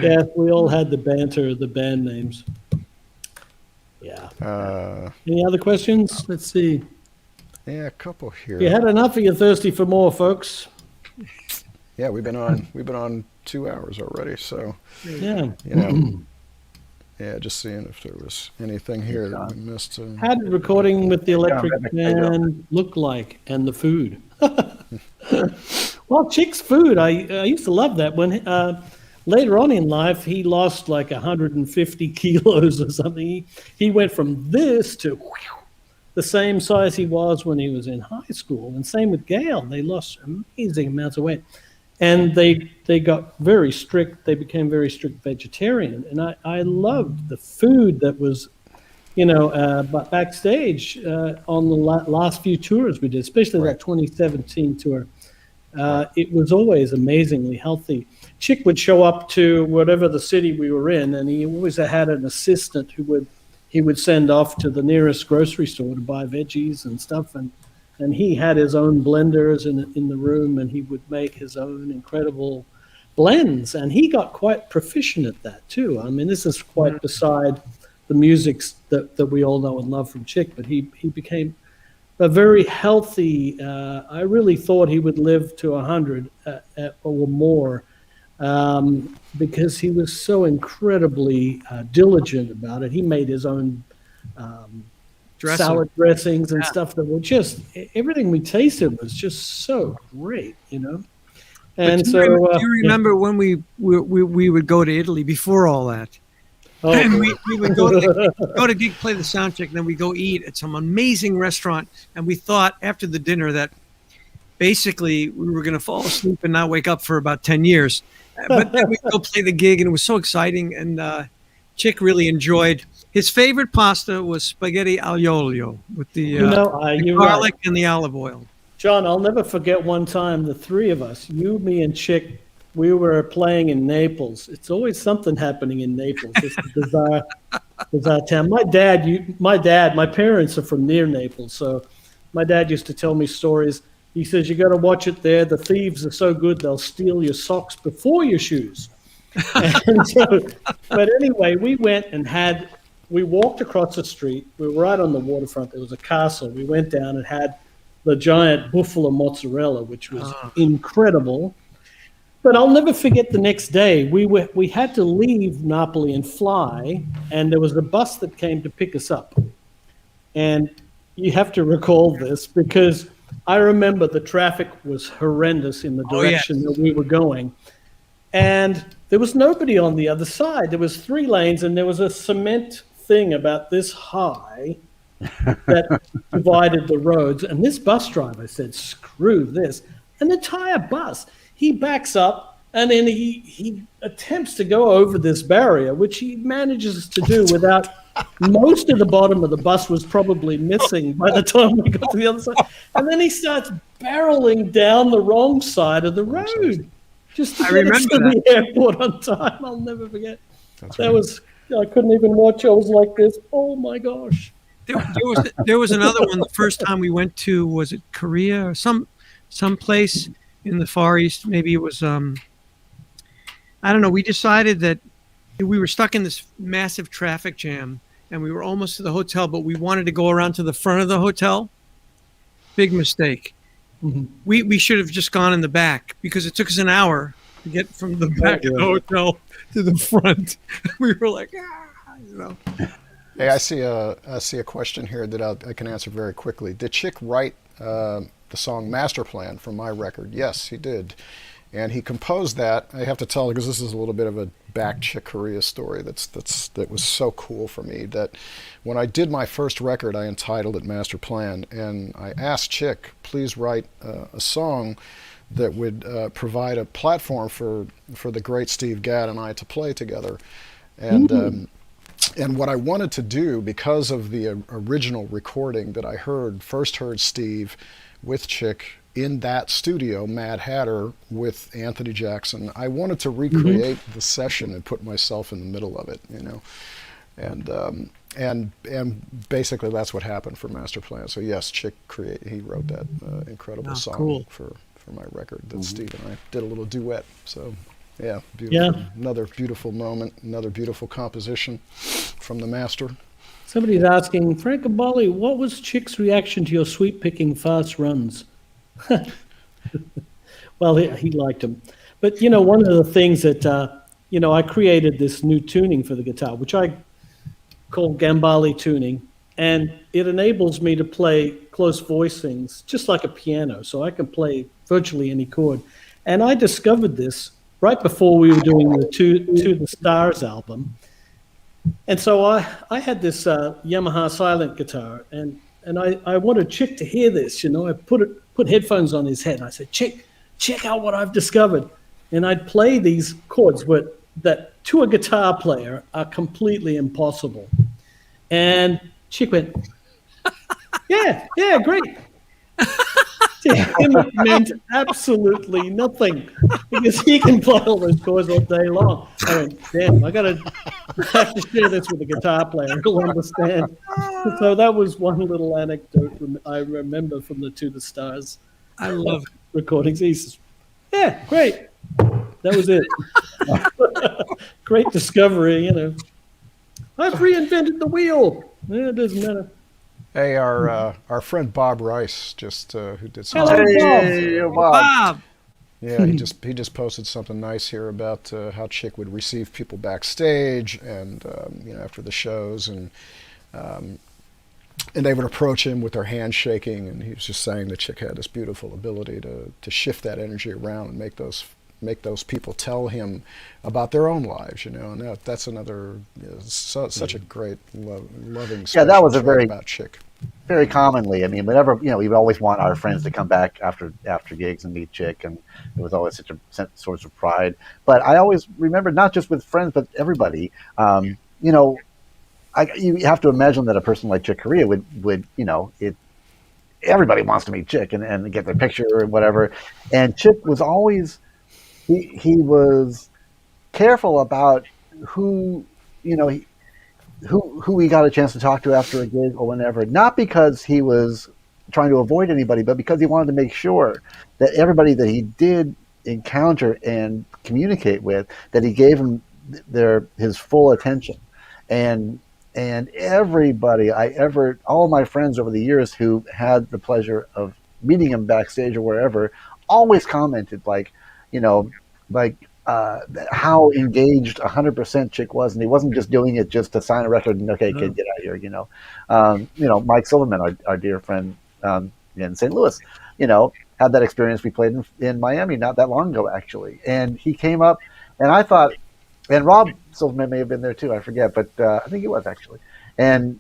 Yeah, we all had the banter, the band names. Yeah. Any other questions? Let's see. Yeah, a couple here. You had enough, or you're thirsty for more, folks? Yeah, we've been on 2 hours already, so yeah, just seeing if there was anything here that we missed. How did recording with the Electric band look like, and the food? Well, Chick's food, I used to love that. When later on in life, he lost like 150 kilos or something. He went from this to the same size he was when he was in high school, and same with Gail. They lost amazing amounts of weight. And they got very strict. They became very strict vegetarian. And I loved the food that was, but backstage on the last few tours we did, especially that 2017 tour. It was always amazingly healthy. Chick would show up to whatever the city we were in, and he always had an assistant he would send off to the nearest grocery store to buy veggies and stuff, and he had his own blenders in the room, and he would make his own incredible blends, and he got quite proficient at that too. I mean, this is quite beside the music that we all know and love from Chick, but he became a very healthy. I really thought he would live to 100 or more, because he was so incredibly diligent about it. He made his own salad dressings and stuff that were just, everything we tasted was just so great, you know. And do you remember when we would go to Italy before all that? Oh, and we would go to gig, play the sound check, and then we go eat at some amazing restaurant. And we thought after the dinner that basically we were going to fall asleep and not wake up for about 10 years. But then we'd go play the gig, and it was so exciting. And Chick really enjoyed. His favorite pasta was spaghetti aglio olio with the garlic and the olive oil. John, I'll never forget one time, the three of us, you, me, and Chick, we were playing in Naples. It's always something happening in Naples. It's a bizarre town. My parents are from near Naples, so my dad used to tell me stories. He says, you got to watch it there. The thieves are so good, they'll steal your socks before your shoes. But anyway, we went and we walked across the street. We were right on the waterfront. There was a castle. We went down and had the giant buffalo mozzarella, which was incredible. But I'll never forget the next day. We had to leave Napoli and fly, and there was a bus that came to pick us up. And you have to recall this because I remember the traffic was horrendous in the direction that we were going. And there was nobody on the other side. There was 3 lanes, and there was a cement thing about this high that divided the roads. And this bus driver said, screw this. An entire bus. He backs up, and then he attempts to go over this barrier, which he manages to do without most of the bottom of the bus was probably missing by the time we got to the other side. And then he starts barreling down the wrong side of the road just to get us to the airport on time. I'll never forget. I couldn't even watch. I was like this. Oh my gosh. There was another one. The first time we went to, was it Korea or some place in the Far East? Maybe it was, I don't know. We decided that we were stuck in this massive traffic jam, and we were almost to the hotel, but we wanted to go around to the front of the hotel. Big mistake. Mm-hmm. We should have just gone in the back because it took us an hour to get from the back of the hotel to the front. We were like, you know. Hey, I see a question here that I can answer very quickly. Did Chick write the song Master Plan for my record? Yes, he did. And he composed that. I have to tell, because this is a little bit of a back Chick Corea story that was so cool for me, that when I did my first record, I entitled it Master Plan, and I asked Chick, please write a song that would provide a platform for the great Steve Gadd and I to play together. And and what I wanted to do, because of the original recording that I first heard Steve with Chick in that studio, Mad Hatter, with Anthony Jackson, I wanted to recreate the session and put myself in the middle of it, you know. And basically that's what happened for Master Plan. So yes, Chick he wrote that incredible song for my record that Steve and I did a little duet. So yeah, beautiful. Yeah. Another beautiful moment, another beautiful composition from the master. Somebody's asking, Frank Gambale, what was Chick's reaction to your sweep picking fast runs? Well, he liked them. But, you know, one of the things that, I created this new tuning for the guitar, which I call Gambale tuning, and it enables me to play close voicings just like a piano, so I can play virtually any chord. And I discovered this right before we were doing the To the Stars album. And so I had this Yamaha silent guitar, and I wanted Chick to hear this, you know. I put headphones on his head, and I said, Chick, check out what I've discovered. And I'd play these chords that to a guitar player are completely impossible. And Chick went, yeah, great. To him, it meant absolutely nothing because he can play all those chords all day long. I went, damn, I have to share this with a guitar player who'll understand. So that was one little anecdote I remember from the To the Stars. I love recordings. He says, yeah, great. That was it. Great discovery, you know. I've reinvented the wheel. Yeah, it doesn't matter. Hey, our friend Bob Rice just who did some. Hello, Hey, Bob. Bob. Yeah, he just posted something nice here about how Chick would receive people backstage and after the shows, and they would approach him with their hands shaking, and he was just saying that Chick had this beautiful ability to shift that energy around and make those people tell him about their own lives, and that's another such a great loving. Yeah, that was a very about Chick. Very commonly. I mean, whenever we would always want our friends to come back after gigs and meet Chick, and it was always such a source of pride. But I always remember, not just with friends, but everybody. You have to imagine that a person like Chick Corea would everybody wants to meet Chick and get their picture or whatever. And Chick was always he was careful about who he got a chance to talk to after a gig or whenever, not because he was trying to avoid anybody, but because he wanted to make sure that everybody that he did encounter and communicate with, that he gave them his full attention. And everybody all of my friends over the years who had the pleasure of meeting him backstage or wherever, always commented how engaged 100% Chick was, and he wasn't just doing it just to sign a record and okay, kid, get out of here. Mike Silverman, our dear friend in St. Louis, had that experience. We played in Miami not that long ago, actually, and he came up, and I thought, and Rob Silverman may have been there too, I forget, but I think he was actually, and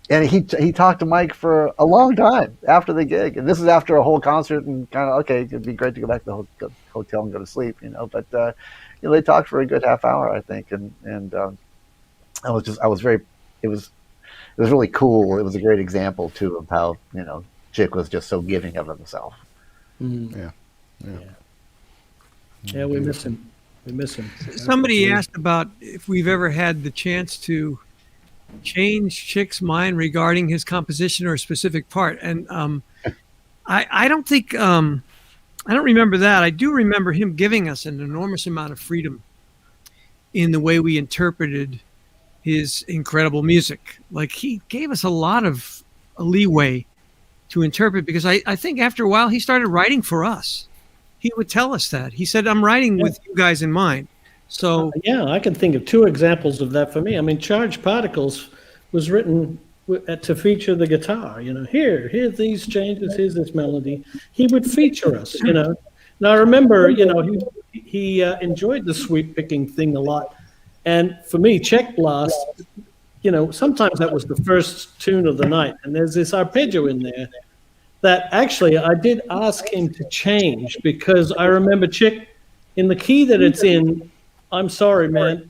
he talked to Mike for a long time after the gig, and this is after a whole concert, and kind of okay, it'd be great to go back to the hotel and go to sleep, but they talked for a good half hour, I think, and it was really cool. It was a great example too of how Chick was just so giving of himself. Yeah, we miss him. Somebody asked about if we've ever had the chance to change Chick's mind regarding his composition or a specific part, and I don't think I don't remember that. I do remember him giving us an enormous amount of freedom in the way we interpreted his incredible music. Like, he gave us a lot of leeway to interpret, because I think after a while he started writing for us. He would tell us that. He said, I'm writing with you guys in mind. So I can think of two examples of that for me. I mean, Charged Particles was written to feature the guitar. Here's these changes, here's this melody. He would feature us. Now I remember, he enjoyed the sweep picking thing a lot. And for me, Check Blast, sometimes that was the first tune of the night, and there's this arpeggio in there that actually I did ask him to change, because I remember Chick, in the key that it's in, I'm sorry, man,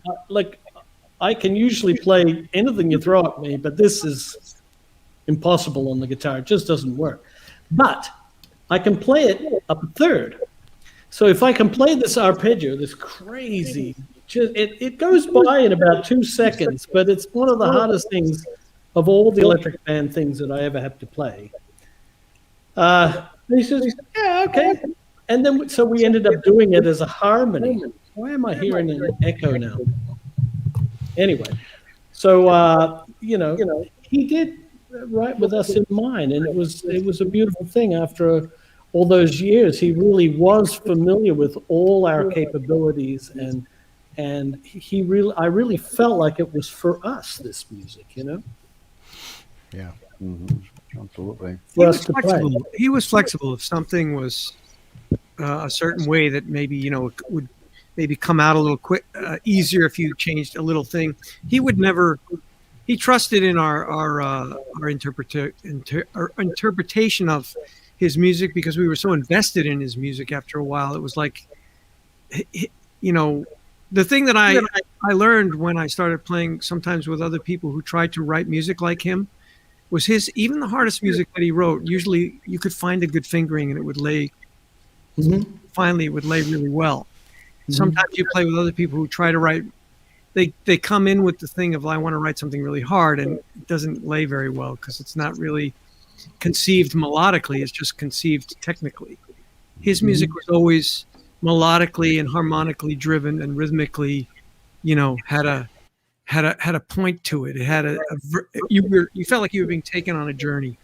I can usually play anything you throw at me, but this is impossible on the guitar. It just doesn't work. But I can play it up a third. So if I can play this arpeggio, this crazy, it goes by in about 2 seconds, but it's one of the hardest things of all the Electric Band things that I ever have to play. He says, yeah, okay. And then, so we ended up doing it as a harmony. Why am I hearing an echo now? Anyway, so, he did write with us in mind, and it was a beautiful thing. After all those years, he really was familiar with all our capabilities, and I really felt like it was for us, this music, Yeah. Mm-hmm. Absolutely. He was flexible. If something was a certain way that maybe, would maybe come out a little easier if you changed a little thing, he would never. He trusted in our interpretation of his music, because we were so invested in his music. After a while, it was like, the thing that I learned when I started playing sometimes with other people who tried to write music like him, was his, even the hardest music that he wrote, usually you could find a good fingering and it would lay, finally it would lay really well. Sometimes you play with other people who try to write, they come in with the thing of, I want to write something really hard, and it doesn't lay very well because it's not really conceived melodically, it's just conceived technically. His music was always melodically and harmonically driven and rhythmically, had a point to it. It had you felt like you were being taken on a journey.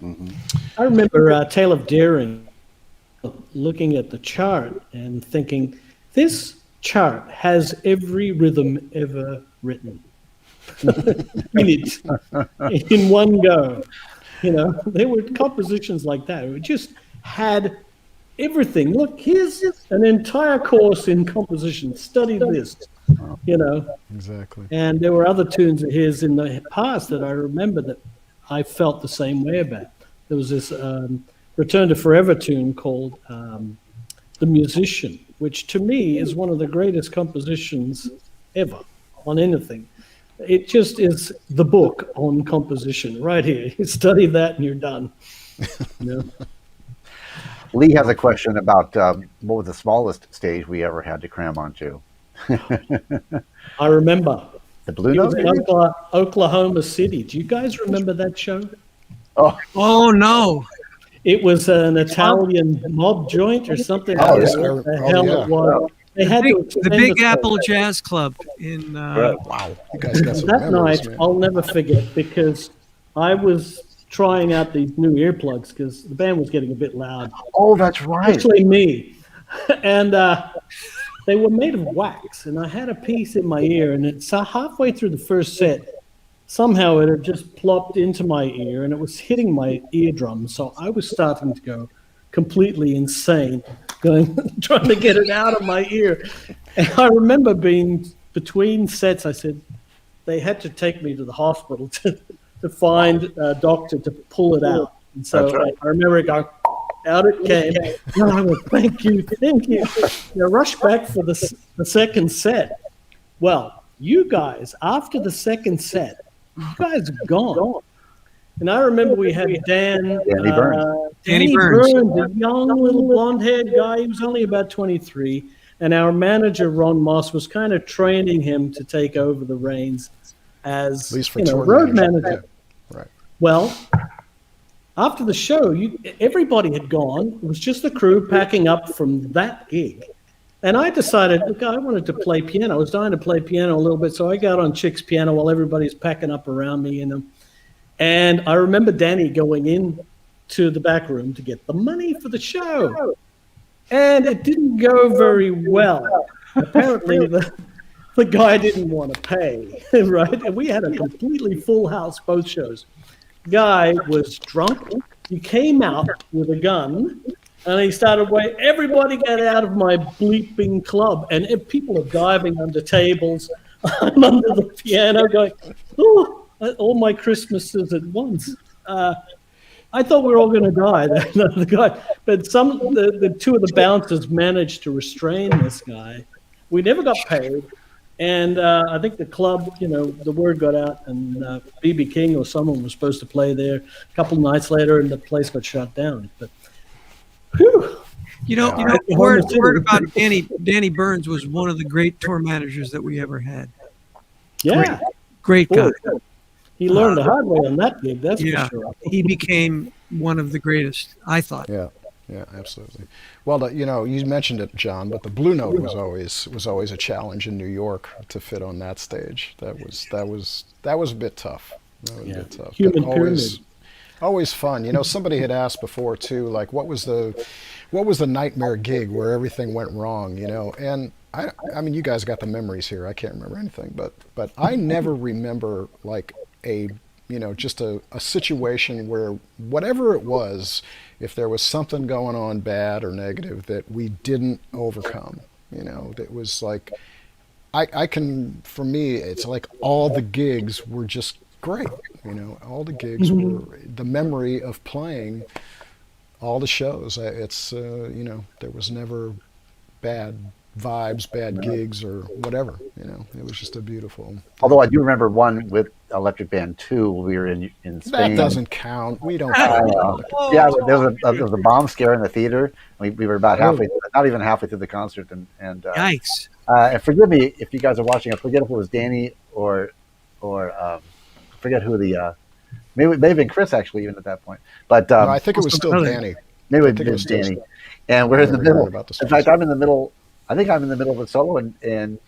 I remember Tale of Daring looking at the chart and thinking, this chart has every rhythm ever written in it, in one go. There were compositions like that. It just had everything. Look, here's an entire course in composition. Study this, Exactly. And there were other tunes of his in the past that I remember that I felt the same way about. There was this Return to Forever tune called The Musician, which to me is one of the greatest compositions ever on anything. It just is the book on composition right here. You study that and you're done. Lee has a question about what was the smallest stage we ever had to cram onto? I remember. The Blue It Note? was in Oklahoma City. Do you guys remember that show? Oh no. It was an Italian mob joint or something. Oh, yeah. What the hell it was. They had The Big Apple Jazz Club in Wow, you guys got some that memories, night, man. I'll never forget, because I was trying out these new earplugs because the band was getting a bit loud. Oh, that's right. Especially me. And they were made of wax, and I had a piece in my ear, and it's halfway through the first set. Somehow it had just plopped into my ear, and it was hitting my eardrum. So I was starting to go completely insane, trying to get it out of my ear. And I remember being between sets, I said, they had to take me to the hospital to find a doctor to pull it out. And so I remember it going, out it came. And I went, thank you. And I rushed back for the second set. Well, you guys, after the second set, you guys are gone. And I remember we had Danny Burns, a young little blonde-haired guy. He was only about 23. And our manager, Ron Moss, was kind of training him to take over the reins as, At least for road manager. Yeah. Right. Well, after the show, everybody had gone. It was just the crew packing up from that gig. And I decided, look, I wanted to play piano. I was dying to play piano a little bit, so I got on Chick's piano while everybody's packing up around me. And I remember Danny going in to the back room to get the money for the show. And it didn't go very well. Apparently, the guy didn't want to pay, right? And we had a completely full house both shows. Guy was drunk. He came out with a gun, and he started waiting. Everybody get out of my bleeping club. And people are diving under tables. I'm under the piano going, oh, all my Christmases at once. I thought we were all going to die. The guy, but the two of the bouncers managed to restrain this guy. We never got paid. And I think the club, the word got out, and B.B. King or someone was supposed to play there a couple of nights later, and the place got shut down. But, whew. Word about Danny Burns was one of the great tour managers that we ever had. Yeah. Great guy. He learned the hard way on that gig, that's for sure. He became one of the greatest, I thought. Yeah, absolutely. Well, you mentioned it, John, but the Blue Note was always a challenge in New York to fit on that stage. That was a bit tough. A bit tough. Human pyramid. Always fun. Somebody had asked before too, like what was the nightmare gig where everything went wrong? And I mean, you guys got the memories here. I can't remember anything, but I never remember like just a situation where whatever it was, if there was something going on bad or negative that we didn't overcome, that was like, for me, it's like all the gigs were just great. All the gigs were the memory of playing all the shows. There was never bad vibes, bad gigs, or whatever. It was just a beautiful. Although I do remember one with Electric Band 2. We were in That Spain. doesn't count. We don't. Yeah, there was a bomb scare in the theater. We were about halfway, not even halfway through the concert, Yikes! and forgive me if you guys are watching. I forget if it was Danny or I forget who the maybe Chris actually even at that point. But No, I think it was still Danny. maybe it was Danny. And we're in the middle. In fact, I'm in the middle. I think I'm in the middle of a solo, and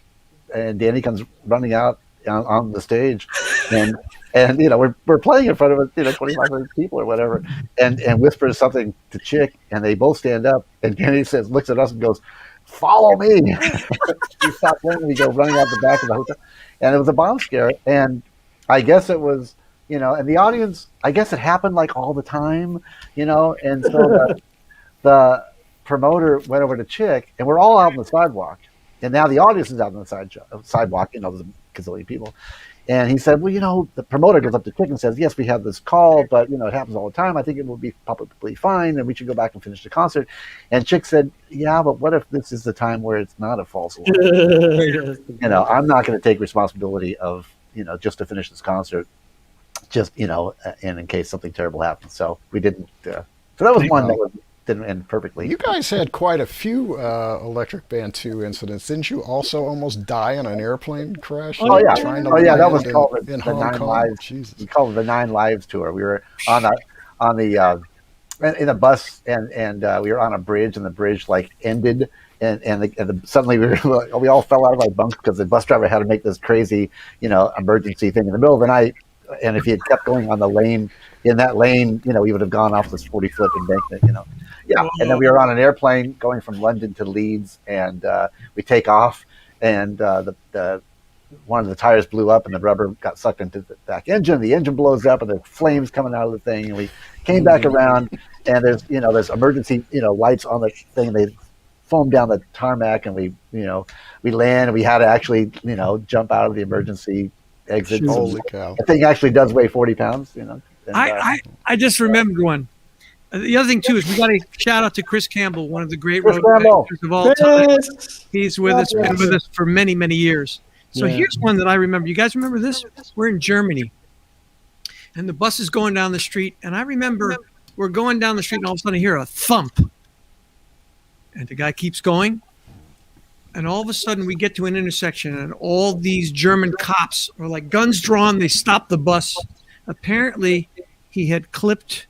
Danny comes running out on the stage, and we're playing in front of 2,500 people or whatever, and whispers something to Chick, and they both stand up, and Danny looks at us and goes, "Follow me." We stop playing, we go running out the back of the hotel, and it was a bomb scare, and I guess it was and the audience, I guess it happened like all the time, and so the promoter went over to Chick, and we're all out on the sidewalk. And now the audience is out on the sidewalk, there's a gazillion people. And he said, well, the promoter goes up to Chick and says, yes, we have this call, but, it happens all the time. I think it will be publicly fine, and we should go back and finish the concert. And Chick said, yeah, but what if this is the time where it's not a false alarm? I'm not going to take responsibility of, just to finish this concert, just, and in case something terrible happens. So we didn't. So that was one that didn't end perfectly. You guys had quite a few Electric Band 2 incidents. Didn't you also almost die in an airplane crash? Oh, yeah. That was called in the Hong Nine Kong. Lives. Jesus. We called it the 9 Lives tour. We were on in a bus, and we were on a bridge, and the bridge ended, and suddenly we all fell out of our bunks because the bus driver had to make this crazy emergency thing in the middle of the night. And if he had kept going on the lane, in that lane, we would have gone off this 40-foot embankment, Yeah, and then we were on an airplane going from London to Leeds, and we take off, and the one of the tires blew up, and the rubber got sucked into the back engine. The engine blows up, and there's flames coming out of the thing. And we came back around, and there's emergency lights on the thing. They foam down the tarmac, and we land, and we had to actually jump out of the emergency exit. Holy cow! The thing actually does weigh 40 pounds. And, I just remembered one. The other thing too is we got to shout out to Chris Campbell, one of the great Chris road Campbell. managers of all time. He's with us, been with us for many, many years. So here's one that I remember. You guys remember this? We're in Germany, and the bus is going down the street, and I remember we're going down the street, and all of a sudden I hear a thump, and the guy keeps going, and all of a sudden we get to an intersection, and all these German cops are like guns drawn. They stop the bus. Apparently, he had clipped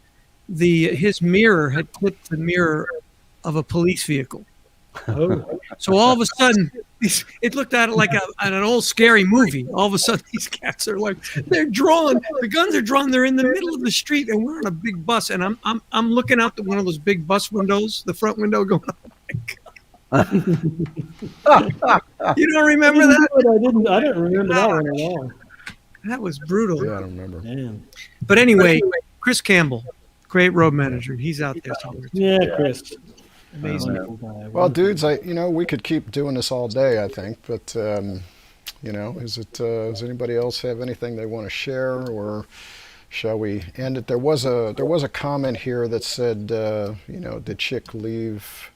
his mirror had clipped the mirror of a police vehicle. Oh. So all of a sudden, it looked at it like an old scary movie. All of a sudden, these cats are like, they're drawn. The guns are drawn. They're in the middle of the street, and we're on a big bus. And I'm looking out one of those big bus windows, the front window, going, oh my god! You don't remember that? I didn't remember that one at all. That was brutal. Yeah, I don't remember. Man. But anyway, Chris Campbell, great road manager. He's out there somewhere. Yeah, Chris. Amazing. Well, dudes, we could keep doing this all day, I think, but does anybody else have anything they want to share, or shall we end it? There was a comment here that said, did Chick leave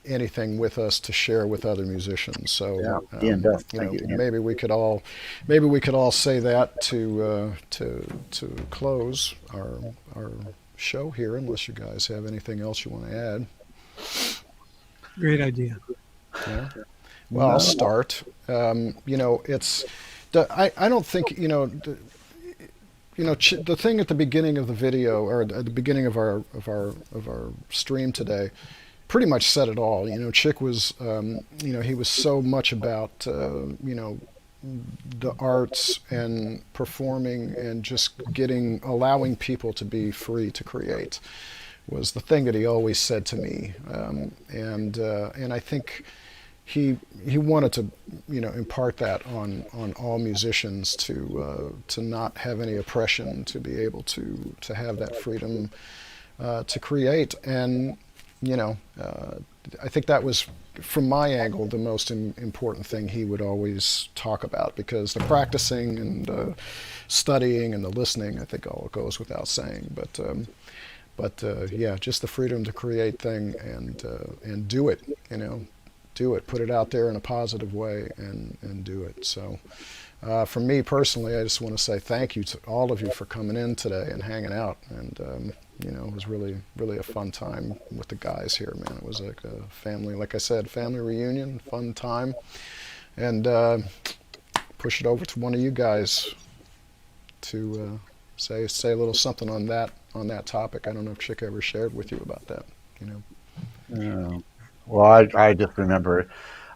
anything with us to share with other musicians? So maybe we could all say that to close our show here, unless you guys have anything else you want to add. Great idea. Yeah. Well, I'll start. It's I don't think the thing at the beginning of the video, or at the beginning of our stream today, pretty much said it all. Chick was he was so much about the arts and performing and just allowing people to be free to create was the thing that he always said to me, and I think he wanted to impart that on all musicians to not have any oppression, to be able to have that freedom to create. And I think that was, from my angle, the most important thing he would always talk about, because the practicing and studying and the listening, I think all goes without saying. But yeah, just the freedom to create thing and do it. do it, put it out there in a positive way, and do it. So for me personally, I just want to say thank you to all of you for coming in today and hanging out. And it was really, really a fun time with the guys here, man. It was like a family, like I said, family reunion, fun time. And push it over to one of you guys to say a little something on that topic. I don't know if Chick ever shared with you about that. Well, I just remember,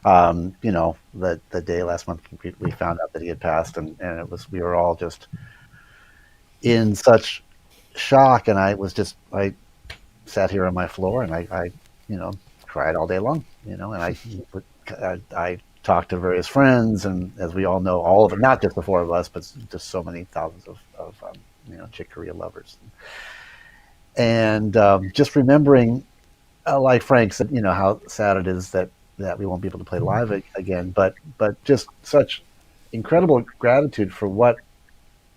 the day last month we found out that he had passed, and we were all just in such shock, and I sat here on my floor and I cried all day long, and I talked to various friends, and as we all know, all of them, not just the four of us, but just so many thousands of Chick Corea lovers, and just remembering, like Frank said, how sad it is that we won't be able to play live again, but just such incredible gratitude for what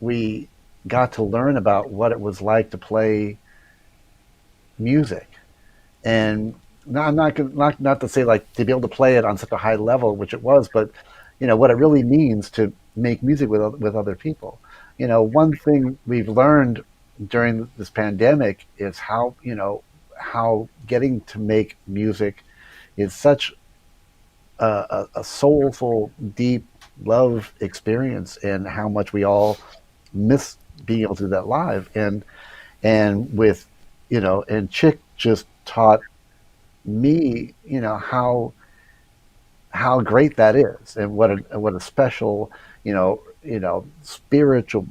we got to learn about what it was like to play music. And not to say like to be able to play it on such a high level, which it was, but what it really means to make music with other people. One thing we've learned during this pandemic is how getting to make music is such a soulful, deep love experience, and how much we all miss being able to do that live. And with and Chick just taught me how great that is, and what a special spiritual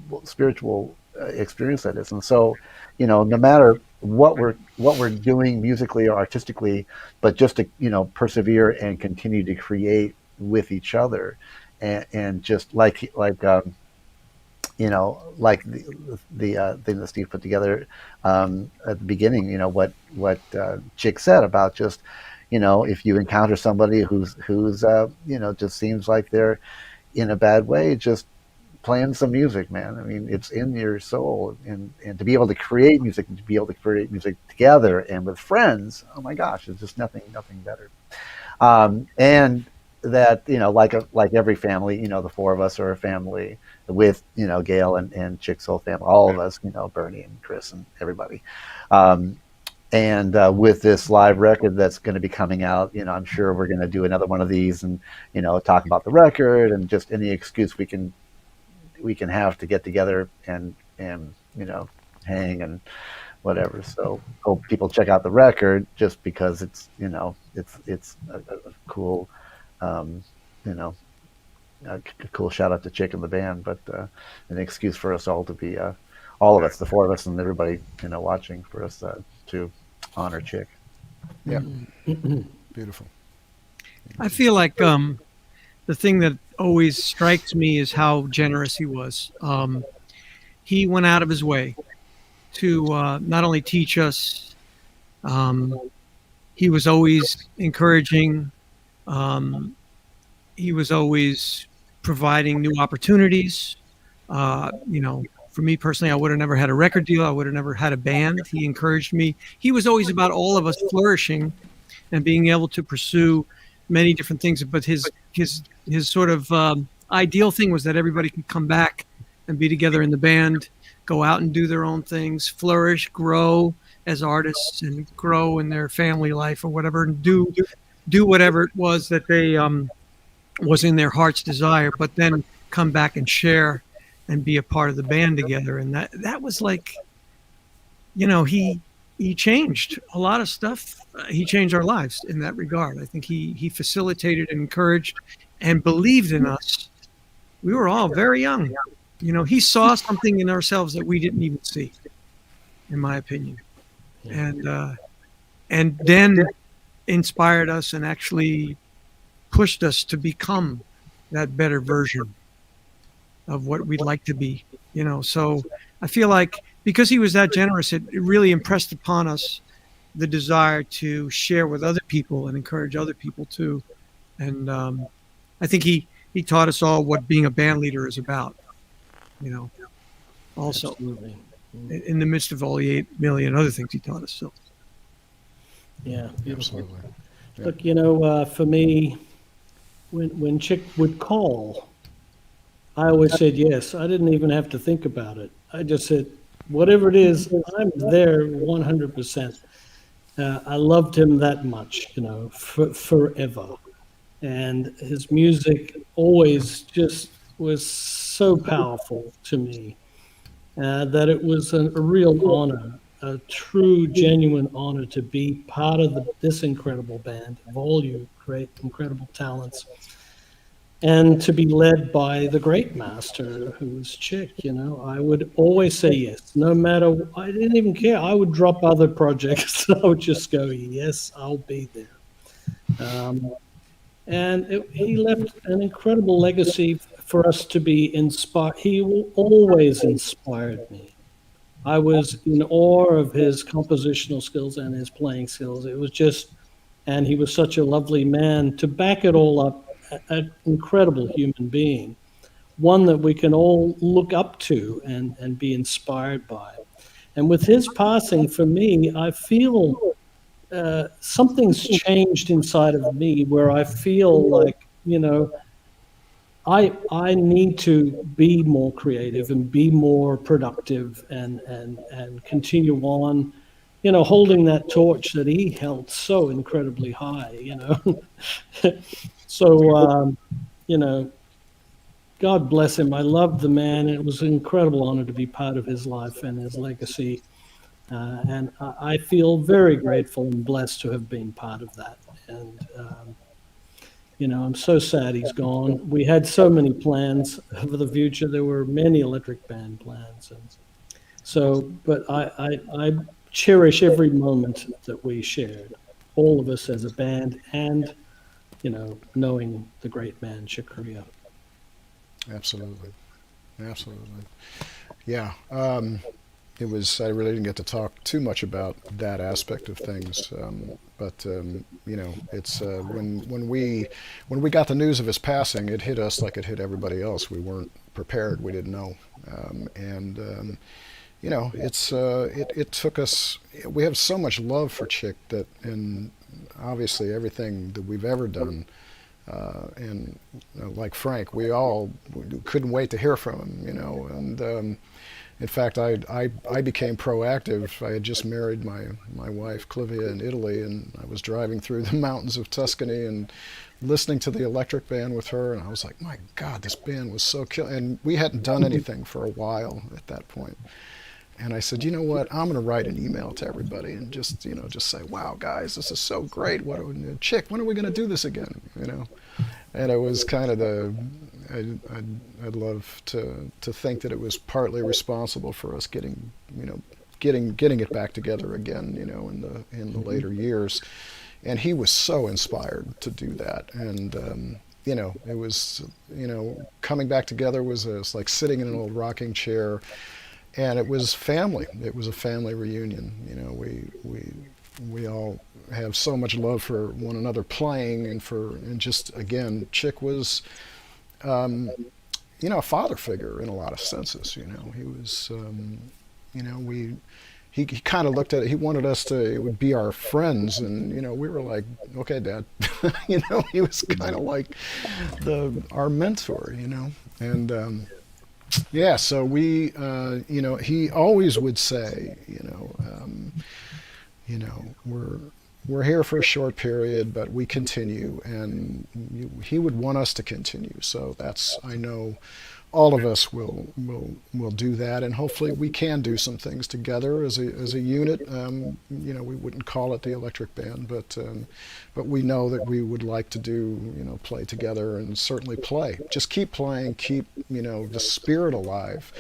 experience that is. And so no matter what we're doing musically or artistically, but just to persevere and continue to create with each other, and just like the thing that Steve put together at the beginning, what Chick said about just if you encounter somebody who's just seems like they're in a bad way, just playing some music, man. I mean, it's in your soul, and to be able to create music, and to be able to create music together and with friends, oh my gosh, it's just nothing better. And that like every family, the four of us are a family with Gail and Chick's whole family, all of us, Bernie and Chris and everybody. And with this live record that's going to be coming out, I'm sure we're going to do another one of these, and talk about the record, and just any excuse we can have to get together and hang and whatever. So hope people check out the record, just because it's it's a cool a cool shout out to Chick and the band, but an excuse for us all to be all of us, the four of us and everybody watching, for us to honor Chick. Yeah. Beautiful. I feel like the thing that always strikes me is how generous he was. He went out of his way to not only teach us, he was always encouraging. He was always providing new opportunities. For me personally, I would have never had a record deal. I would have never had a band. He encouraged me. He was always about all of us flourishing and being able to pursue many different things. But his sort of ideal thing was that everybody could come back and be together in the band, go out and do their own things, flourish, grow as artists, and grow in their family life or whatever, and do whatever it was that they was in their heart's desire, but then come back and share and be a part of the band together. And that was like, he changed a lot of stuff. He changed our lives in that regard. I think he facilitated and encouraged and believed in us. We were all very young. He saw something in ourselves that we didn't even see, in my opinion. And then inspired us and actually pushed us to become that better version of what we'd like to be. So I feel like because he was that generous, it really impressed upon us the desire to share with other people and encourage other people too. And I think he taught us all what being a band leader is about, also. Absolutely. In the midst of all the 8 million other things he taught us. So yeah, beautiful. Absolutely. Look, for me, when Chick would call, I always said yes. I didn't even have to think about it. I just said, whatever it is, I'm there 100%. I loved him that much, forever. And his music always just was so powerful to me that it was a real honor, a true, genuine honor to be part of this incredible band of all you great, incredible talents, and to be led by the great master who was Chick. I would always say yes, no matter. I didn't even care. I would drop other projects. I would just go, yes, I'll be there. And he left an incredible legacy for us to be inspired. He always inspired me. I was in awe of his compositional skills and his playing skills. It was just, and he was such a lovely man. To back it all up, an incredible human being, one that we can all look up to and be inspired by. And with his passing, for me, I feel something's changed inside of me where I feel like, I need to be more creative and be more productive and continue on, holding that torch that he held so incredibly high. So, God bless him. I loved the man. It was an incredible honor to be part of his life and his legacy. And I feel very grateful and blessed to have been part of that. And, I'm so sad he's gone. We had so many plans for the future. There were many Electric Band plans. And so, but I cherish every moment that we shared, all of us as a band and, knowing the great man, Chick Corea. Absolutely. Absolutely. Yeah. It was. I really didn't get to talk too much about that aspect of things, but it's when we got the news of his passing, it hit us like it hit everybody else. We weren't prepared. We didn't know, it took us. We have so much love for Chick that, and obviously everything that we've ever done. And like Frank, we all couldn't wait to hear from him, and in fact, I became proactive. I had just married my wife, Clivia, in Italy, and I was driving through the mountains of Tuscany and listening to the Electric Band with her, and I was like, my God, this band was so cool. And we hadn't done anything for a while at that point. And I said, you know what, I'm going to write an email to everybody and just say, wow, guys, this is so great. Chick, when are we going to do this again? And it was kind of I'd love to think that it was partly responsible for us getting it back together again, in the later years. And he was so inspired to do that. And, it was, coming back together was like sitting in an old rocking chair. And it was family. It was a family reunion. We all have so much love for one another playing and just, again, Chick was, a father figure in a lot of senses. He was, he kind of looked at it. He wanted us to be our friends, and we were like, okay, Dad. He was kind of like our mentor. And yeah, so we, he always would say, we're here for a short period, but we continue, and he would want us to continue. So I know all of us will do that, and hopefully we can do some things together as a unit. We wouldn't call it the Electric Band, but we know that we would like to do, play together and certainly play. Just keep playing, keep, the spirit alive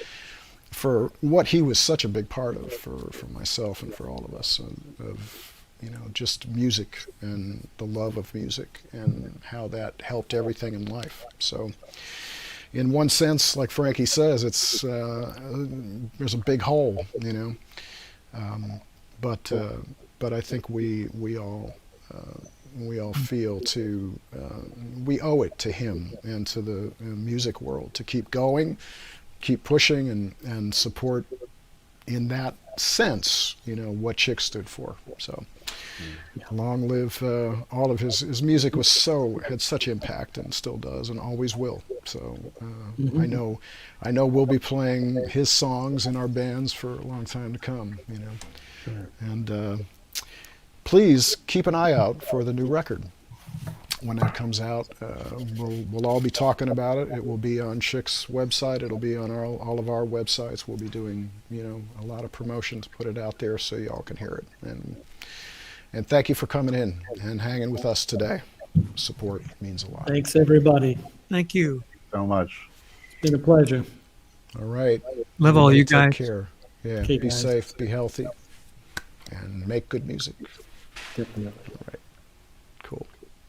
for what he was such a big part of for myself and for all of us, of just music and the love of music and how that helped everything in life. So in one sense, like Frankie says, it's there's a big hole, but I think we all feel we owe it to him and to the music world to keep going, keep pushing, and support in that sense, what Chick stood for. So long live all of his music had such impact and still does and always will. So I know we'll be playing his songs in our bands for a long time to come, Sure. And please keep an eye out for the new record. When that comes out, we'll all be talking about it. It will be on Chick's website. It'll be on all of our websites. We'll be doing, a lot of promotion to put it out there so y'all can hear it. And thank you for coming in and hanging with us today. Support means a lot. Thanks, everybody. Thank you. So much. It's been a pleasure. All right. Love all you Take guys. care. Yeah. Okay, Be guys. safe. Be healthy. And make good music. Definitely. All right.